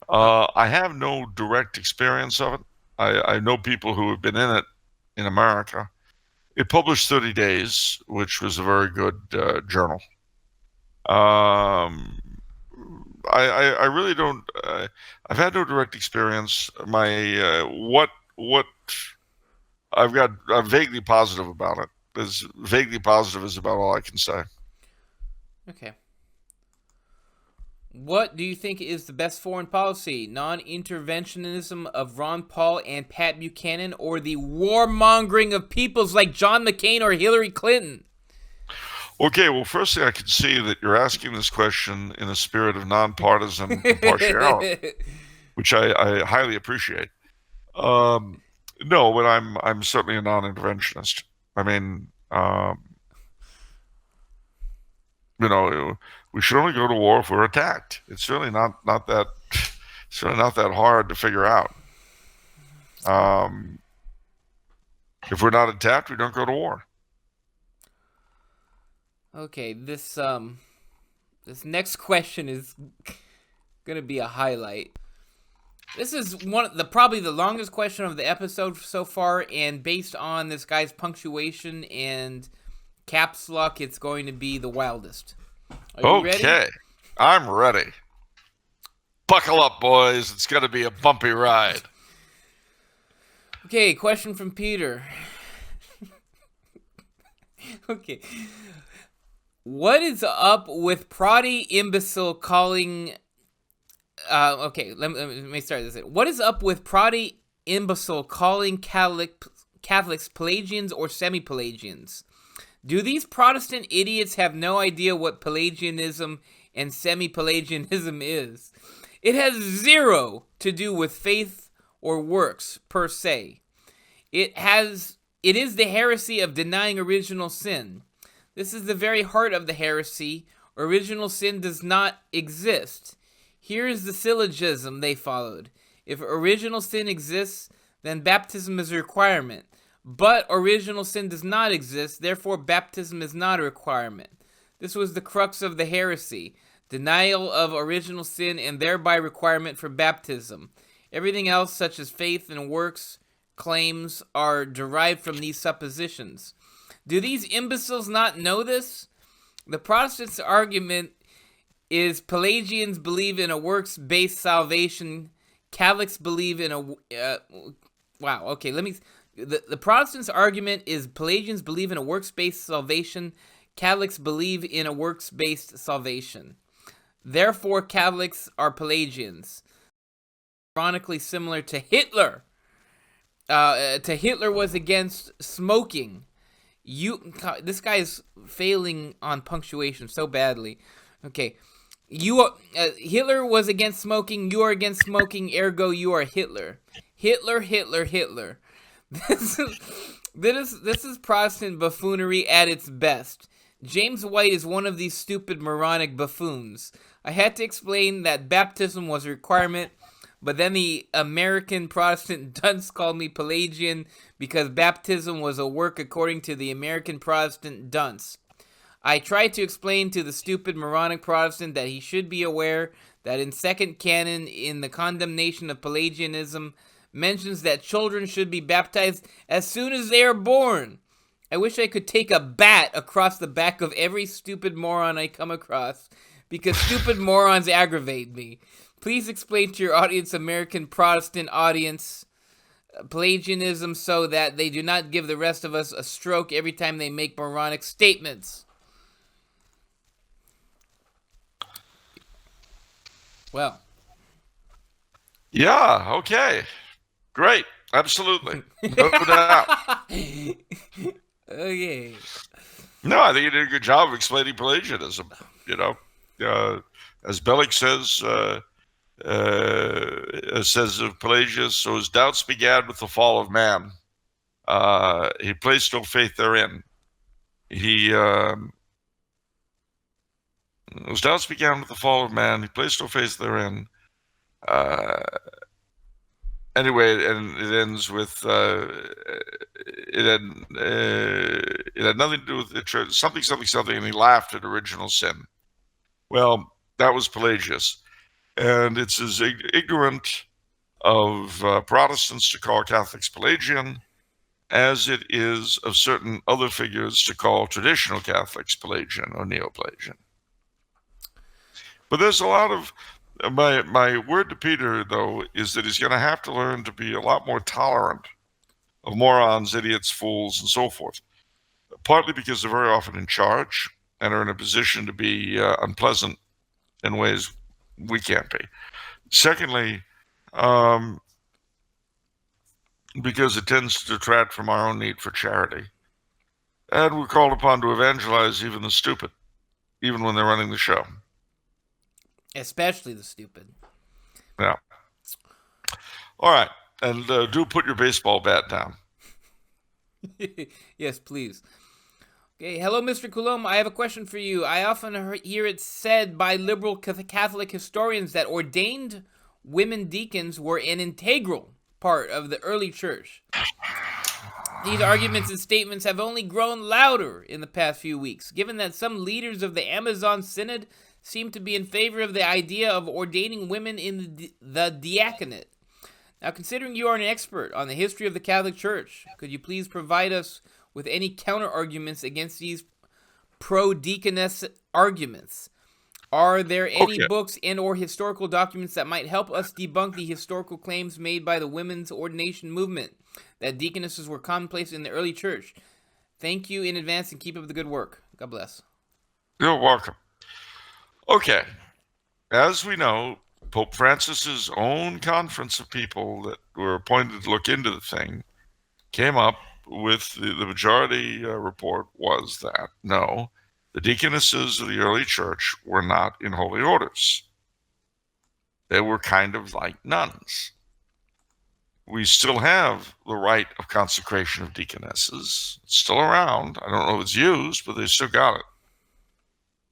I have no direct experience of it. I know people who have been in it in America. It published 30 Days, which was a very good journal. I I really don't. I've had no direct experience. What I'm vaguely positive about it. As vaguely positive is about all I can say. Okay. What do you think is the best foreign policy? Non-interventionism of Ron Paul and Pat Buchanan, or the warmongering of peoples like John McCain or Hillary Clinton? Okay, well, firstly, I can see that you're asking this question in a spirit of nonpartisan impartiality, which I highly appreciate. No, but I'm certainly a non-interventionist. I mean, we should only go to war if we're attacked. It's certainly not that hard to figure out. If we're not attacked, we don't go to war. Okay, this next question is gonna be a highlight. This is probably the longest question of the episode so far, and based on this guy's punctuation and caps lock, it's going to be the wildest. Are you ready? Okay, I'm ready. Buckle up, boys. It's going to be a bumpy ride. Okay, question from Peter. Okay. What is up with Proddy imbecile calling... okay, let me start this. What is up with Proddy imbecile calling Catholics Pelagians or semi-Pelagians? Do these Protestant idiots have no idea what Pelagianism and semi-Pelagianism is? It has zero to do with faith or works, per se. It is the heresy of denying original sin. This is the very heart of the heresy. Original sin does not exist. Here is the syllogism they followed. If original sin exists, then baptism is a requirement. But original sin does not exist, therefore baptism is not a requirement. This was the crux of the heresy. Denial of original sin and thereby requirement for baptism. Everything else, such as faith and works, claims, are derived from these suppositions. Do these imbeciles not know this? The Protestants' argument is Pelagians believe in a works-based salvation. Catholics believe in a... wow, okay, let me... The Protestants' argument is Pelagians believe in a works-based salvation. Catholics believe in a works-based salvation. Therefore, Catholics are Pelagians. Ironically similar to Hitler. Hitler was against smoking. This guy is failing on punctuation so badly. Okay, Hitler was against smoking. You are against smoking. Ergo, you are Hitler. Hitler, Hitler, Hitler. This is Protestant buffoonery at its best. James White is one of these stupid moronic buffoons. I had to explain that baptism was a requirement, but then the American Protestant dunce called me Pelagian because baptism was a work according to the American Protestant dunce. I tried to explain to the stupid moronic Protestant that he should be aware that in second canon in the condemnation of Pelagianism mentions that children should be baptized as soon as they are born. I wish I could take a bat across the back of every stupid moron I come across, because stupid morons aggravate me. Please explain to your audience, American Protestant audience, Pelagianism so that they do not give the rest of us a stroke every time they make moronic statements. Well. Yeah, okay. Great. Absolutely. No doubt. Okay. No, I think you did a good job of explaining Pelagianism. As Bellick says of Pelagius, so his doubts began with the fall of man. He placed no faith therein. His doubts began with the fall of man. He placed no faith therein. Anyway, and it ends with it had nothing to do with it, something, and he laughed at original sin. Well, that was Pelagius, and it's as ignorant of Protestants to call Catholics Pelagian as it is of certain other figures to call traditional Catholics Pelagian or Neo-Pelagian. But there's a lot of My word to Peter, though, is that he's going to have to learn to be a lot more tolerant of morons, idiots, fools, and so forth. Partly because they're very often in charge and are in a position to be unpleasant in ways we can't be. Secondly, because it tends to detract from our own need for charity. And we're called upon to evangelize even the stupid, even when they're running the show. Especially the stupid. Yeah. All right. And do put your baseball bat down. Yes, please. Okay, hello, Mr. Coulombe. I have a question for you. I often hear it said by liberal Catholic historians that ordained women deacons were an integral part of the early church. These arguments and statements have only grown louder in the past few weeks, given that some leaders of the Amazon Synod seem to be in favor of the idea of ordaining women in the diaconate. Now, considering you are an expert on the history of the Catholic Church, could you please provide us with any counter-arguments against these pro-deaconess arguments? Are there any books and or historical documents that might help us debunk the historical claims made by the women's ordination movement that deaconesses were commonplace in the early church? Thank you in advance and keep up the good work. God bless. You're welcome. Okay. As we know, Pope Francis's own conference of people that were appointed to look into the thing came up with the majority report was that no, the deaconesses of the early church were not in holy orders. They were kind of like nuns. We still have the rite of consecration of deaconesses. It's still around. I don't know if it's used, but they still got it.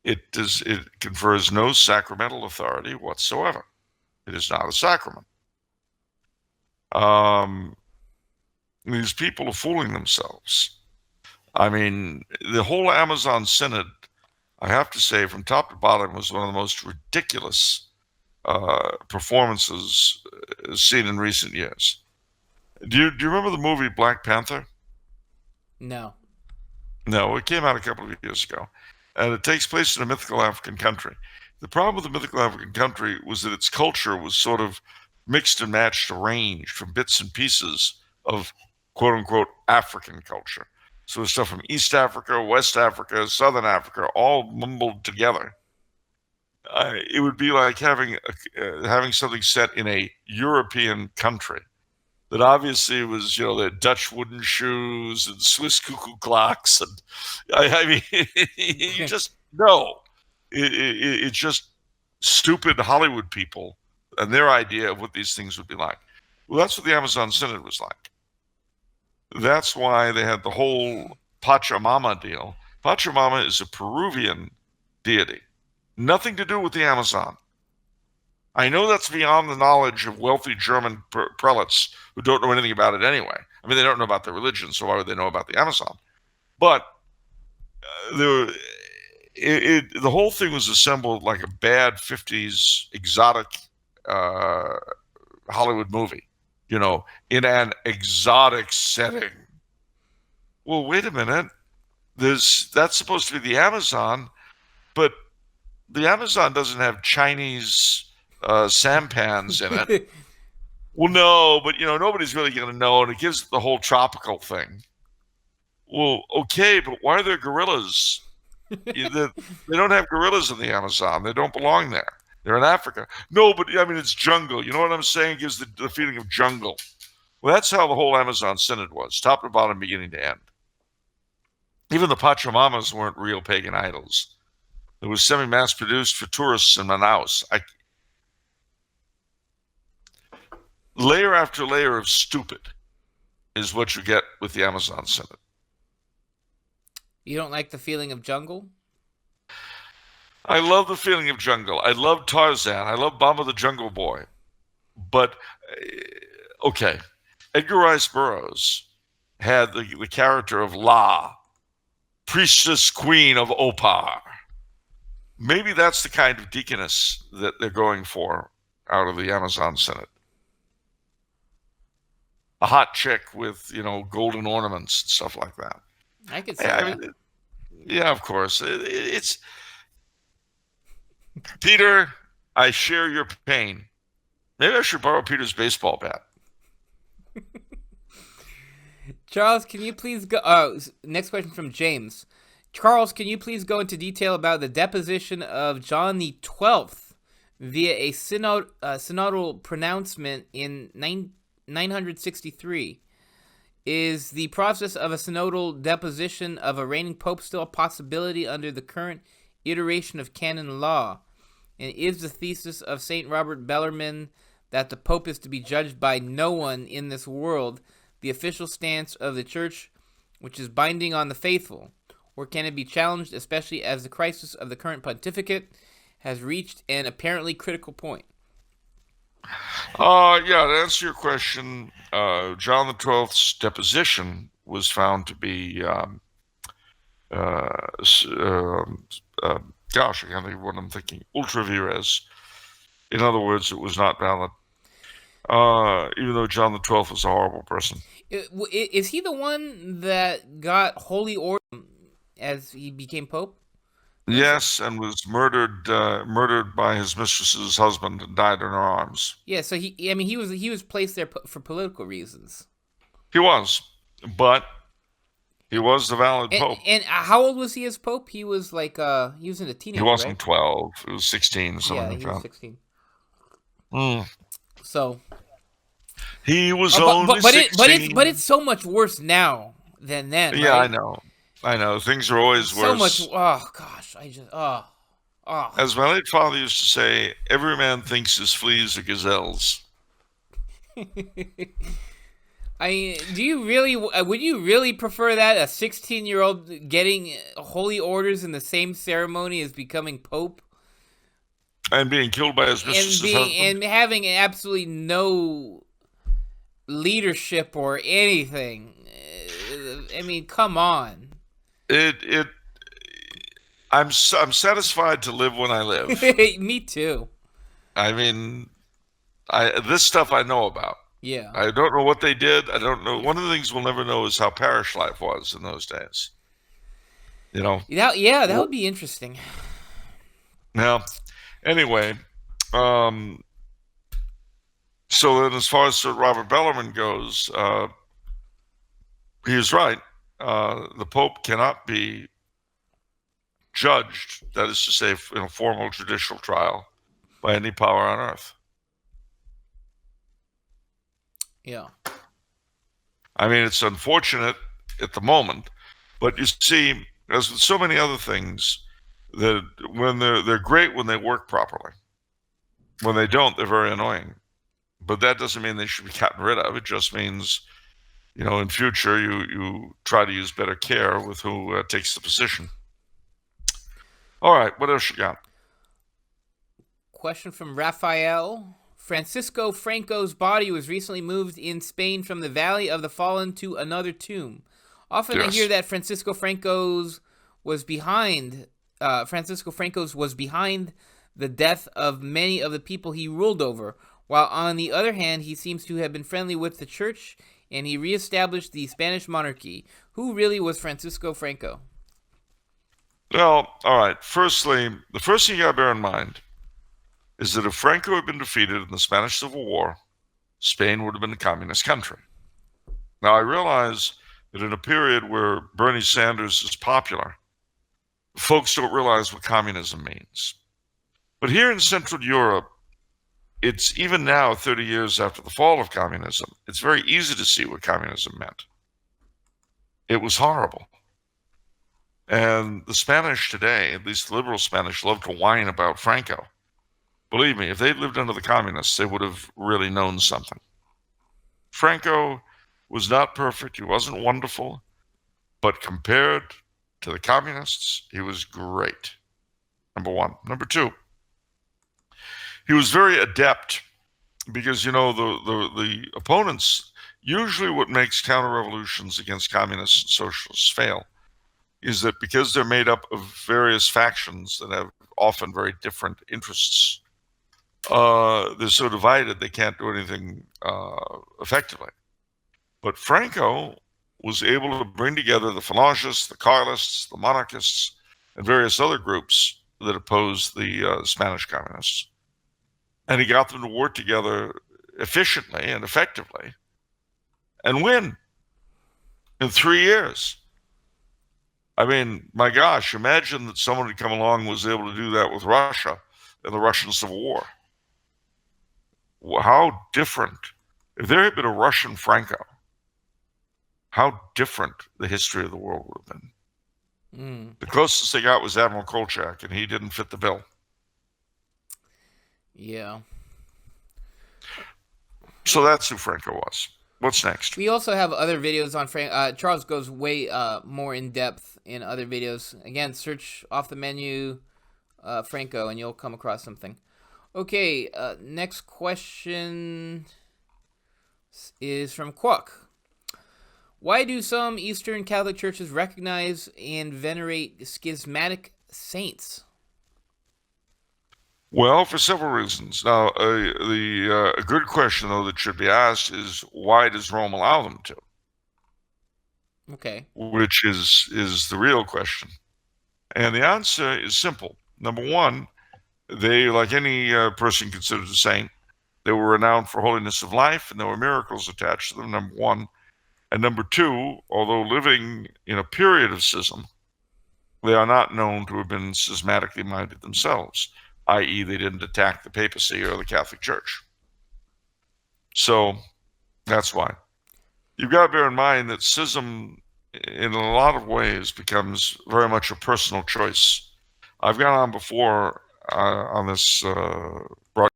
It confers no sacramental authority whatsoever. It is not a sacrament. These people are fooling themselves. I mean, the whole Amazon Synod, I have to say, from top to bottom, was one of the most ridiculous performances seen in recent years. Do you remember the movie Black Panther? No. No, it came out a couple of years ago, and it takes place in a mythical African country. The problem with the mythical African country was that its culture was sort of mixed and matched, arranged from bits and pieces of quote-unquote African culture. So stuff from East Africa, West Africa, Southern Africa, all mumbled together. It would be like having something set in a European country that obviously was, the Dutch wooden shoes and Swiss cuckoo clocks, and I mean, you just know it's just stupid Hollywood people and their idea of what these things would be like. Well, that's what the Amazon Synod was like. That's why they had the whole Pachamama deal. Pachamama is a Peruvian deity, nothing to do with the Amazon. I know that's beyond the knowledge of wealthy German prelates who don't know anything about it anyway. I mean, they don't know about their religion, so why would they know about the Amazon? But the whole thing was assembled like a bad 50s exotic Hollywood movie, in an exotic setting. Well, wait a minute. That's supposed to be the Amazon, but the Amazon doesn't have Chinese sampans in it. Well, no, but nobody's really going to know, and it gives the whole tropical thing. Well, okay, but why are there gorillas? They don't have gorillas in the Amazon. They don't belong there. They're in Africa. No, but I mean, it's jungle. You know what I'm saying? It gives the feeling of jungle. Well, that's how the whole Amazon Synod was, top to bottom, beginning to end. Even the Pachamamas weren't real pagan idols. It was semi-mass produced for tourists in Manaus. Layer after layer of stupid is what you get with the Amazon Synod. You don't like the feeling of jungle? I love the feeling of jungle. I love Tarzan. I love Bamba the Jungle Boy. But, okay, Edgar Rice Burroughs had the character of La, priestess queen of Opar. Maybe that's the kind of deaconess that they're going for out of the Amazon Synod. A hot chick with, golden ornaments and stuff like that. I could say that. Yeah, of course. It's Peter, I share your pain. Maybe I should borrow Peter's baseball bat. Charles, can you please go? Next question from James. Charles, can you please go into detail about the deposition of John the 12th via a synodal pronouncement in 963? Is the process of a synodal deposition of a reigning pope still a possibility under the current iteration of canon law? And is the thesis of St. Robert Bellarmine that the pope is to be judged by no one in this world the official stance of the church, which is binding on the faithful? Or can it be challenged, especially as the crisis of the current pontificate has reached an apparently critical point? Yeah, to answer your question, John the 12th's deposition was found to be, gosh, I can't think of what I'm thinking, ultra vires. In other words, it was not valid. Even though John the 12th was a horrible person. Is he the one that got holy order as he became pope? Yes, and was murdered by his mistress's husband and died in her arms. Yeah, so he was placed there for political reasons. He was, but he was the valid pope. And how old was he as pope? He was like he was in a teenager. He wasn't right? 12. He was 16. Something yeah, like he that. was 16. So he was only 16. But it's so much worse now than then. Yeah, right? I know. Things are always so worse. So much. Oh gosh, I just As my late father used to say, every man thinks his fleas are gazelles. Would you really prefer that, a 16-year-old getting holy orders in the same ceremony as becoming pope? And being killed by his mistress's husband? And having absolutely no leadership or anything. I mean, come on. I'm satisfied to live when I live. Me too. I mean, this stuff I know about. Yeah. I don't know what they did. I don't know. One of the things we'll never know is how parish life was in those days. You know? That would be interesting. Now, anyway, so then as far as Sir Robert Bellarmine goes, he is right. The Pope cannot be judged, that is to say, in a formal judicial trial, by any power on earth. Yeah. I mean, it's unfortunate at the moment, but you see, as with so many other things, that when they're great when they work properly. When they don't, they're very annoying. But that doesn't mean they should be gotten rid of. It just means, you know, in future you try to use better care with who takes the position. All right, what else you got? Question from Raphael. Francisco Franco's body was recently moved in Spain from the Valley of the Fallen to another tomb. Often I hear that Francisco Franco's was behind the death of many of the people he ruled over, while on the other hand, he seems to have been friendly with the church and he reestablished the Spanish monarchy. Who really was Francisco Franco? Well, all right. Firstly, the first thing you got to bear in mind is that if Franco had been defeated in the Spanish Civil War, Spain would have been a communist country. Now, I realize that in a period where Bernie Sanders is popular, folks don't realize what communism means. But here in Central Europe, it's even now, 30 years after the fall of communism, it's very easy to see what communism meant. It was horrible. And the Spanish today, at least the liberal Spanish, love to whine about Franco. Believe me, if they'd lived under the communists, they would have really known something. Franco was not perfect. He wasn't wonderful. But compared to the communists, he was great. Number one. Number two, he was very adept because, you know, the opponents, usually what makes counter-revolutions against communists and socialists fail is that because they're made up of various factions that have often very different interests, they're so divided they can't do anything effectively. But Franco was able to bring together the Falangists, the Carlists, the monarchists, and various other groups that opposed the Spanish communists. And he got them to work together efficiently and effectively and win in 3 years. I mean, my gosh, imagine that someone had come along and was able to do that with Russia in the Russian Civil War. How different, if there had been a Russian Franco, how different the history of the world would have been. The closest they got was Admiral Kolchak, and he didn't fit the bill. Yeah. So that's who Franco was. What's next? We also have other videos on Frank. Charles goes way more in depth in other videos. Again, search off the menu Franco, and you'll come across something. Okay, next question is from Quack. Why do some Eastern Catholic churches recognize and venerate schismatic saints? Well, for several reasons. Now, a good question, though, that should be asked is, why does Rome allow them to? Okay. Which is the real question. And the answer is simple. Number one, they, like any person considered a saint, they were renowned for holiness of life, and there were miracles attached to them, number one. And number two, although living in a period of schism, they are not known to have been schismatically minded themselves, i.e. they didn't attack the papacy or the Catholic Church. So that's why. You've got to bear in mind that schism, in a lot of ways, becomes very much a personal choice. I've gone on before on this broadcast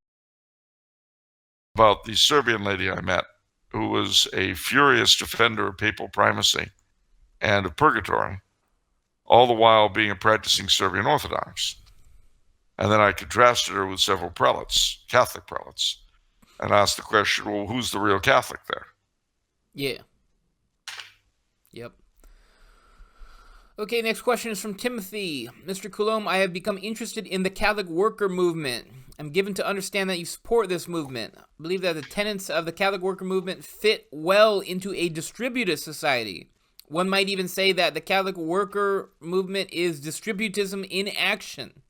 about the Serbian lady I met, who was a furious defender of papal primacy and of purgatory, all the while being a practicing Serbian Orthodox. And then I contrasted her with several prelates, Catholic prelates, and asked the question, well, who's the real Catholic there? Yeah. Yep. Okay, next question is from Timothy. Mr. Coulombe, I have become interested in the Catholic worker movement. I'm given to understand that you support this movement. I believe that the tenets of the Catholic worker movement fit well into a distributive society. One might even say that the Catholic worker movement is distributism in action.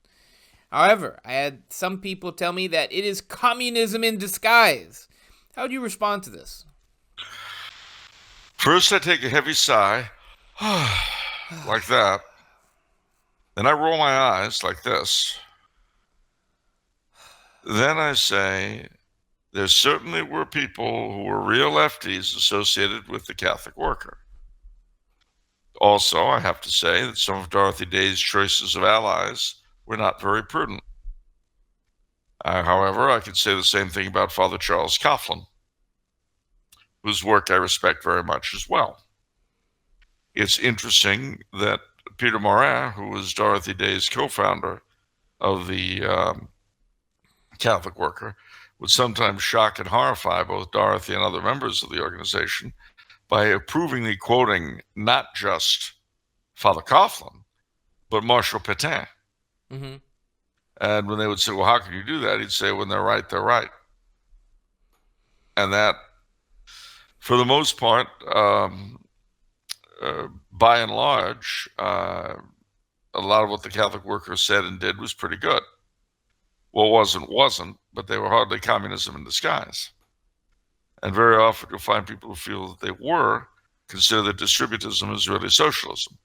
However, I had some people tell me that it is communism in disguise. How do you respond to this? First, I take a heavy sigh, like that. Then I roll my eyes like this. Then I say, there certainly were people who were real lefties associated with the Catholic worker. Also, I have to say that some of Dorothy Day's choices of allies were not very prudent. However, I could say the same thing about Father Charles Coulombe, whose work I respect very much as well. It's interesting that Peter Morin, who was Dorothy Day's co-founder of the Catholic worker, would sometimes shock and horrify both Dorothy and other members of the organization by approvingly quoting not just Father Coulombe, but Marshal Pétain. Mm-hmm. And when they would say, well, how can you do that? He'd say, when they're right, they're right. And that, for the most part, by and large, a lot of what the Catholic workers said and did was pretty good. Well, wasn't, but they were hardly communism in disguise. And very often you'll find people who feel that they were consider that distributism is really socialism,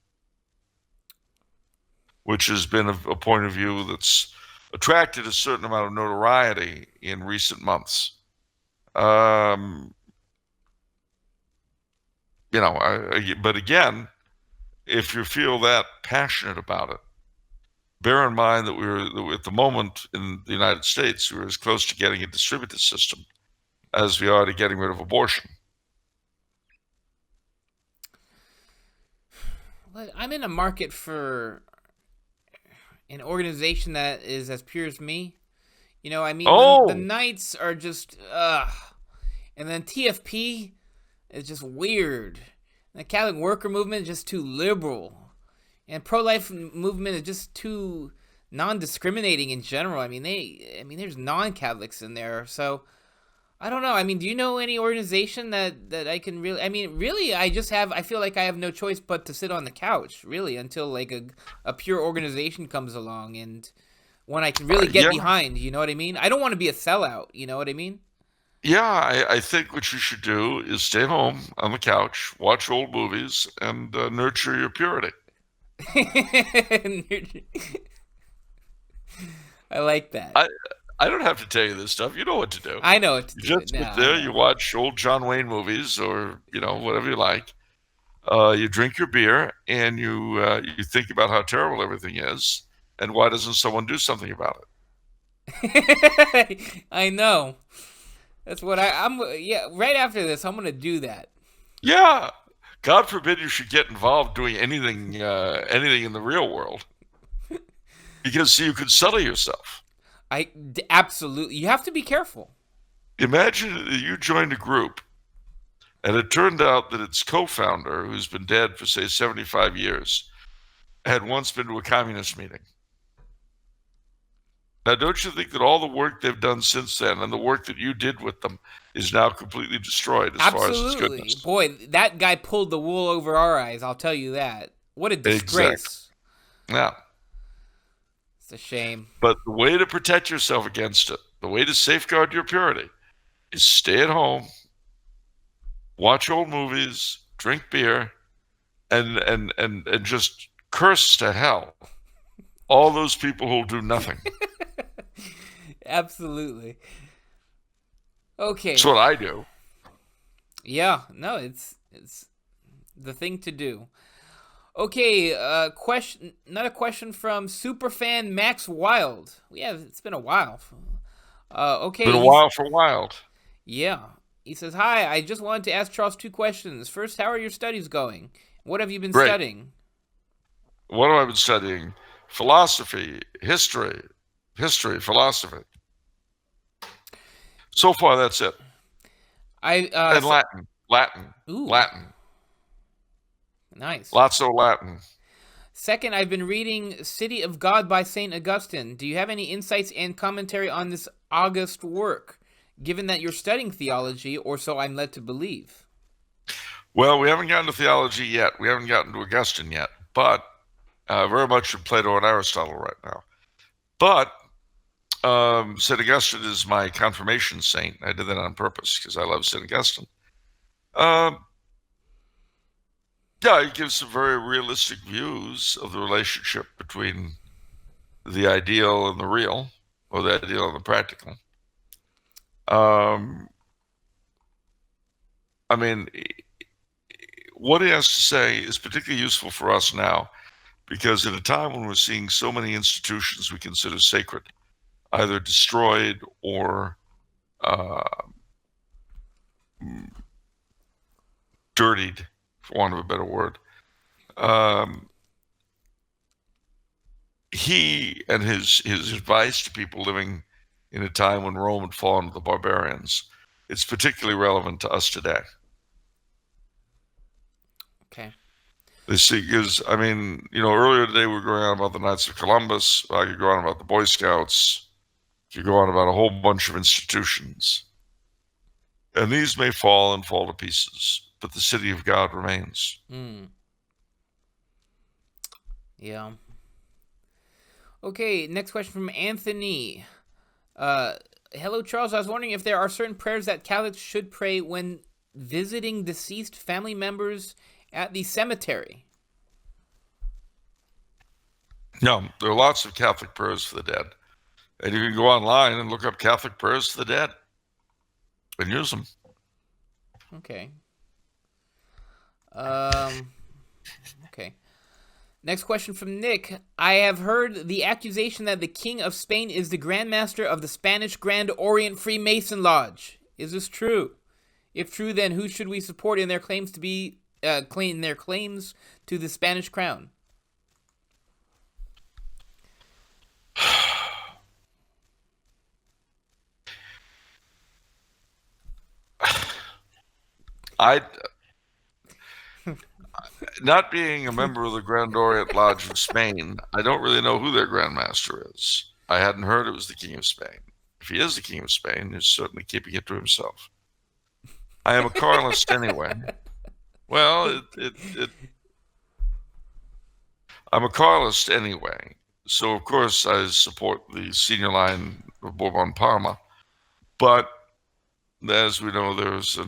which has been a point of view that's attracted a certain amount of notoriety in recent months. But again, if you feel that passionate about it, bear in mind that at the moment in the United States, we're as close to getting a distributive system as we are to getting rid of abortion. But I'm in a market for an organization that is as pure as me. You know, I mean, the Knights are just, and then TFP is just weird. And the Catholic worker movement is just too liberal. And pro-life movement is just too non-discriminating in general. I mean, there's non-Catholics in there, so I don't know. I mean, do you know any organization that I can really? I mean, really, I feel like I have no choice but to sit on the couch, really, until like a pure organization comes along and one I can really get Yeah, behind. You know what I mean? I don't want to be a sellout. You know what I mean? yeah. I think what you should do is stay home on the couch, watch old movies, and nurture your purity. I like that. I I don't have to tell you this stuff. You know what to do. I know what to You do. just No, sit I there, you know. watch old John Wayne movies, or whatever you like. You drink your beer, and you think about how terrible everything is, and why doesn't someone do something about it? I know. That's what I'm. Yeah, right after this, I'm gonna do that. Yeah. God forbid you should get involved doing anything in the real world, because you could settle yourself. Absolutely. You have to be careful. Imagine that you joined a group, and it turned out that its co-founder, who's been dead for say 75 years, had once been to a communist meeting. Now, don't you think that all the work they've done since then and the work that you did with them is now completely destroyed as far as its Absolutely. goodness? Boy, that guy pulled the wool over our eyes. I'll tell you that. What a Exactly. disgrace. Yeah. It's a shame. But the way to protect yourself against it, the way to safeguard your purity, is stay at home, watch old movies, drink beer, and just curse to hell all those people who'll do nothing. Absolutely. Okay. That's what I do. Yeah. No, it's the thing to do. Okay. Question. Another question from superfan Max Wild. Yeah, it's been a while. Okay. Been a while for wild. Yeah. He says, "Hi. I just wanted to ask Charles two questions. First, how are your studies going? What have you been Great. studying?" What have I been studying? Philosophy, history, philosophy. So far, that's it. And Latin, Ooh, Latin. nice. Lots of Latin. Second, I've been reading City of God by St. Augustine. Do you have any insights and commentary on this august work, given that you're studying theology, or so I'm led to believe? Well, we haven't gotten to theology yet. We haven't gotten to Augustine yet, but very much in Plato and Aristotle right now. But St. Augustine is my confirmation saint. I did that on purpose because I love St. Augustine. Yeah, he gives some very realistic views of the relationship between the ideal and the real, or the ideal and the practical. I mean, what he has to say is particularly useful for us now, because at a time when we're seeing so many institutions we consider sacred either destroyed or dirtied, for want of a better word, he and his advice to people living in a time when Rome had fallen to the barbarians, it's particularly relevant to us today. Okay. They see, because I mean, earlier today we were going on about the Knights of Columbus. I could go on about the Boy Scouts. You go on about a whole bunch of institutions, and these may fall and fall to pieces, but the city of God remains. Yeah. Okay, next question from Anthony. Hello, Charles. I was wondering if there are certain prayers that Catholics should pray when visiting deceased family members at the cemetery. No, there are lots of Catholic prayers for the dead. And you can go online and look up Catholic prayers for the dead and use them. Okay. Okay. Next question from Nick. I have heard the accusation that the King of Spain is the Grand Master of the Spanish Grand Orient Freemason Lodge. Is this true? If true, then who should we support in their claims to be their claims to the Spanish crown? Not being a member of the Grand Orient Lodge of Spain, I don't really know who their Grand Master is. I hadn't heard it was the King of Spain. If he is the King of Spain, he's certainly keeping it to himself. I am a Carlist anyway. Well, I'm a Carlist anyway, So, of course, I support the senior line of Bourbon Parma. But as we know, there's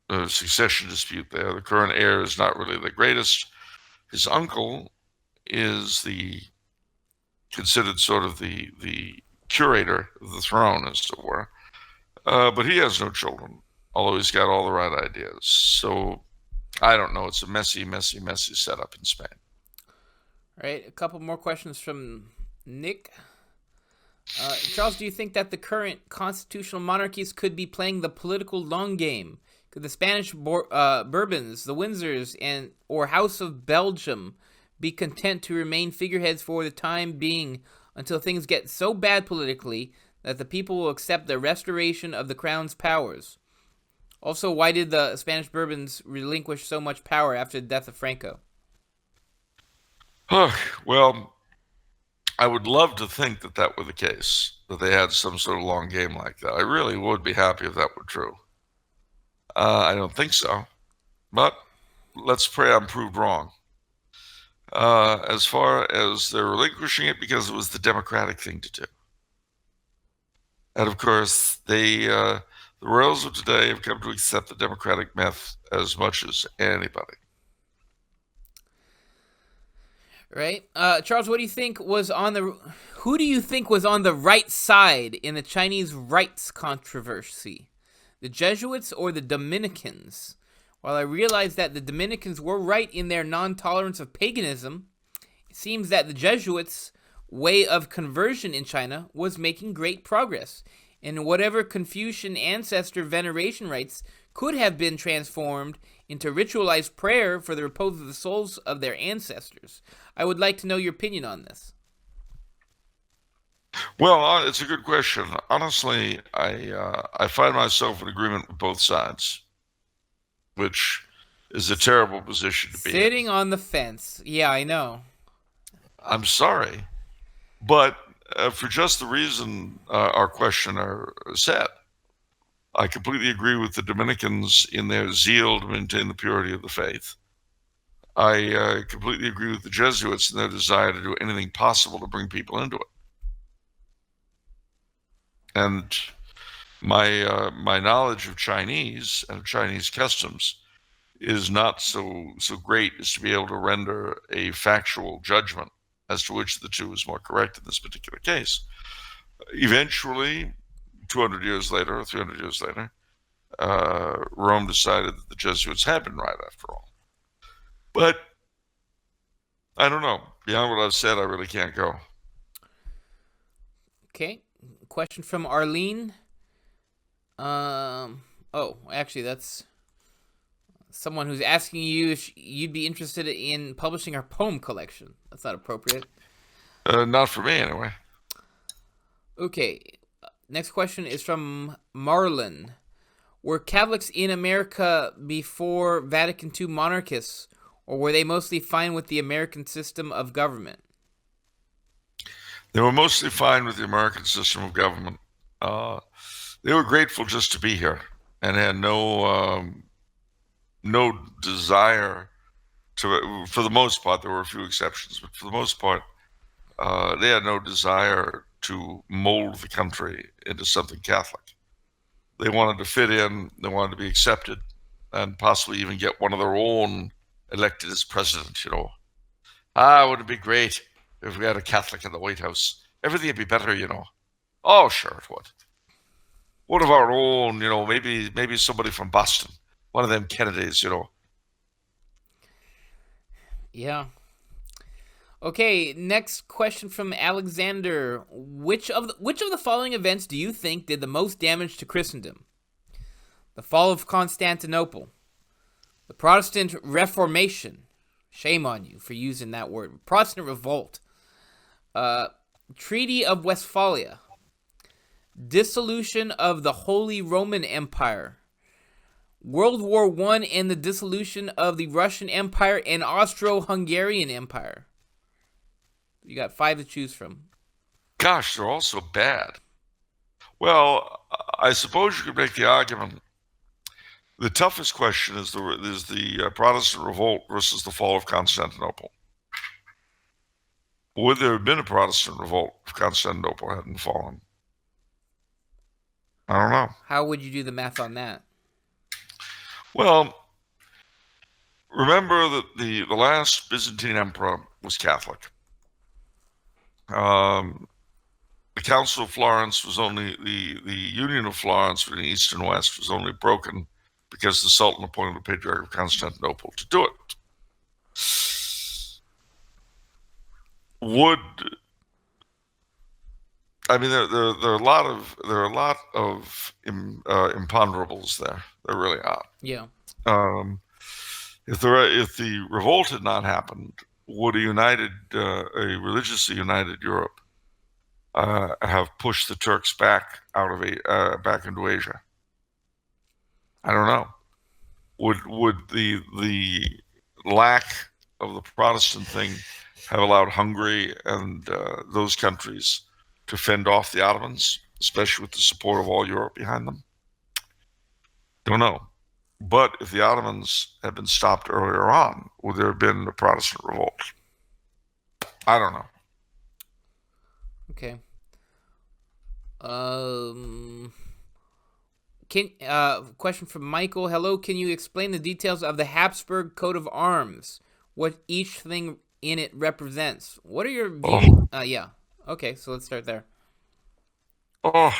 a succession dispute there. The current heir is not really the greatest. His uncle is considered sort of the curator of the throne, as it were. But he has no children, although he's got all the right ideas. So I don't know. It's a messy, messy, messy setup in Spain. All right, a couple more questions from Nick. Charles, do you think that the current constitutional monarchies could be playing the political long game? Could the Spanish Bourbons, the Windsors, or House of Belgium be content to remain figureheads for the time being until things get so bad politically that the people will accept the restoration of the crown's powers? Also, why did the Spanish Bourbons relinquish so much power after the death of Franco? Well, I would love to think that that were the case, that they had some sort of long game like that. I really would be happy if that were true. I don't think so, but let's pray I'm proved wrong. As far as they're relinquishing it because it was the democratic thing to do. And of course, the royals of today have come to accept the democratic myth as much as anybody. Right, Charles. What do you think was on the? Who do you think was on the right side in the Chinese rights controversy, the Jesuits or the Dominicans? While I realize that the Dominicans were right in their non-tolerance of paganism, it seems that the Jesuits' way of conversion in China was making great progress, and whatever Confucian ancestor veneration rites could have been transformed into ritualized prayer for the repose of the souls of their ancestors. I would like to know your opinion on this. Well, it's a good question. Honestly, I find myself in agreement with both sides, which is a terrible position to be in. Sitting on the fence. Yeah, I know. I'm sorry, but for just the reason our questioner said, I completely agree with the Dominicans in their zeal to maintain the purity of the faith. I completely agree with the Jesuits in their desire to do anything possible to bring people into it. And my knowledge of Chinese and of Chinese customs is not so great as to be able to render a factual judgment as to which of the two is more correct in this particular case. Eventually, 200 years later or 300 years later, Rome decided that the Jesuits had been right after all. But I don't know. Beyond what I've said, I really can't go. Okay. Question from Arlene. Actually, that's someone who's asking you if you'd be interested in publishing our poem collection. That's not appropriate. Not for me, anyway. Okay. Next question is from Marlon. Were Catholics in America before Vatican II monarchists, or were they mostly fine with the American system of government? They were mostly fine with the American system of government. They were grateful just to be here and had no desire to, for the most part, there were a few exceptions, but for the most part, they had no desire to mold the country into something Catholic. They wanted to fit in, they wanted to be accepted, and possibly even get one of their own elected as president, you know. Wouldn't it be great if we had a Catholic in the White House? Everything would be better, you know. Oh, sure it would. One of our own, you know, maybe somebody from Boston, one of them Kennedys, you know. Yeah. Okay, next question from Alexander. Which of the following events do you think did the most damage to Christendom? The fall of Constantinople, the Protestant Reformation. Shame on you for using that word. Protestant Revolt. Treaty of Westphalia. Dissolution of the Holy Roman Empire. World War I and the dissolution of the Russian Empire and Austro-Hungarian Empire. You got 5 to choose from. Gosh, they're all so bad. Well, I suppose you could make the argument. The toughest question is the Protestant Revolt versus the fall of Constantinople. would there have been a Protestant revolt if Constantinople hadn't fallen? I don't know. How would you do the math on that? Well, remember that the last Byzantine emperor was Catholic. The Council of Florence was only the Union of Florence between East and West was only broken because the Sultan appointed the Patriarch of Constantinople to do it. There are a lot of imponderables there. There really are. Yeah. If the revolt had not happened, would a religiously united Europe have pushed the Turks back back into Asia? I don't know. Would the lack of the Protestant thing have allowed Hungary and those countries to fend off the Ottomans, especially with the support of all Europe behind them? Don't know. But if the Ottomans had been stopped earlier on, would there have been a Protestant revolt? I don't know. Okay. Question from Michael. Hello, can you explain the details of the Habsburg coat of arms? What each thing in it represents? What are your views? Yeah. Okay, so let's start there. Well,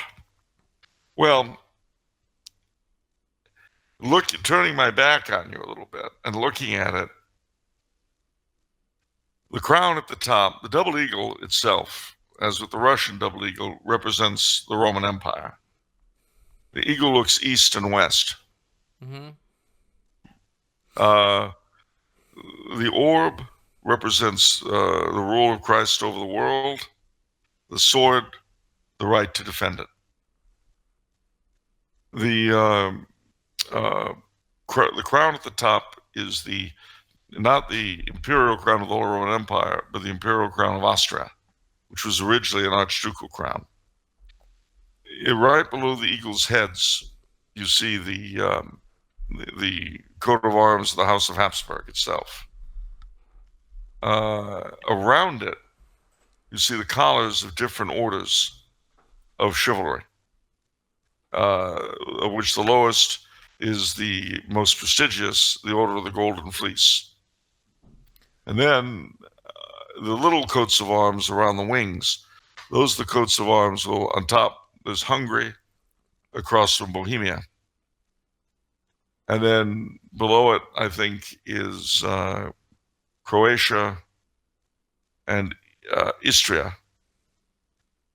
turning my back on you a little bit and looking at it, the crown at the top, the double eagle itself, as with the Russian double eagle, represents the Roman Empire. The eagle looks east and west. Mm-hmm. The orb represents the rule of Christ over the world. The sword, the right to defend it. The crown at the top is not the imperial crown of the Holy Roman Empire, but the imperial crown of Austria, which was originally an archducal crown. Right below the eagle's heads, you see the coat of arms of the House of Habsburg itself. Around it, you see the collars of different orders of chivalry, of which the lowest is the most prestigious, the Order of the Golden Fleece. And then the little coats of arms around the wings, those are the coats of arms. Well, on top, there's Hungary, across from Bohemia. And then below it, I think, is Croatia and Istria.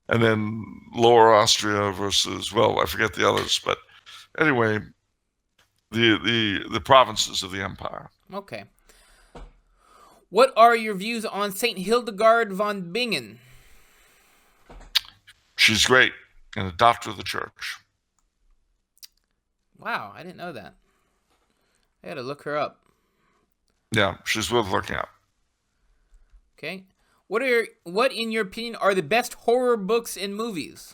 And then Lower Austria versus, well, I forget the others. But anyway, the provinces of the empire. Okay. What are your views on St. Hildegard von Bingen? She's great and a doctor of the church. Wow, I didn't know that. I gotta look her up. Yeah, she's worth looking up. Okay. What, in your opinion, are the best horror books and movies?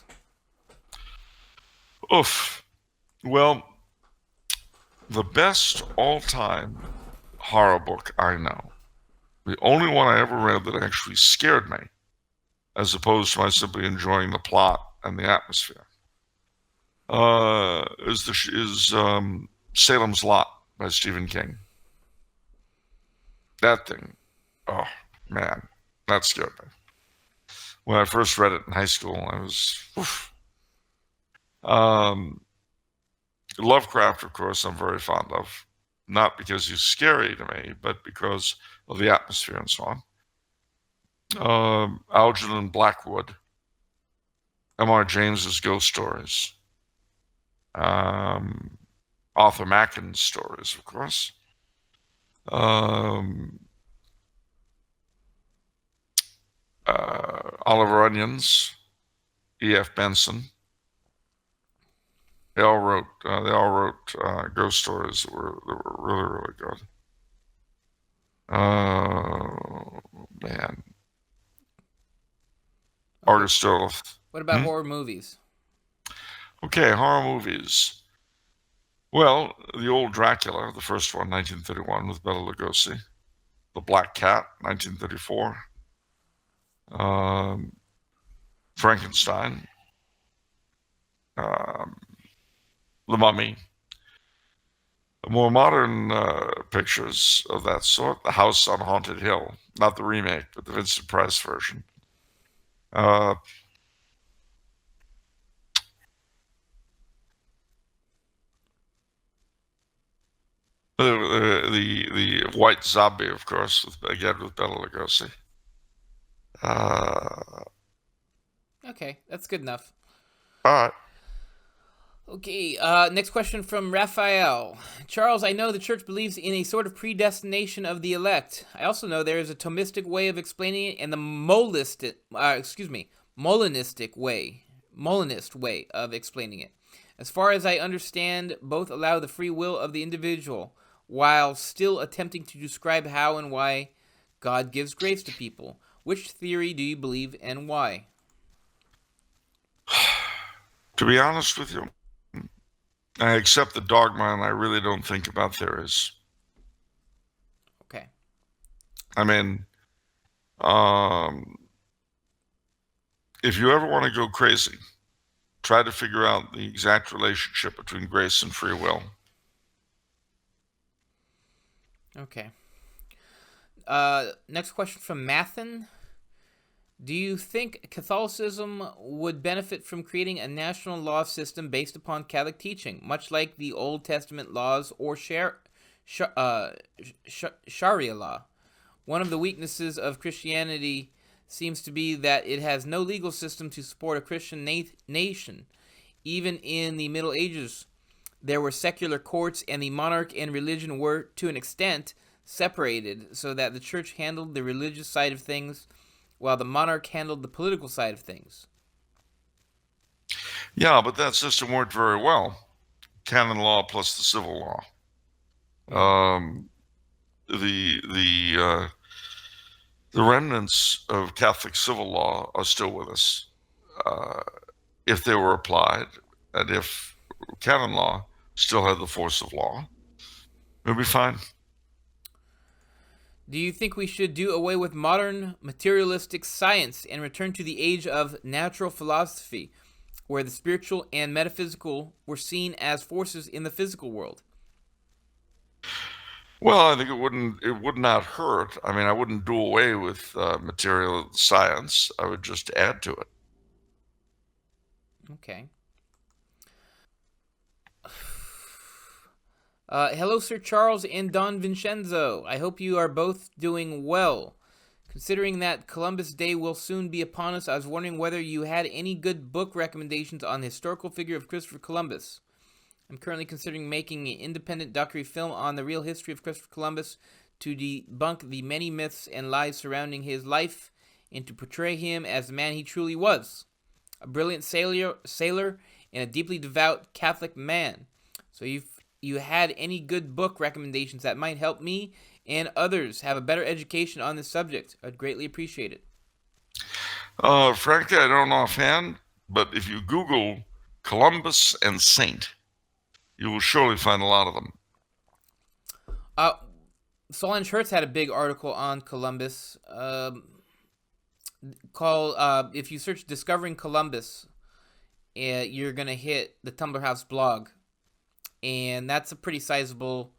Oof. Well, the best all-time horror book I know, the only one I ever read that actually scared me, as opposed to my simply enjoying the plot and the atmosphere, is Salem's Lot by Stephen King. That thing, oh man, that scared me. When I first read it in high school, I was, oof. Lovecraft, of course, I'm very fond of, not because he's scary to me, but because of the atmosphere and so on. Algernon Blackwood, M.R. James's ghost stories, Arthur Macken's stories, of course. Oliver Onions, E.F. Benson. They all wrote ghost stories that were really, really good. Man. August Derleth. What about horror movies? Okay, horror movies. Well, the old Dracula, the first one, 1931, with Bela Lugosi. The Black Cat, 1934. um, Frankenstein, um, The Mummy. More modern pictures of that sort, The House on Haunted Hill, not the remake, but the Vincent Price version. Uh, the White Zombie, of course, again with Bela Lugosi. Okay, that's good enough. All right. Okay, next question from Raphael. Charles, I know the church believes in a sort of predestination of the elect. I also know there is a Thomistic way of explaining it and the Molinist way of explaining it. As far as I understand, both allow the free will of the individual while still attempting to describe how and why God gives grace to people. Which theory do you believe and why? To be honest with you, I accept the dogma and I really don't think about theories. Okay. I mean, if you ever want to go crazy, try to figure out the exact relationship between grace and free will. Okay. Next question from Mathen. Do you think Catholicism would benefit from creating a national law system based upon Catholic teaching, much like the Old Testament laws or Sharia law? One of the weaknesses of Christianity seems to be that it has no legal system to support a Christian nation. Even in the Middle Ages, there were secular courts, and the monarch and religion were, to an extent, separated, so that the church handled the religious side of things while the monarch handled the political side of things. Yeah, but that system worked very well. Canon law plus the civil law. The remnants of Catholic civil law are still with us. If they were applied, and if canon law still had the force of law, it'd be fine. Do you think we should do away with modern materialistic science and return to the age of natural philosophy, where the spiritual and metaphysical were seen as forces in the physical world? Well, I think it would not hurt. I mean, I wouldn't do away with material science. I would just add to it. Okay. Hello, Sir Charles and Don Vincenzo. I hope you are both doing well. Considering that Columbus Day will soon be upon us, I was wondering whether you had any good book recommendations on the historical figure of Christopher Columbus. I'm currently considering making an independent documentary film on the real history of Christopher Columbus to debunk the many myths and lies surrounding his life and to portray him as the man he truly was, a brilliant sailor and a deeply devout Catholic man. So if you had any good book recommendations that might help me and others have a better education on this subject, I'd greatly appreciate it. Frankly, I don't know offhand, but if you Google Columbus and Saint, you will surely find a lot of them. Solange Hertz had a big article on Columbus called, if you search Discovering Columbus, you're going to hit the Tumblr House blog. And that's a pretty sizable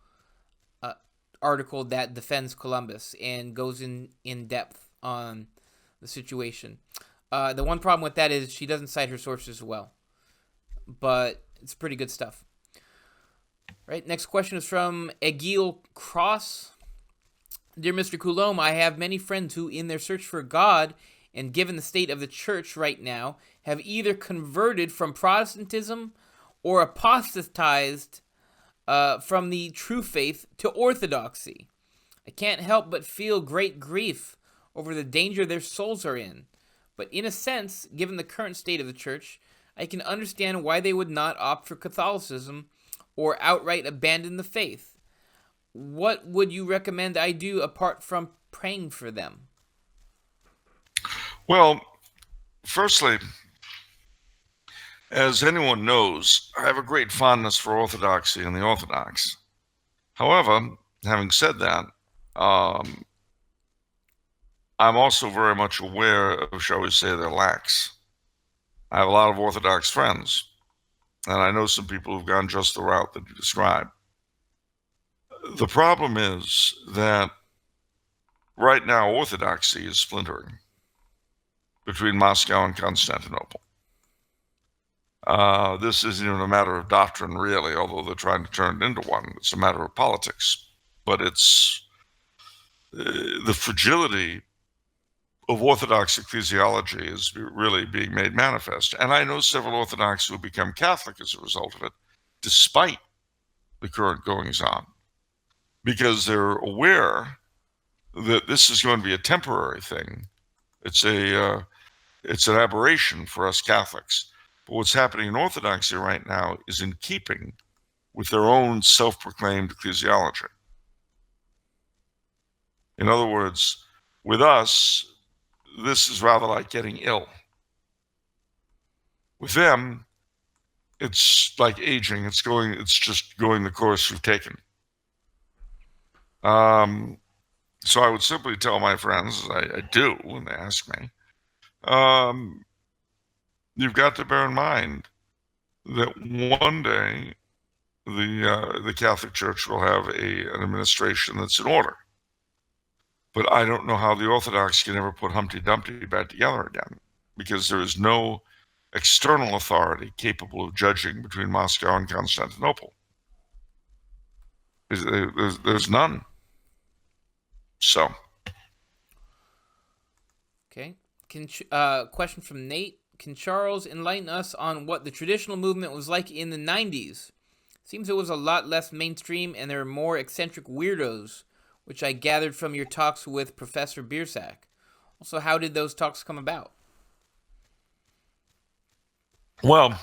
article that defends Columbus and goes in depth on the situation. The one problem with that is she doesn't cite her sources well, but it's pretty good stuff. Right, next question is from Egil Cross. Dear Mr. Coulombe, I have many friends who, in their search for God, and given the state of the church right now, have either converted from Protestantism or apostatized from the true faith to orthodoxy. I can't help but feel great grief over the danger their souls are in. But in a sense, given the current state of the church, I can understand why they would not opt for Catholicism or outright abandon the faith. What would you recommend I do apart from praying for them? Well, firstly, as anyone knows, I have a great fondness for orthodoxy and the Orthodox. However, having said that, I I'm also very much aware of, shall we say, their lacks. I have a lot of Orthodox friends, and I know some people who've gone just the route that you described. The problem is that right now Orthodoxy is splintering between Moscow and Constantinople. This isn't even a matter of doctrine, really, although they're trying to turn it into one. It's a matter of politics. But it's the fragility of Orthodox ecclesiology is really being made manifest. And I know several Orthodox who have become Catholic as a result of it, despite the current goings-on, because they're aware that this is going to be a temporary thing. It's an aberration for us Catholics. But what's happening in Orthodoxy right now is in keeping with their own self-proclaimed ecclesiology. In other words, with us, this is rather like getting ill. With them, it's like aging. It's just going the course we've taken. So I would simply tell my friends, as I do when they ask me, you've got to bear in mind that one day the Catholic Church will have an administration that's in order. But I don't know how the Orthodox can ever put Humpty Dumpty back together again, because there is no external authority capable of judging between Moscow and Constantinople. There's none. So. Okay. Question from Nate. Can Charles enlighten us on what the traditional movement was like in the 90s? Seems it was a lot less mainstream and there were more eccentric weirdos, which I gathered from your talks with Professor Biersack. Also, how did those talks come about? Well,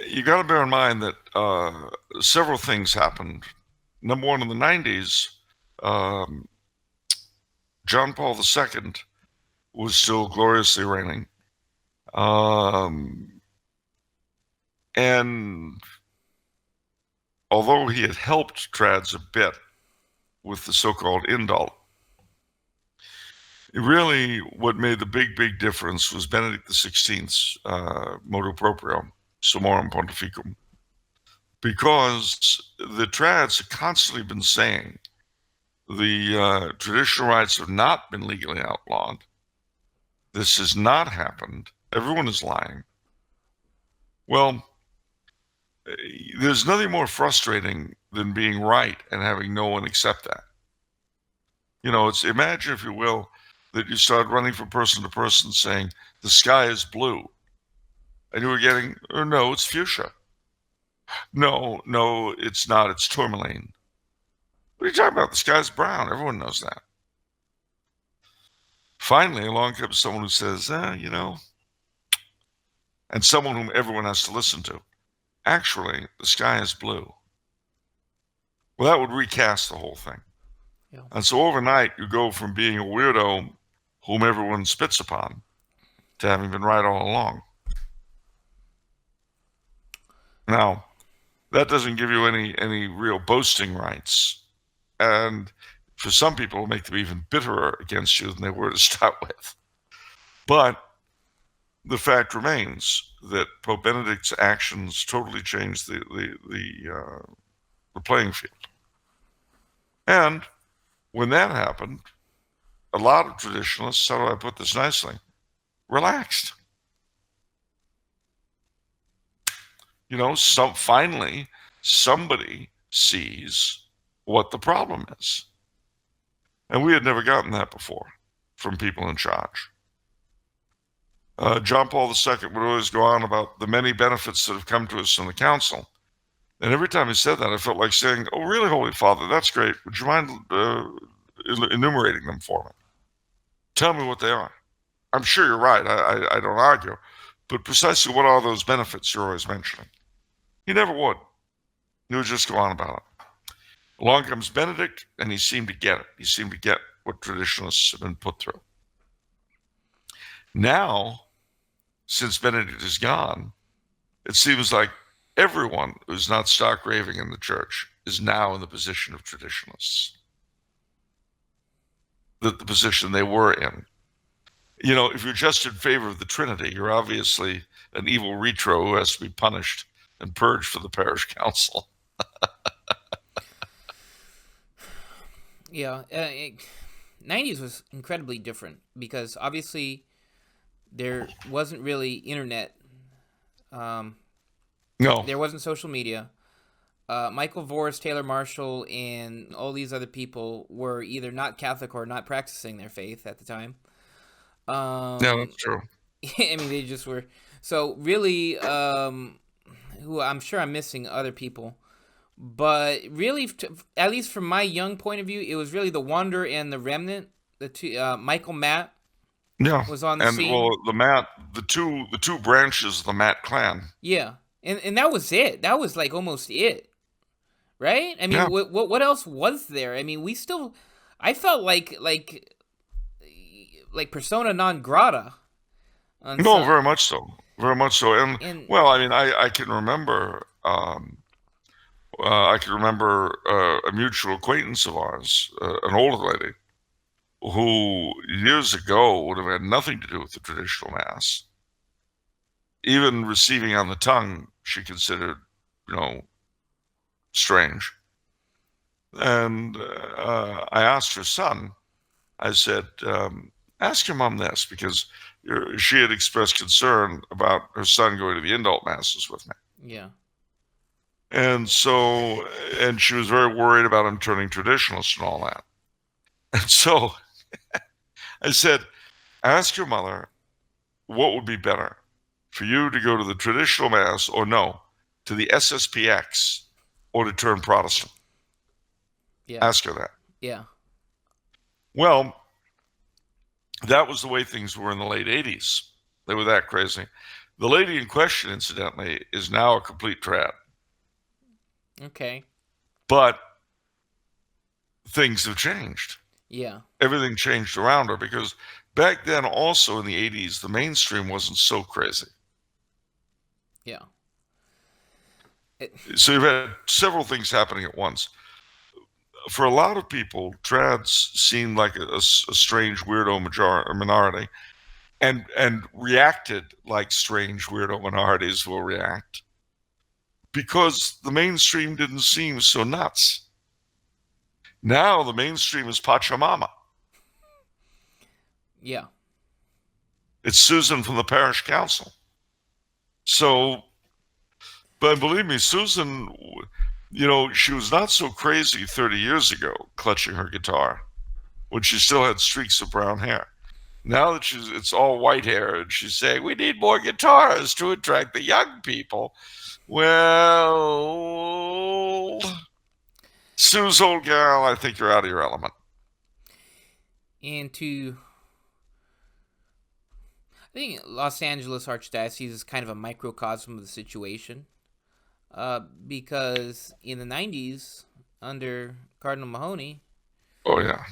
you got to bear in mind that several things happened. Number one, in the 90s, John Paul II was still gloriously reigning. And although he had helped trads a bit with the so-called indult, really what made the big difference was Benedict XVI's motu proprio, Summorum Pontificum, because the trads had constantly been saying the traditional rites have not been legally outlawed. This has not happened. Everyone is lying. Well, there's nothing more frustrating than being right and having no one accept that. Imagine, if you will, that you started running from person to person saying, the sky is blue. And you were getting, no, it's fuchsia. No, it's not. It's tourmaline. What are you talking about? The sky's brown. Everyone knows that. Finally, along comes someone who says, and someone whom everyone has to listen to. Actually, the sky is blue. Well, that would recast the whole thing. Yeah. And so overnight, you go from being a weirdo whom everyone spits upon to having been right all along. Now, that doesn't give you any real boasting rights. And for some people, it'll make them even bitterer against you than they were to start with. But the fact remains that Pope Benedict's actions totally changed the playing field. And when that happened, a lot of traditionalists, how do I put this nicely, relaxed. Finally, somebody sees what the problem is. And we had never gotten that before from people in charge. John Paul II would always go on about the many benefits that have come to us from the council. And every time he said that, I felt like saying, oh, really, Holy Father, that's great. Would you mind enumerating them for me? Tell me what they are. I'm sure you're right. I don't argue. But precisely what are those benefits you're always mentioning? He never would. He would just go on about it. Along comes Benedict, and he seemed to get it. He seemed to get what traditionalists have been put through. Now, since Benedict is gone, it seems like everyone who's not stark raving in the church is now in the position of traditionalists. the position they were in. If you're just in favor of the Trinity, you're obviously an evil retro who has to be punished and purged for the parish council. Yeah, 90s was incredibly different because obviously there wasn't really internet. No. There wasn't social media. Michael Voris, Taylor Marshall, and all these other people were either not Catholic or not practicing their faith at the time. Yeah, that's true. I mean, they just were. So really, who I'm sure I'm missing other people, but really, at least from my young point of view, it was really the Wanderer and the Remnant. The two, Michael Matt, was on the scene. Well, the two branches of the Matt clan. Yeah, and that was it. That was like almost it, right? I mean, Yeah. what else was there? I mean, I felt like persona non grata. No, very much so. Very much so. And well, I mean, I can remember. I can remember a mutual acquaintance of ours, an older lady, who years ago would have had nothing to do with the traditional mass. Even receiving on the tongue, she considered, strange. And I asked her son, I said, ask your mom this, because she had expressed concern about her son going to the indult masses with me. Yeah. And so, and she was very worried about him turning traditionalist and all that. And so I said, ask your mother what would be better, for you to go to the traditional mass or no, to the SSPX or to turn Protestant. Yeah. Ask her that. Yeah. Well, that was the way things were in the late 80s. They were that crazy. The lady in question, incidentally, is now a complete trad. Okay. But things have changed. Yeah. Everything changed around her, because back then also in the 80s, the mainstream wasn't so crazy. Yeah. So you've had several things happening at once. For a lot of people, trads seemed like a strange weirdo minority, and reacted like strange weirdo minorities will react, because the mainstream didn't seem so nuts. Now the mainstream is Pachamama. Yeah. It's Susan from the parish council. So, but believe me, Susan, she was not so crazy 30 years ago, clutching her guitar, when she still had streaks of brown hair. Now that it's all white hair, and she's saying, we need more guitars to attract the young people. Well, Sue's old gal, I think you're out of your element. And I think Los Angeles Archdiocese is kind of a microcosm of the situation. Because in the 90s, under Cardinal Mahoney, oh yeah,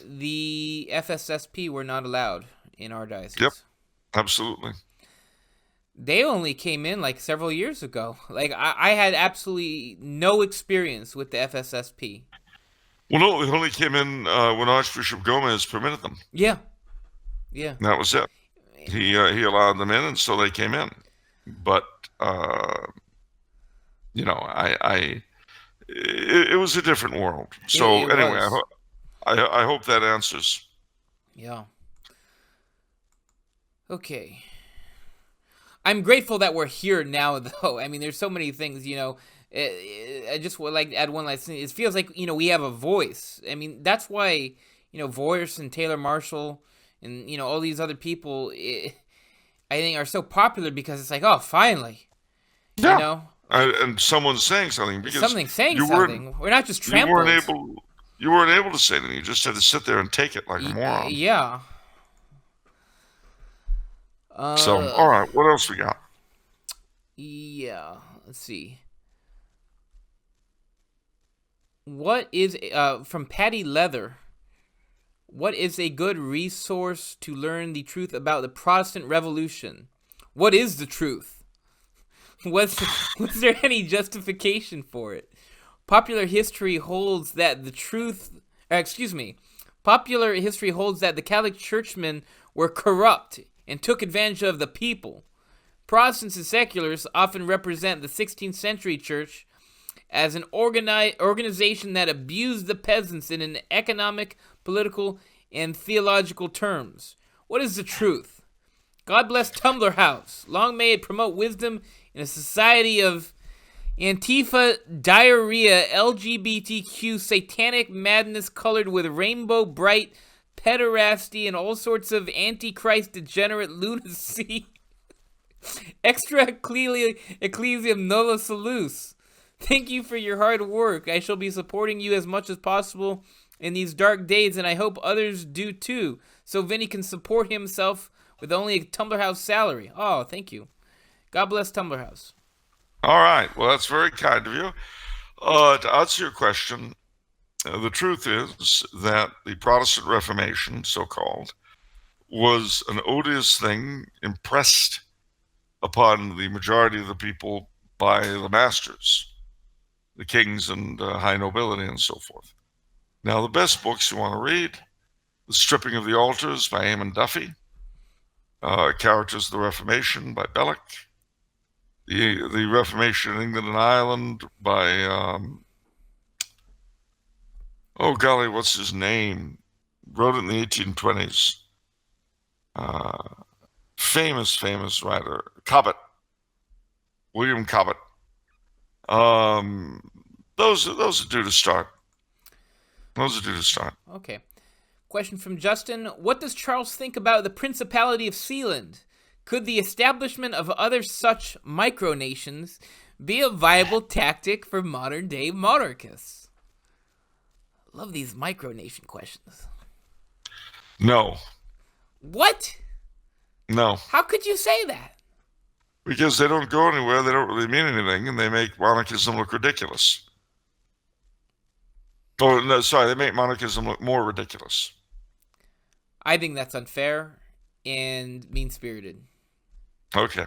the FSSP were not allowed in our diocese. Yep, absolutely. They only came in like several years ago. Like I had absolutely no experience with the FSSP. Well, no, they only came in when Archbishop Gomez permitted them. Yeah. And that was it. He allowed them in, and so they came in. But it was a different world. So anyway, I hope that answers. Yeah. Okay. I'm grateful that we're here now, though. I mean, there's so many things, I just would like to add one last thing. It feels like, we have a voice. I mean, that's why, Voice and Taylor Marshall and, all these other people, I think are so popular, because it's like, oh, finally. Yeah. And someone's saying something, because something. We're not just trampled. You weren't able to say anything. You just had to sit there and take it like a moron. Yeah. So, all right, what else we got? Yeah, let's see. What is, from Patty Leather, what is a good resource to learn the truth about the Protestant Revolution? What is the truth? Was there any justification for it? Popular history holds that the truth, Popular history holds that the Catholic churchmen were corrupt and took advantage of the people. Protestants and seculars often represent the 16th century church as an organization that abused the peasants in an economic, political, and theological terms. What is the truth? God bless Tumblr House. Long may it promote wisdom in a society of Antifa, diarrhea, LGBTQ, satanic madness colored with rainbow bright pederasty and all sorts of antichrist degenerate lunacy. Extra ecclesiam nolo salus. Thank you for your hard work. I shall be supporting you as much as possible in these dark days, and I hope others do too, so Vinny can support himself with only a Tumblr House salary. Oh, thank you. God bless Tumblr House. All right. Well, that's very kind of you. To answer your question, the truth is that the Protestant Reformation, so-called, was an odious thing impressed upon the majority of the people by the masters, the kings and high nobility and so forth. Now, the best books you want to read, The Stripping of the Altars by Eamon Duffy, Characters of the Reformation by Belloc, the Reformation in England and Ireland by, oh golly, what's his name? Wrote it in the 1820s. Famous writer, Cobbett, William Cobbett. Those are due to start. Those are due to start. Okay. Question from Justin. What does Charles think about the Principality of Sealand? Could the establishment of other such micronations be a viable tactic for modern-day monarchists? Love these micronation questions. No. What? No. How could you say that? Because they don't go anywhere, they don't really mean anything, and they make monarchism look ridiculous. Oh, no, sorry, they make monarchism look more ridiculous. I think that's unfair and mean-spirited. Okay.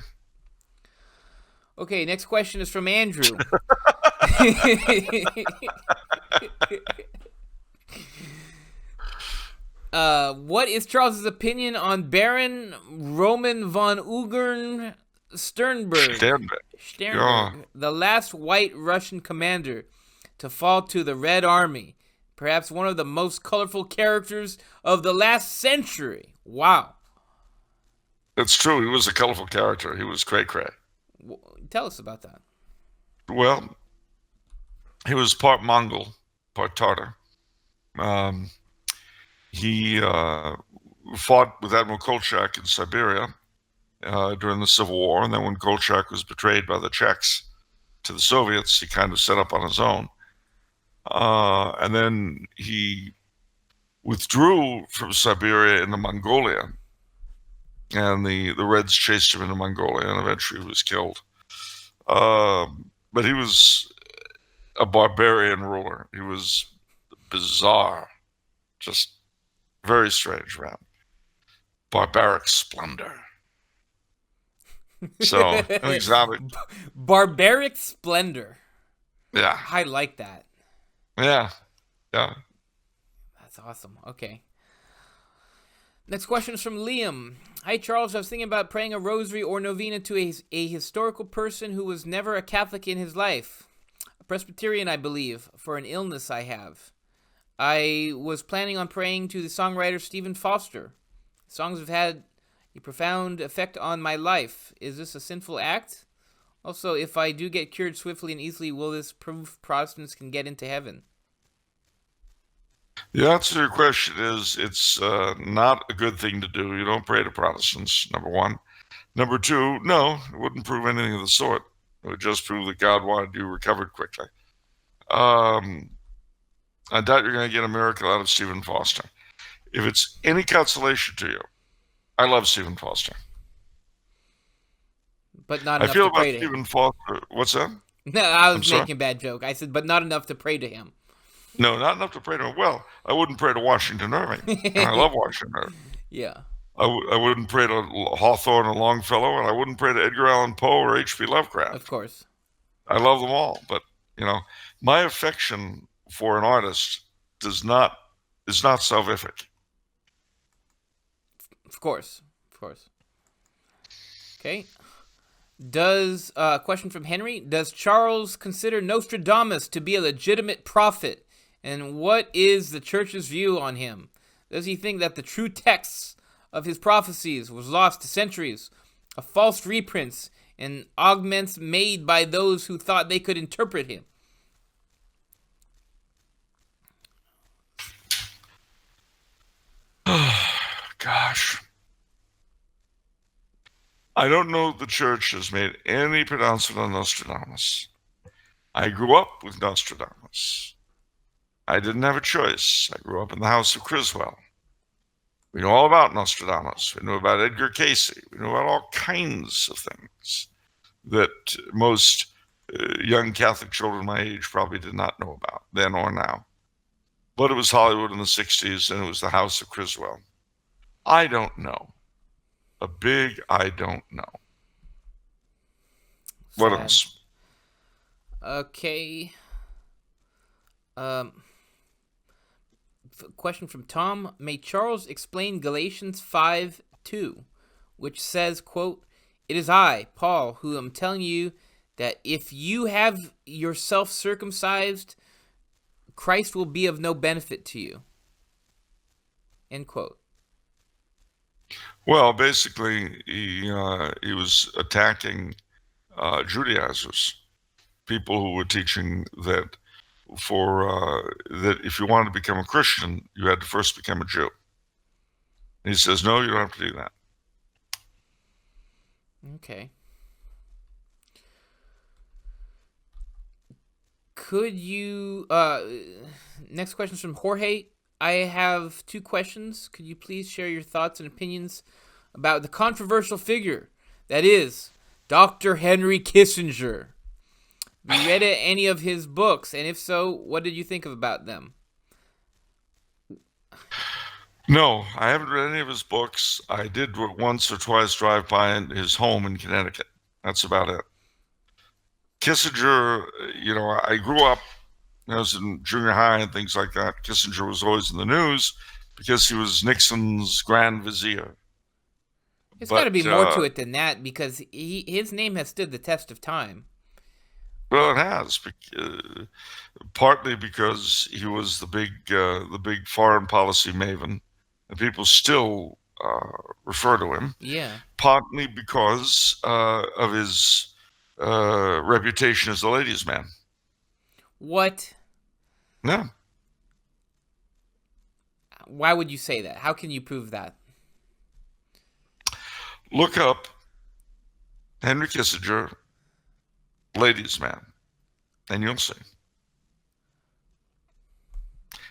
Okay, next question is from Andrew. What is Charles's opinion on Baron Roman von Ungern Sternberg, Yeah. the last white Russian commander to fall to the Red Army? Perhaps one of the most colorful characters of the last century. Wow. It's true. He was a colorful character. He was cray-cray. Tell us about that. Well, he was part Mongol, part Tartar. He fought with Admiral Kolchak in Siberia during the Civil War, and then when Kolchak was betrayed by the Czechs to the Soviets, he kind of set up on his own. And then he withdrew from Siberia into Mongolia, and the Reds chased him into Mongolia, and eventually he was killed. But he was a barbarian ruler. He was bizarre, just very strange man. Barbaric splendor. So, an exotic. Barbaric splendor. Yeah. I like that. Yeah. That's awesome. Okay. Next question is from Liam. Hi, Charles. I was thinking about praying a rosary or novena to a historical person who was never a Catholic in his life. A Presbyterian, I believe, for an illness I have. I was planning on praying to the songwriter Stephen Foster. Songs have had a profound effect on my life. Is this a sinful act? Also, if I do get cured swiftly and easily, will this prove Protestants can get into heaven? The answer to your question is it's not a good thing to do. You don't pray to Protestants, number one. Number two, no, it wouldn't prove anything of the sort. It would just prove that God wanted you recovered quickly. I doubt you're going to get a miracle out of Stephen Foster. If it's any consolation to you, I love Stephen Foster. But not I enough feel to pray about to him. Stephen Foster. What's that? No, I was I'm sorry? making a bad joke. I said, but not enough to pray to him. No, not enough to pray to him. Well, I wouldn't pray to Washington Irving. And I love Washington Irving. Yeah. I wouldn't pray to Hawthorne or Longfellow, and I wouldn't pray to Edgar Allan Poe or H.P. Lovecraft. Of course. I love them all, but my affection for an artist does not is not salvific. Of course. Okay. Question from Henry, does Charles consider Nostradamus to be a legitimate prophet? And what is the church's view on him? Does he think that the true texts of his prophecies was lost to centuries of false reprints and augments made by those who thought they could interpret him? Gosh. I don't know if the church has made any pronouncement on Nostradamus. I grew up with Nostradamus. I didn't have a choice. I grew up in the house of Criswell. We know all about Nostradamus. We know about Edgar Casey. We know about all kinds of things that most young Catholic children my age probably did not know about then or now. But it was Hollywood in the 60s, and it was the house of Criswell. I don't know. A big I don't know. What else? Okay. Question from Tom. May Charles explain Galatians 5:2, which says, quote, "It is I, Paul, who am telling you that if you have yourself circumcised, Christ will be of no benefit to you." End quote. Well, basically, he was attacking Judaizers, people who were teaching that that if you wanted to become a Christian, you had to first become a Jew. And he says, no, you don't have to do that. Okay. Could you... next question is from Jorge. I have two questions. Could you please share your thoughts and opinions about the controversial figure that is Dr. Henry Kissinger? Have you read any of his books? And if so, what did you think about them? No, I haven't read any of his books. I did once or twice drive by his home in Connecticut. That's about it. Kissinger, I grew up, I was in junior high and things like that. Kissinger was always in the news because he was Nixon's grand vizier. There's got to be more to it than that, because his name has stood the test of time. Well, it has, partly because he was the big foreign policy maven, and people still refer to him. Yeah. Partly because of his reputation as a ladies' man. What? Yeah. Why would you say that? How can you prove that? Look up Henry Kissinger, ladies' man, and you'll see.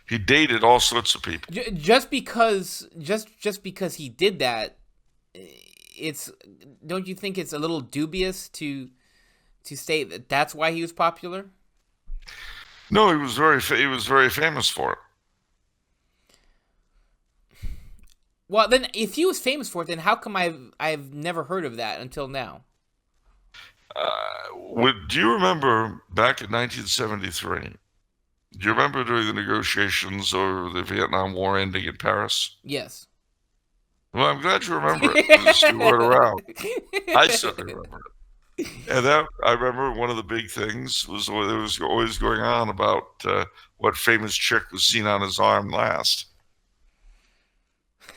He dated all sorts of people. Just because he did that, don't you think it's a little dubious to say that that's why he was popular? No, he was very famous for it. Well, then, if he was famous for it, then how come I've never heard of that until now? Do you remember back in 1973? Do you remember during the negotiations over the Vietnam War ending in Paris? Yes. Well, I'm glad you remember it, because you weren't around. I certainly remember it. And I remember one of the big things was there was always going on about what famous chick was seen on his arm last.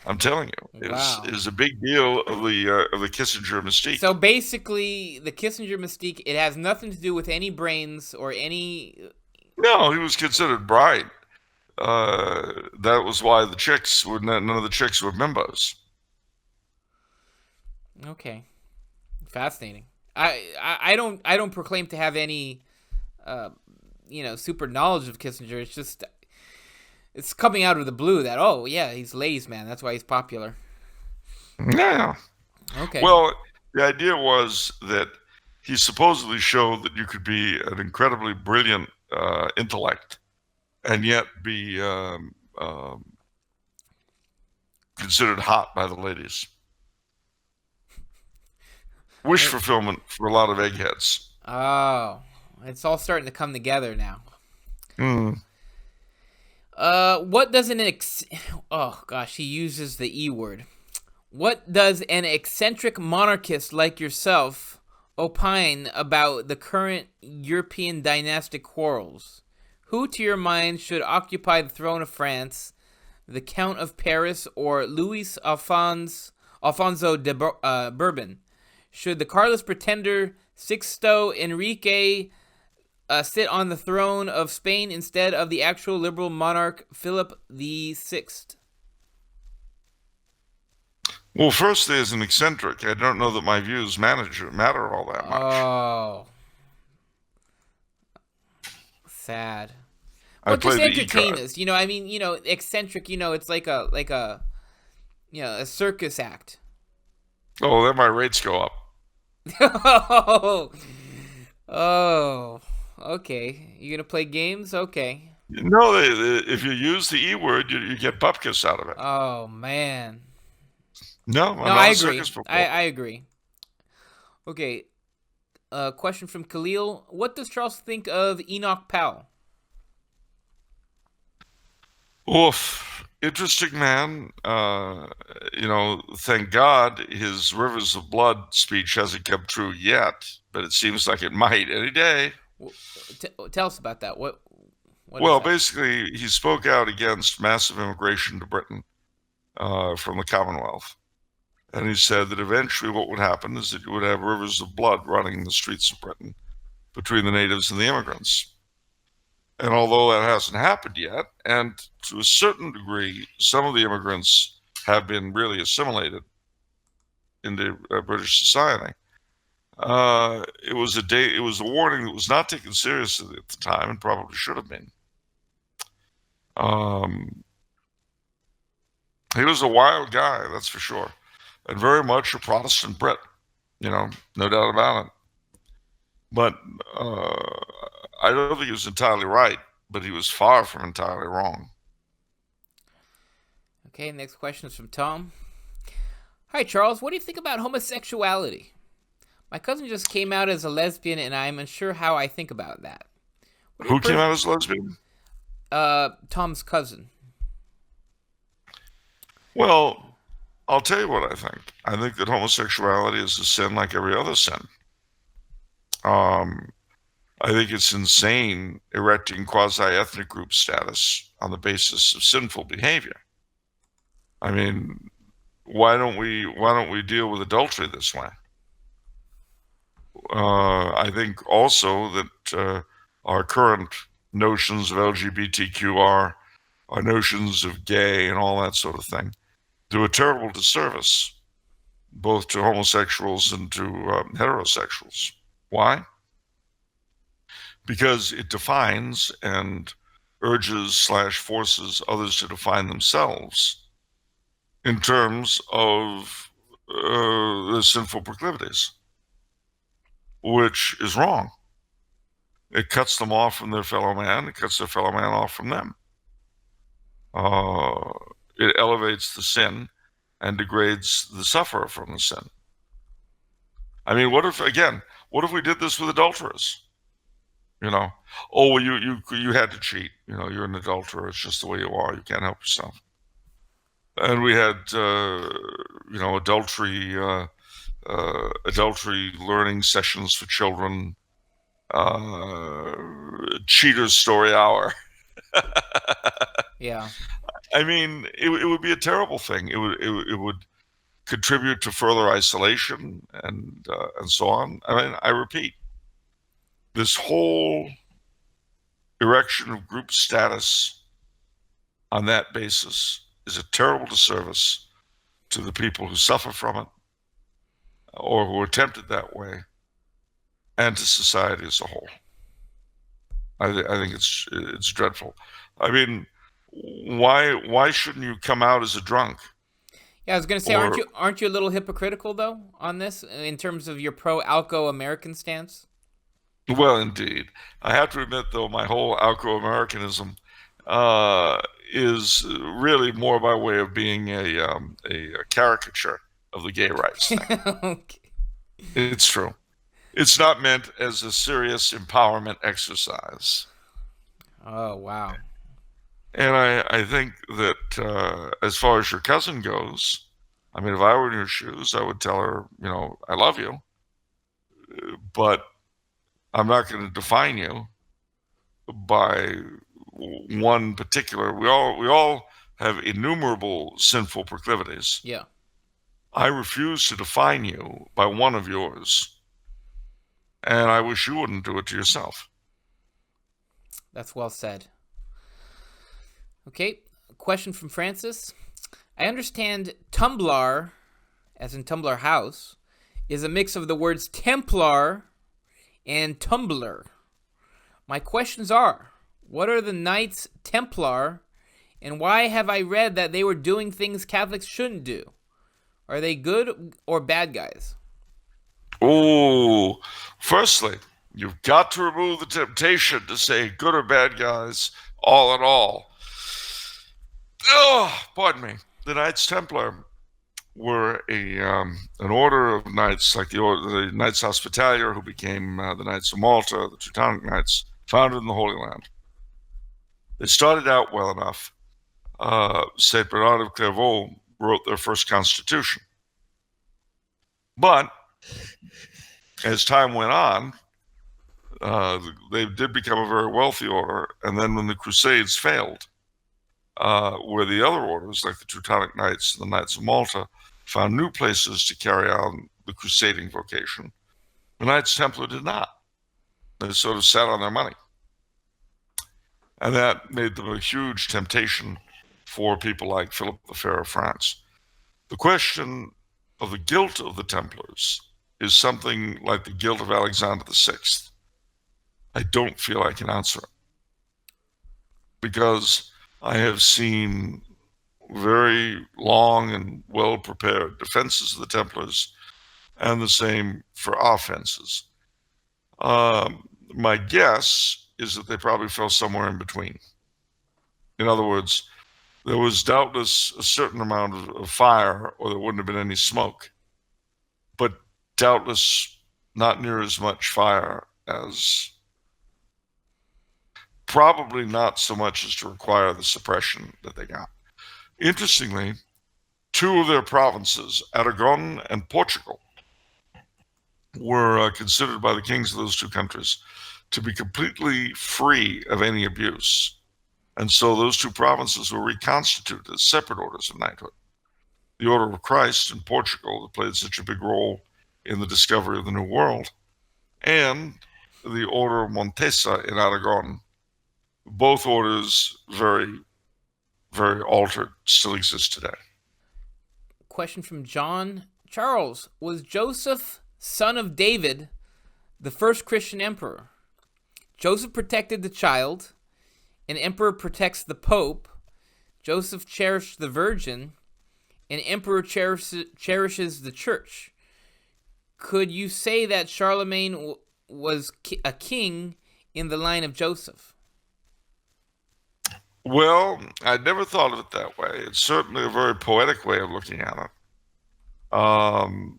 I'm telling you, Wow. It was a big deal of the Kissinger mystique. So basically, the Kissinger mystique, it has nothing to do with any brains or any... No, he was considered bright. That was why none of the chicks were bimbos. Okay, fascinating. I don't proclaim to have any, super knowledge of Kissinger. It's just, it's coming out of the blue that, oh yeah, he's ladies' man. That's why he's popular. Yeah. Okay. Well, the idea was that he supposedly showed that you could be an incredibly brilliant intellect and yet be considered hot by the ladies. Wish fulfillment for a lot of eggheads. Oh, it's all starting to come together now. What does oh gosh, he uses the E word. What does an eccentric monarchist like yourself opine about the current European dynastic quarrels? Who, to your mind, should occupy the throne of France, the Count of Paris or Louis Alfonso de Bourbon? Should the Carlist pretender Sixto Enrique sit on the throne of Spain instead of the actual liberal monarch Philip VI? Well, first, there's an eccentric. I don't know that my views matter all that much. Oh, sad. I Well, play just the E entertain card. us. I mean, eccentric. It's like a a circus act. Oh, then my rates go up. Oh, oh, okay. You gonna play games? Okay. No, if you use the E word, you get bupkis out of it. Oh man. No, No, I'm I not a agree. circus I performer. agree. Okay. Question from Khalil. What does Charles think of Enoch Powell? Oof. Interesting man. Thank God his Rivers of Blood speech hasn't come true yet, but it seems like it might any day. Tell us about that. What is Well, that? basically, he spoke out against massive immigration to Britain from the Commonwealth. And he said that eventually what would happen is that you would have rivers of blood running the streets of Britain between the natives and the immigrants. And although that hasn't happened yet, and to a certain degree, some of the immigrants have been really assimilated into British society, it was a warning that was not taken seriously at the time and probably should have been. He was a wild guy, that's for sure, and very much a Protestant Brit, no doubt about it. But I don't think he was entirely right, but he was far from entirely wrong. Okay, next question is from Tom. Hi, Charles. What do you think about homosexuality? My cousin just came out as a lesbian, and I'm unsure how I think about that. Who came out as lesbian? Tom's cousin. Well, I'll tell you what I think. I think that homosexuality is a sin like every other sin. I think it's insane erecting quasi-ethnic group status on the basis of sinful behavior. I mean, why don't we deal with adultery this way? I think also that our current notions of LGBTQR, our notions of gay and all that sort of thing, do a terrible disservice both to homosexuals and to heterosexuals. Why? Because it defines and urges/forces others to define themselves in terms of their sinful proclivities, which is wrong. It cuts them off from their fellow man. It cuts their fellow man off from them. It elevates the sin and degrades the sufferer from the sin. I mean, what if we did this with adulterers? Oh, well, you had to cheat. You're an adulterer. It's just the way you are. You can't help yourself. And we had, adultery learning sessions for children, cheater's story hour. Yeah. I mean, it would be a terrible thing. It would contribute to further isolation and so on. I mean, I repeat, this whole erection of group status on that basis is a terrible disservice to the people who suffer from it or who are tempted that way and to society as a whole. I think it's dreadful. I mean, why shouldn't you come out as a drunk? Yeah, I was gonna say, aren't you a little hypocritical though on this in terms of your pro-Alco American stance? Well, indeed. I have to admit, though, my whole Alco-Americanism is really more by way of being a caricature of the gay rights thing. Okay. It's true. It's not meant as a serious empowerment exercise. Oh wow. And I think that as far as your cousin goes, I mean, if I were in your shoes, I would tell her, I love you, but I'm not going to define you by one particular. We all have innumerable sinful proclivities. Yeah, I refuse to define you by one of yours, and I wish you wouldn't do it to yourself. that's well said. Okay, question from Francis. I understand Tumblr, as in Tumblr House, is a mix of the words Templar and Tumblr. My questions are, what are the Knights Templar, and why have I read that they were doing things Catholics shouldn't do? Are they good or bad guys? Oh, firstly, you've got to remove the temptation to say good or bad guys all in all. Oh, pardon me. The Knights Templar were an order of knights, like the Knights Hospitalier, who became the Knights of Malta, the Teutonic Knights, founded in the Holy Land. They started out well enough. Saint Bernard of Clairvaux wrote their first constitution. But as time went on, they did become a very wealthy order. And then when the Crusades failed, where the other orders, like the Teutonic Knights and the Knights of Malta, found new places to carry on the crusading vocation, the Knights Templar did not. They sort of sat on their money. And that made them a huge temptation for people like Philip the Fair of France. The question of the guilt of the Templars is something like the guilt of Alexander VI. I don't feel I can answer it, because I have seen very long and well-prepared defenses of the Templars, and the same for offenses. My guess is that they probably fell somewhere in between. In other words, there was doubtless a certain amount of fire, or there wouldn't have been any smoke, but doubtless not near as much fire as, probably not so much as to require the suppression that they got. Interestingly, two of their provinces, Aragon and Portugal, were considered by the kings of those two countries to be completely free of any abuse. And so those two provinces were reconstituted as separate orders of knighthood. The Order of Christ in Portugal, that played such a big role in the discovery of the New World, and the Order of Montesa in Aragon, both orders very, very altered, still exist today. Question from John. Charles, was Joseph, son of David, the first Christian emperor? Joseph protected the child. An emperor protects the pope. Joseph cherished the virgin. An emperor cherishes the church. Could you say that Charlemagne was a king in the line of Joseph? Well, I never thought of it that way. It's certainly a very poetic way of looking at it. And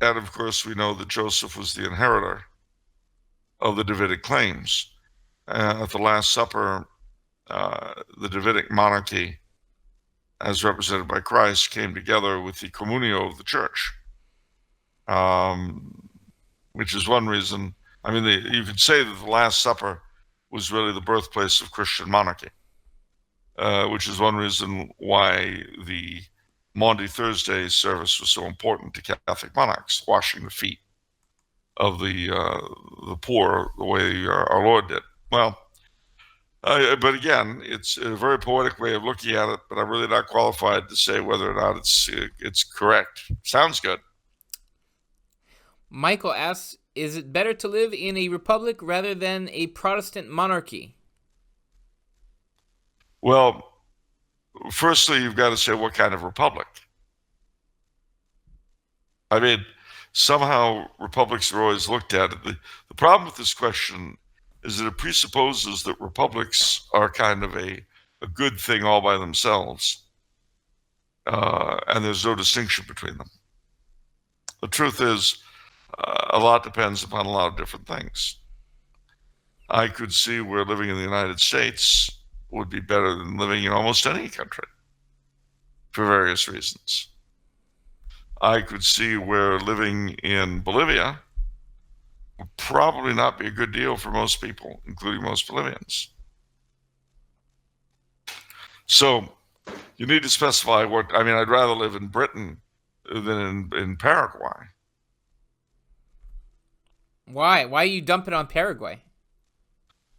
of course, we know that Joseph was the inheritor of the Davidic claims. At the Last Supper, the Davidic monarchy, as represented by Christ, came together with the communio of the church, which is one reason. I mean, you could say that the Last Supper was really the birthplace of Christian monarchy, which is one reason why the Maundy Thursday service was so important to Catholic monarchs, washing the feet of the poor the way our Lord did. Well, but again, it's a very poetic way of looking at it, but I'm really not qualified to say whether or not it's correct. Sounds good. Michael asks, is it better to live in a republic rather than a Protestant monarchy? Well, firstly, you've got to say what kind of republic. I mean, somehow republics are always looked at. The problem with this question is that it presupposes that republics are kind of a good thing all by themselves, and there's no distinction between them. The truth is, a lot depends upon a lot of different things. I could see where living in the United States would be better than living in almost any country for various reasons. I could see where living in Bolivia would probably not be a good deal for most people, including most Bolivians. So you need to specify what, I mean, I'd rather live in Britain than in Paraguay. Why? Why are you dumping on Paraguay?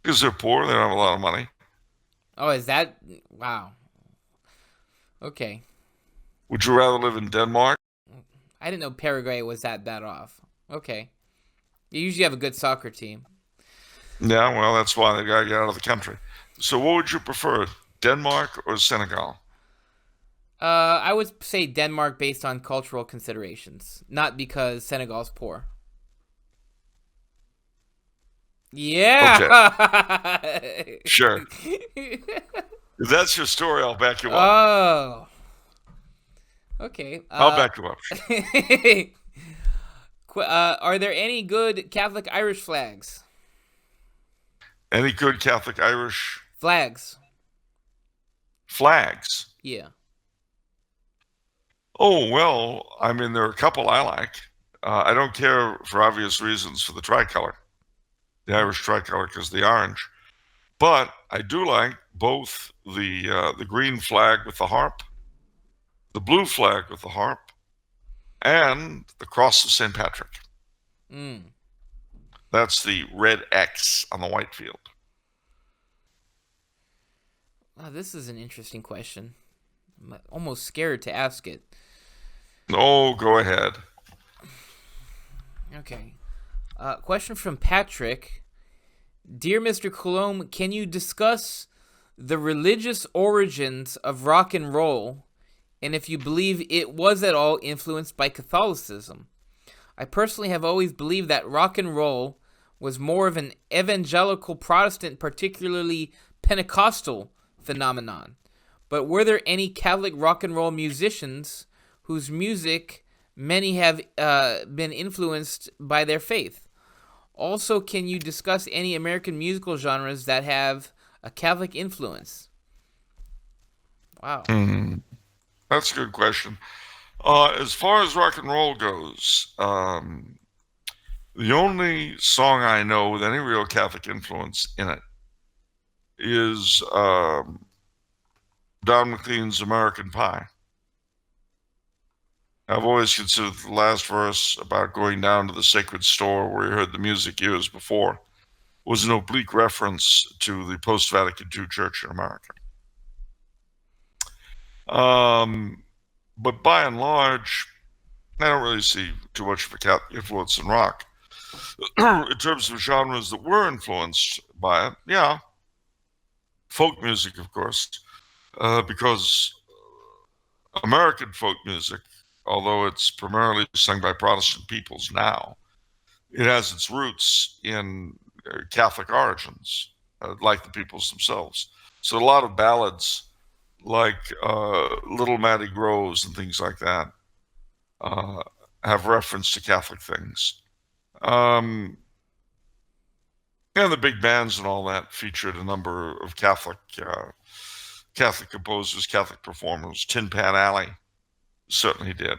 Because they're poor, they don't have a lot of money. Oh, is that? Wow. Okay. Would you rather live in Denmark? I didn't know Paraguay was that bad off. Okay. You usually have a good soccer team. Yeah, well, that's why they got to get out of the country. So what would you prefer, Denmark or Senegal? I would say Denmark based on cultural considerations, not because Senegal's poor. Yeah. Okay. Sure. If that's your story, I'll back you up. Oh. Okay. I'll back you up. Are there any good Catholic Irish flags? Any good Catholic Irish Flags. flags? Yeah. Oh, well, I mean, there are a couple I like. I don't care, for obvious reasons, for the tricolor, the Irish tricolor, because the orange. But I do like both the green flag with the harp, the blue flag with the harp, and the cross of St. Patrick. Mm. That's the red X on the white field. Wow, this is an interesting question. I'm almost scared to ask it. Oh, go ahead. Okay. Question from Patrick. Dear Mr. Coulombe, can you discuss the religious origins of rock and roll, and if you believe it was at all influenced by Catholicism? I personally have always believed that rock and roll was more of an evangelical Protestant, particularly Pentecostal phenomenon. But were there any Catholic rock and roll musicians whose music many have been influenced by their faith? Also, can you discuss any American musical genres that have a Catholic influence? Wow. That's a good question. As far as rock and roll goes, the only song I know with any real Catholic influence in it is Don McLean's American Pie. I've always considered the last verse about going down to the sacred store where you heard the music years before was an oblique reference to the post-Vatican II Church in America. But by and large, I don't really see too much of a Catholic influence in rock. In terms of genres that were influenced by it, yeah. Folk music, of course, because American folk music, although it's primarily sung by Protestant peoples now, it has its roots in Catholic origins, like the peoples themselves. So a lot of ballads like Little Matty Grows and things like that have reference to Catholic things. And the big bands and all that featured a number of Catholic composers, Catholic performers. Tin Pan Alley certainly did.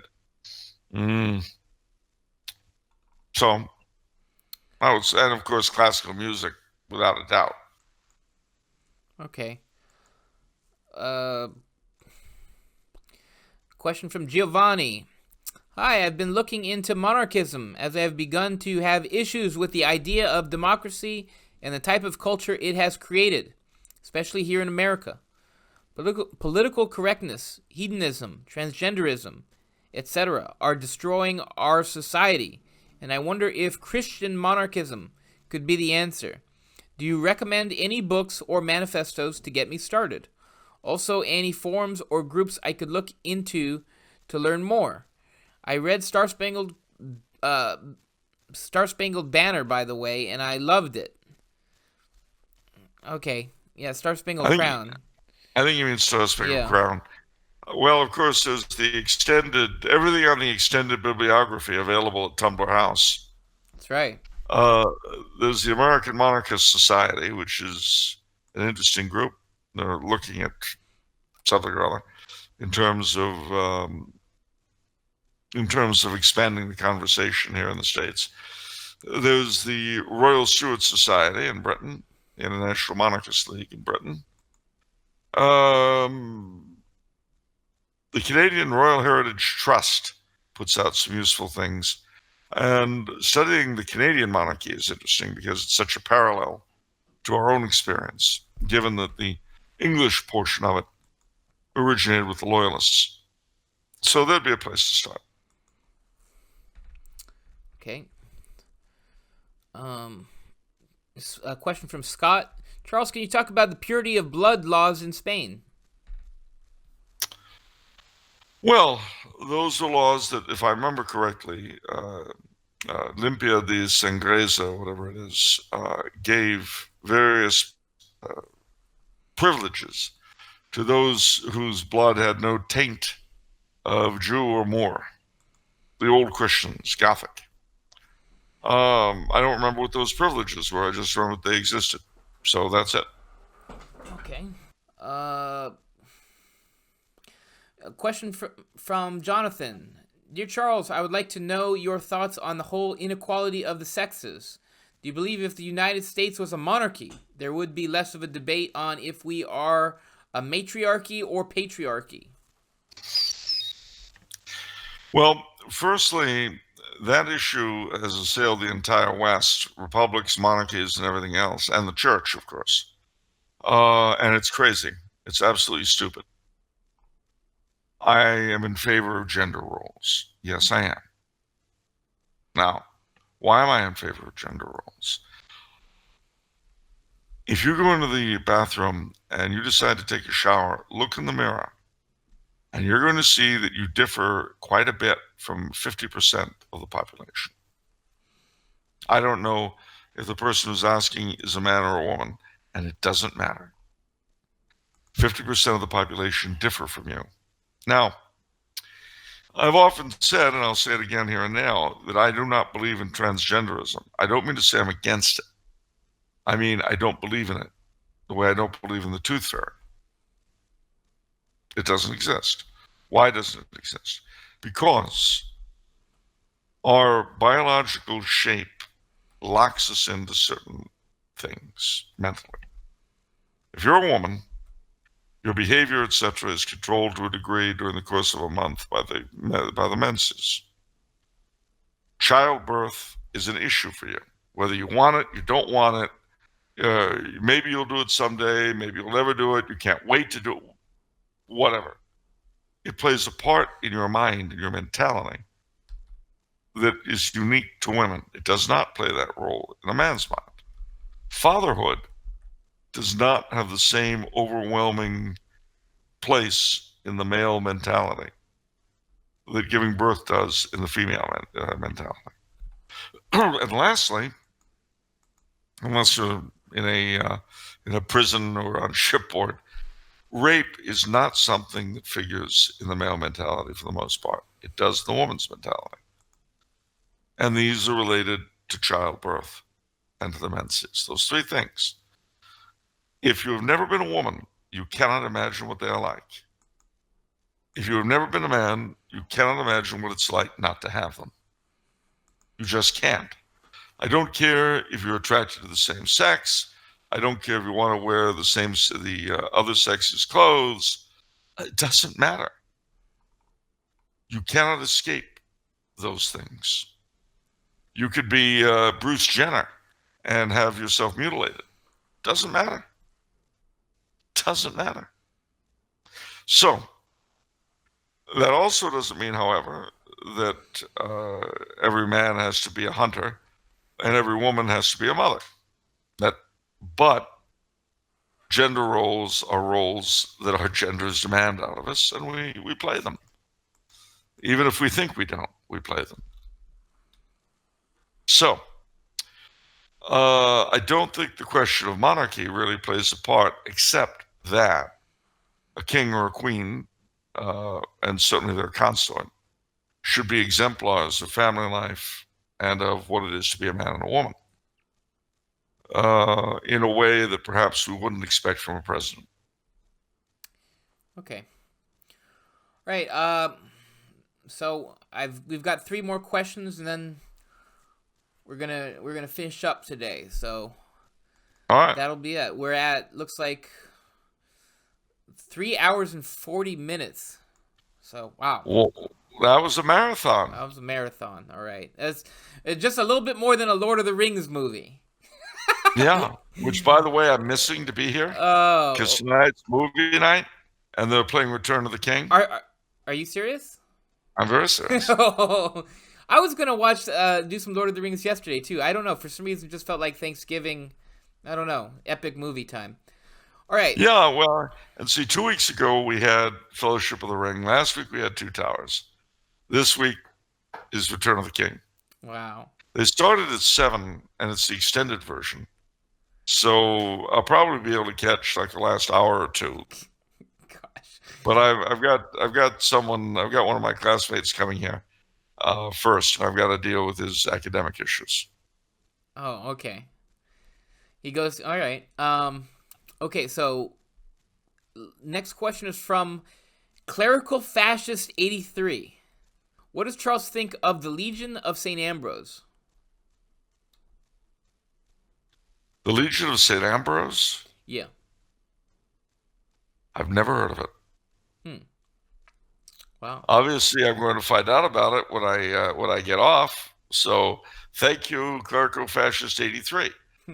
So, and of course, classical music, without a doubt. Okay. Question from Giovanni. Hi, I've been looking into monarchism as I have begun to have issues with the idea of democracy and the type of culture it has created, especially here in America. Political correctness, hedonism, transgenderism, etc. are destroying our society, and I wonder if Christian monarchism could be the answer. Do you recommend any books or manifestos to get me started? Also, any forums or groups I could look into to learn more. I read Star Spangled Banner, by the way, and I loved it. Okay, yeah, Star Spangled Crown. I think you mean Star Spangled Crown. Well, of course, there's everything on the extended bibliography available at Tumblr House. That's right. There's the American Monarchist Society, which is an interesting group. they're looking at something or other in terms of expanding the conversation here in the States. There's the Royal Stuart Society in Britain, the International Monarchist League in Britain. The Canadian Royal Heritage Trust puts out some useful things. And studying the Canadian monarchy is interesting because it's such a parallel to our own experience, given that the English portion of it originated with the Loyalists. So that'd be a place to start. Okay. A question from Scott. Charles, can you talk about the purity of blood laws in Spain? Well, those are laws that, if I remember correctly, Limpia de Sangreza, whatever it is, gave various privileges to those whose blood had no taint of Jew or Moor, the old Christians, Gothic. I don't remember what those privileges were. I just remember they existed. So that's it. Okay. A question from Jonathan. Dear Charles, I would like to know your thoughts on the whole inequality of the sexes. Do you believe if the United States was a monarchy, there would be less of a debate on if we are a matriarchy or patriarchy? Well, firstly, that issue has assailed the entire West, republics, monarchies, and everything else, and the church, of course. And it's crazy. It's absolutely stupid. I am in favor of gender roles. Yes, I am. Now, why am I in favor of gender roles? If you go into the bathroom and you decide to take a shower, look in the mirror, and you're going to see that you differ quite a bit from 50% of the population. I don't know if the person who's asking is a man or a woman, and it doesn't matter. 50% of the population differ from you. Now, I've often said, and I'll say it again here and now, that I do not believe in transgenderism. I don't mean to say I'm against it. I mean, I don't believe in it, the way I don't believe in the tooth fairy. It doesn't exist. Why doesn't it exist? Because our biological shape locks us into certain things mentally. If you're a woman, your behavior, etc., is controlled to a degree during the course of a month by the menses. Childbirth is an issue for you. Whether you want it, you don't want it, maybe you'll do it someday, maybe you'll never do it, you can't wait to do it, whatever. It plays a part in your mind, in your mentality, that is unique to women. It does not play that role in a man's mind. Fatherhood does not have the same overwhelming place in the male mentality that giving birth does in the female mentality. And lastly, unless you're in a prison or on shipboard, rape is not something that figures in the male mentality for the most part. It does the woman's mentality. And these are related to childbirth and to the menses. Those three things. If you have never been a woman, you cannot imagine what they are like. If you have never been a man, you cannot imagine what it's like not to have them. You just can't. I don't care if you're attracted to the same sex. I don't care if you want to wear the other sex's clothes. It doesn't matter. You cannot escape those things. You could be Bruce Jenner and have yourself mutilated. Doesn't matter. Doesn't matter. So, that also doesn't mean, however, that every man has to be a hunter and every woman has to be a mother. But gender roles are roles that our genders demand out of us, and we play them. Even if we think we don't, we play them. So, I don't think the question of monarchy really plays a part, except that a king or a queen, and certainly their consort, should be exemplars of family life and of what it is to be a man and a woman, in a way that perhaps we wouldn't expect from a president. Okay. Right. So we've got 3 more questions, and then we're gonna finish up today. So All right. that'll be it. We're at, looks like, 3 hours and 40 minutes. So wow. Well, that was a marathon. That was a marathon. All right. It's just a little bit more than a Lord of the Rings movie. Yeah. Which, by the way, I'm missing to be here because Oh, tonight's movie night, and they're playing Return of the King. are you serious? I'm very serious. I was gonna watch do some Lord of the Rings yesterday too. I don't know. For some reason, it just felt like Thanksgiving. I don't know. Epic movie time. All right. Yeah, well, and see, 2 weeks ago we had Fellowship of the Ring. Last week we had Two Towers. This week is Return of the King. Wow. They started at 7, and it's the extended version. So I'll probably be able to catch like the last hour or two. Gosh. But I've got one of my classmates coming here first, and I've got to deal with his academic issues. Oh, okay. He goes. All right. Okay. So next question is from Clerical Fascist 83. What does Charles think of the Legion of St. Ambrose? The Legion of St. Ambrose? Yeah. I've never heard of it. Wow. Obviously, I'm going to find out about it when I get off. So thank you, Clerical Fascist 83.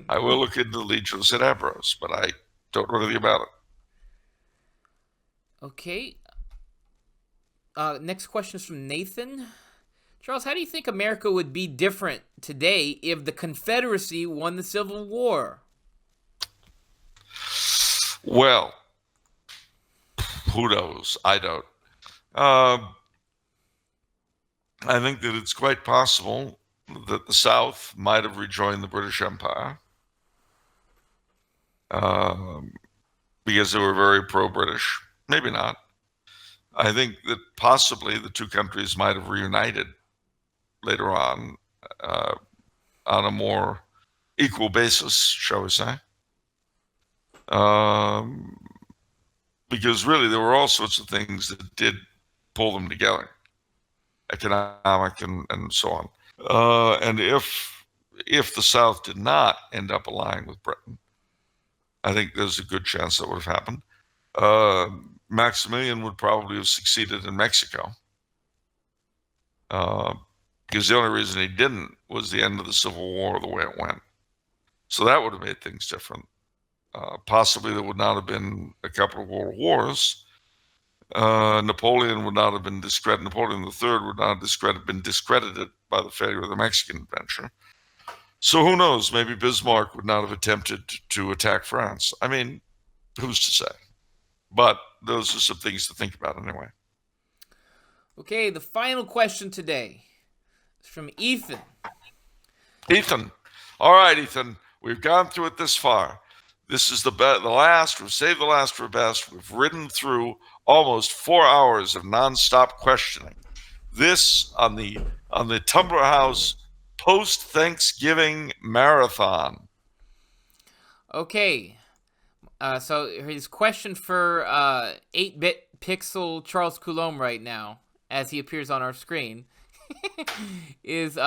I will look into the Legion of St. Ambrose, but I don't know anything about it. Okay. Next question is from Nathan. Charles, how do you think America would be different today if the Confederacy won the Civil War? Well, who knows? I don't. I think that it's quite possible that the South might have rejoined the British Empire because they were very pro-British. Maybe not. I think that possibly the two countries might have reunited later on a more equal basis, shall we say. Because really there were all sorts of things that did pull them together, economic and so on. And if the South did not end up allying with Britain, I think there's a good chance that would have happened. Maximilian would probably have succeeded in Mexico. Because the only reason he didn't was the end of the Civil War the way it went. So that would have made things different. Possibly there would not have been a couple of world wars. Napoleon would not have been discredited. Napoleon III would not have been discredited by the failure of the Mexican adventure. So who knows? Maybe Bismarck would not have attempted to attack France. I mean, who's to say? But those are some things to think about anyway. Okay, the final question today is from Ethan. Ethan. All right, Ethan. We've gone through it this far. This is the last. We've saved the last for best. We've ridden through almost 4 hours of nonstop questioning. This on the Tumbler House post-Thanksgiving marathon. Okay, so his question for 8-bit pixel Charles Coulombe right now, as he appears on our screen, is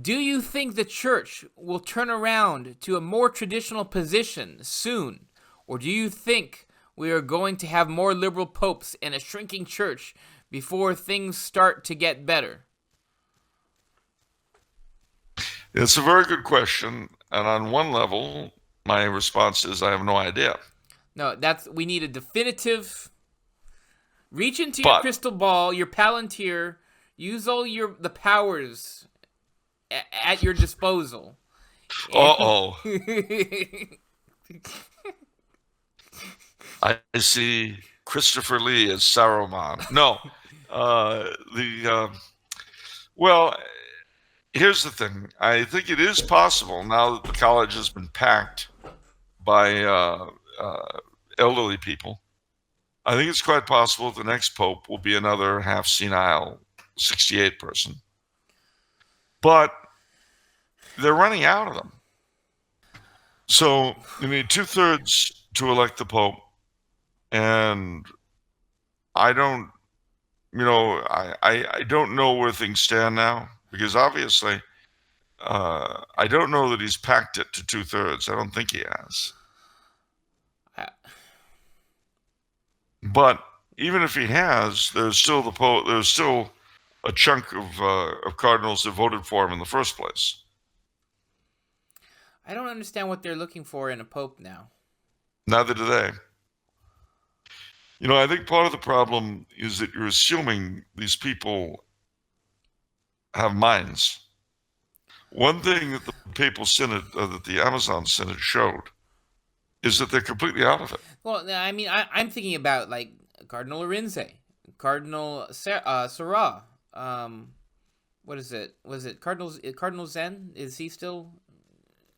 do you think the church will turn around to a more traditional position soon? Or do you think we are going to have more liberal popes and a shrinking church before things start to get better? It's a very good question. And on one level, my response is I have no idea. No, we need a definitive. Reach into your crystal ball, your Palantir, use all the powers at your disposal. Uh-oh. I see Christopher Lee as Saruman. No. Well, here's the thing. I think it is possible now that the college has been packed by elderly people. I think it's quite possible the next pope will be another half senile 68 person. But they're running out of them. So you need 2/3 to elect the pope, and I don't, I don't know where things stand now because obviously, I don't know that he's packed it to 2/3. I don't think he has. I, But even if he has, there's still there's still a chunk of cardinals that voted for him in the first place. I don't understand what they're looking for in a pope now. Neither do they. I think part of the problem is that you're assuming these people have minds. One thing that the papal synod, that the Amazon synod showed, is that they're completely out of it. Well, I mean, I'm thinking about like Cardinal Arinze, Cardinal Sarah. What is it? Was it Cardinal Zen? Is he still?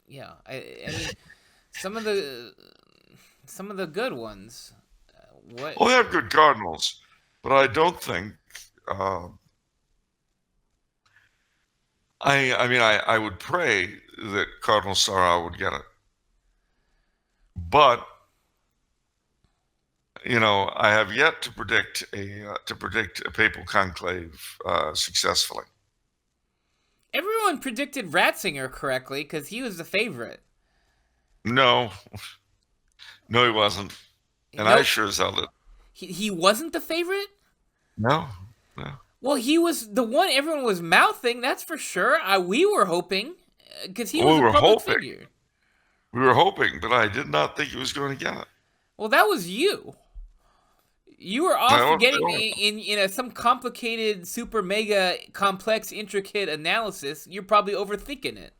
Yeah, I mean, some of the good ones. What? Well, they have good cardinals, but I don't think. I would pray that Cardinal Sarah would get it, but I have yet to predict a papal conclave successfully. Everyone predicted Ratzinger correctly because he was the favorite. No, no, he wasn't, and Nope. I sure as hell did. He wasn't the favorite. No, no. Well, he was the one everyone was mouthing. That's for sure. We were hoping because he was a public figure. We were hoping, but I did not think he was going to get it. Well, that was you. You were off getting in some complicated, super mega complex, intricate analysis. You're probably overthinking it.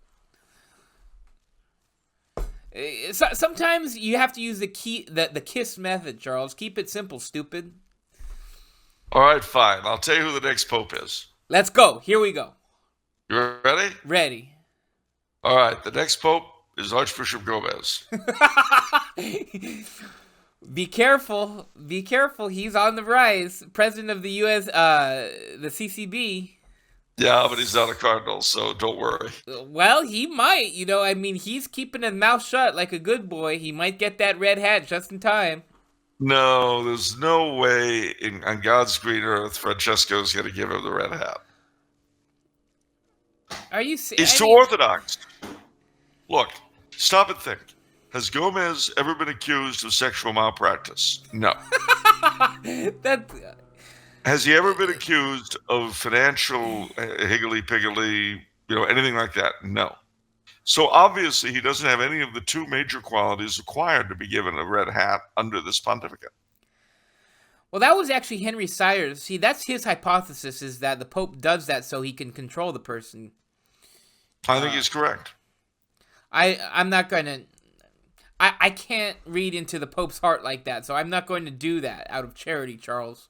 Sometimes you have to use the KISS method, Charles. Keep it simple, stupid. All right, fine. I'll tell you who the next pope is. Let's go. Here we go. You ready? Ready. All right. The next pope is Archbishop Gomez. Be careful. Be careful. He's on the rise. President of the U.S., the CCB. Yeah, but he's not a cardinal, so don't worry. Well, he might. He's keeping his mouth shut like a good boy. He might get that red hat just in time. No, there's no way on God's green earth Francesco's going to give him the red hat. Are you serious? He's too orthodox. Look, stop and think. Has Gomez ever been accused of sexual malpractice? No. Has he ever been accused of financial higgledy-piggledy, anything like that? No. So obviously he doesn't have any of the two major qualities required to be given a red hat under this pontificate. Well, that was actually Henry Sayers. See, that's his hypothesis, is that the Pope does that so he can control the person. I think he's correct. I'm not going to... I can't read into the Pope's heart like that, so I'm not going to do that out of charity, Charles.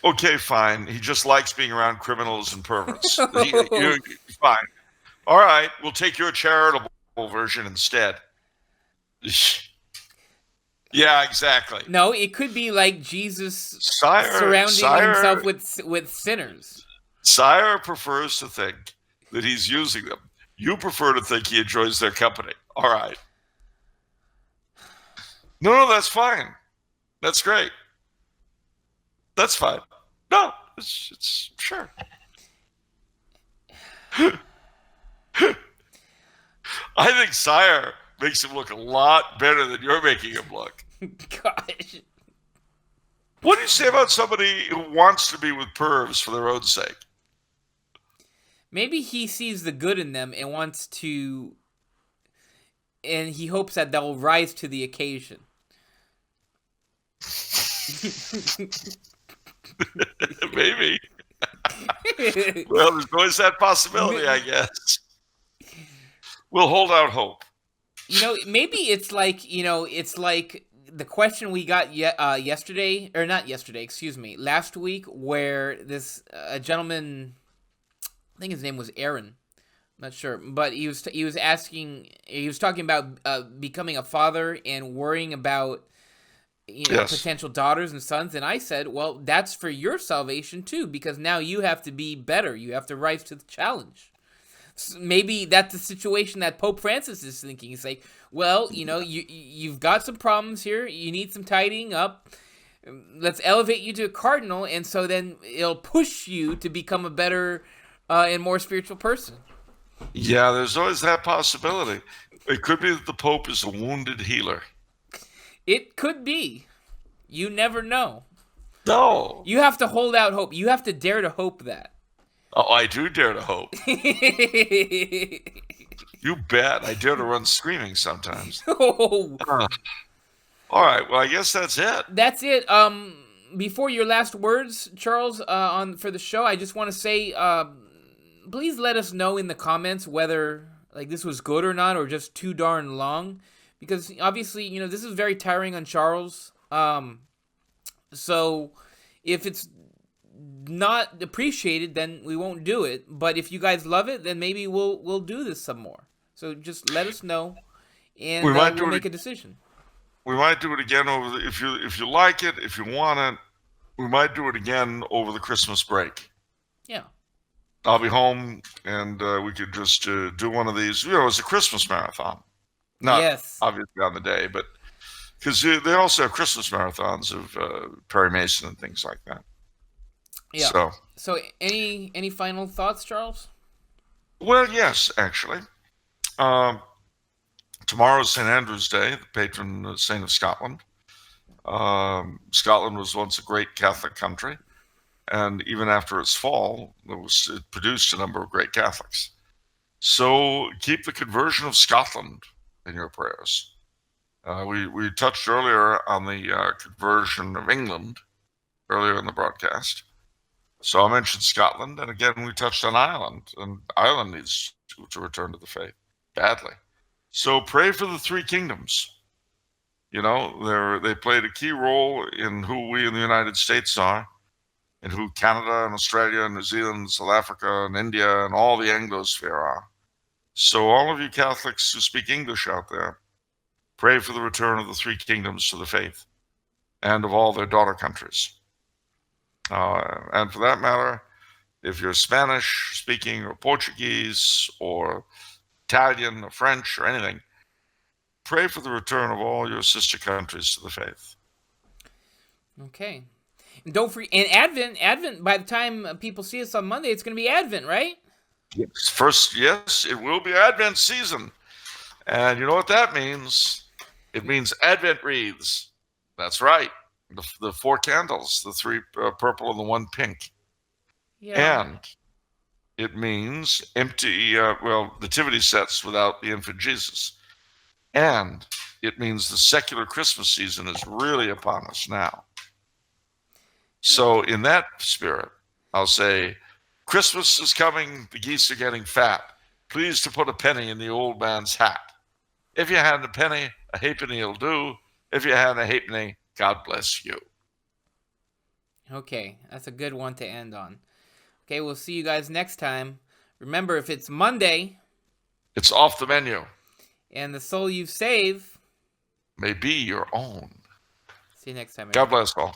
Okay, fine. He just likes being around criminals and perverts. Fine. All right, we'll take your charitable version instead. Yeah, exactly. No, it could be like Jesus surrounding himself with sinners. Sire prefers to think that he's using them. You prefer to think he enjoys their company. All right. No, that's fine. That's great. That's fine. No, it's sure. I think Sire makes him look a lot better than you're making him look. Gosh. What do you say about somebody who wants to be with pervs for their own sake? Maybe he sees the good in them and wants to... And he hopes that they'll rise to the occasion. Maybe. Well, there's always that possibility, I guess. We'll hold out hope. Maybe it's like, it's like the question we got yesterday, or not yesterday, excuse me, last week, where this gentleman, I think his name was Aaron, I'm not sure, but he was talking about becoming a father and worrying about yes. potential daughters and sons, and I said, well, that's for your salvation too, because now you have to be better, you have to rise to the challenge. So maybe that's the situation that Pope Francis is thinking. He's like, well, you've got some problems here, you need some tidying up, Let's elevate you to a cardinal, and so then it'll push you to become a better and more spiritual person. Yeah, there's always that possibility. It could be that the Pope is a wounded healer. It could be. You never know. No. You have to hold out hope. You have to dare to hope that. Oh, I do dare to hope. You bet. I dare to run screaming sometimes. Oh. All right. Well, I guess that's it. That's it. Before your last words, Charles, on for the show, I just want to say, please let us know in the comments whether like this was good or not, or just too darn long, because obviously, this is very tiring on Charles. So if it's not appreciated, then we won't do it. But if you guys love it, then maybe we'll do this some more. So just let us know, and we'll make a decision. We might do it again if you like it, if you want it. We might do it again over the Christmas break. Yeah. I'll be home, and we could just do one of these. It's a Christmas marathon. Not obviously on the day, but because they also have Christmas marathons of Perry Mason and things like that. Yeah. So any final thoughts, Charles? Well, yes, actually. Tomorrow's St. Andrew's Day, the patron saint of Scotland. Scotland was once a great Catholic country, and even after its fall, it produced a number of great Catholics. So keep the conversion of Scotland in your prayers. We touched earlier on the conversion of England earlier in the broadcast. So I mentioned Scotland, and again we touched on Ireland, and Ireland needs to return to the faith badly. So pray for the three kingdoms. They played a key role in who we in the United States are, and who Canada and Australia and New Zealand, South Africa and India and all the Anglosphere are. So all of you Catholics who speak English out there, pray for the return of the three kingdoms to the faith and of all their daughter countries. And for that matter, if you're Spanish speaking or Portuguese or Italian or French or anything, pray for the return of all your sister countries to the faith. Okay. And don't forget, and Advent, by the time people see us on Monday, it's going to be Advent, right? Yes, it will be Advent season. And you know what that means? It means Advent wreaths. That's right. The four candles, the three purple and the one pink. Yeah. And it means empty, nativity sets without the infant Jesus. And it means the secular Christmas season is really upon us now. So in that spirit, I'll say, Christmas is coming, the geese are getting fat. Please to put a penny in the old man's hat. If you had a penny, a halfpenny will do. If you had a halfpenny, God bless you. Okay, that's a good one to end on. Okay, we'll see you guys next time. Remember, if it's Monday, it's off the menu. And the soul you save may be your own. See you next time. God bless all.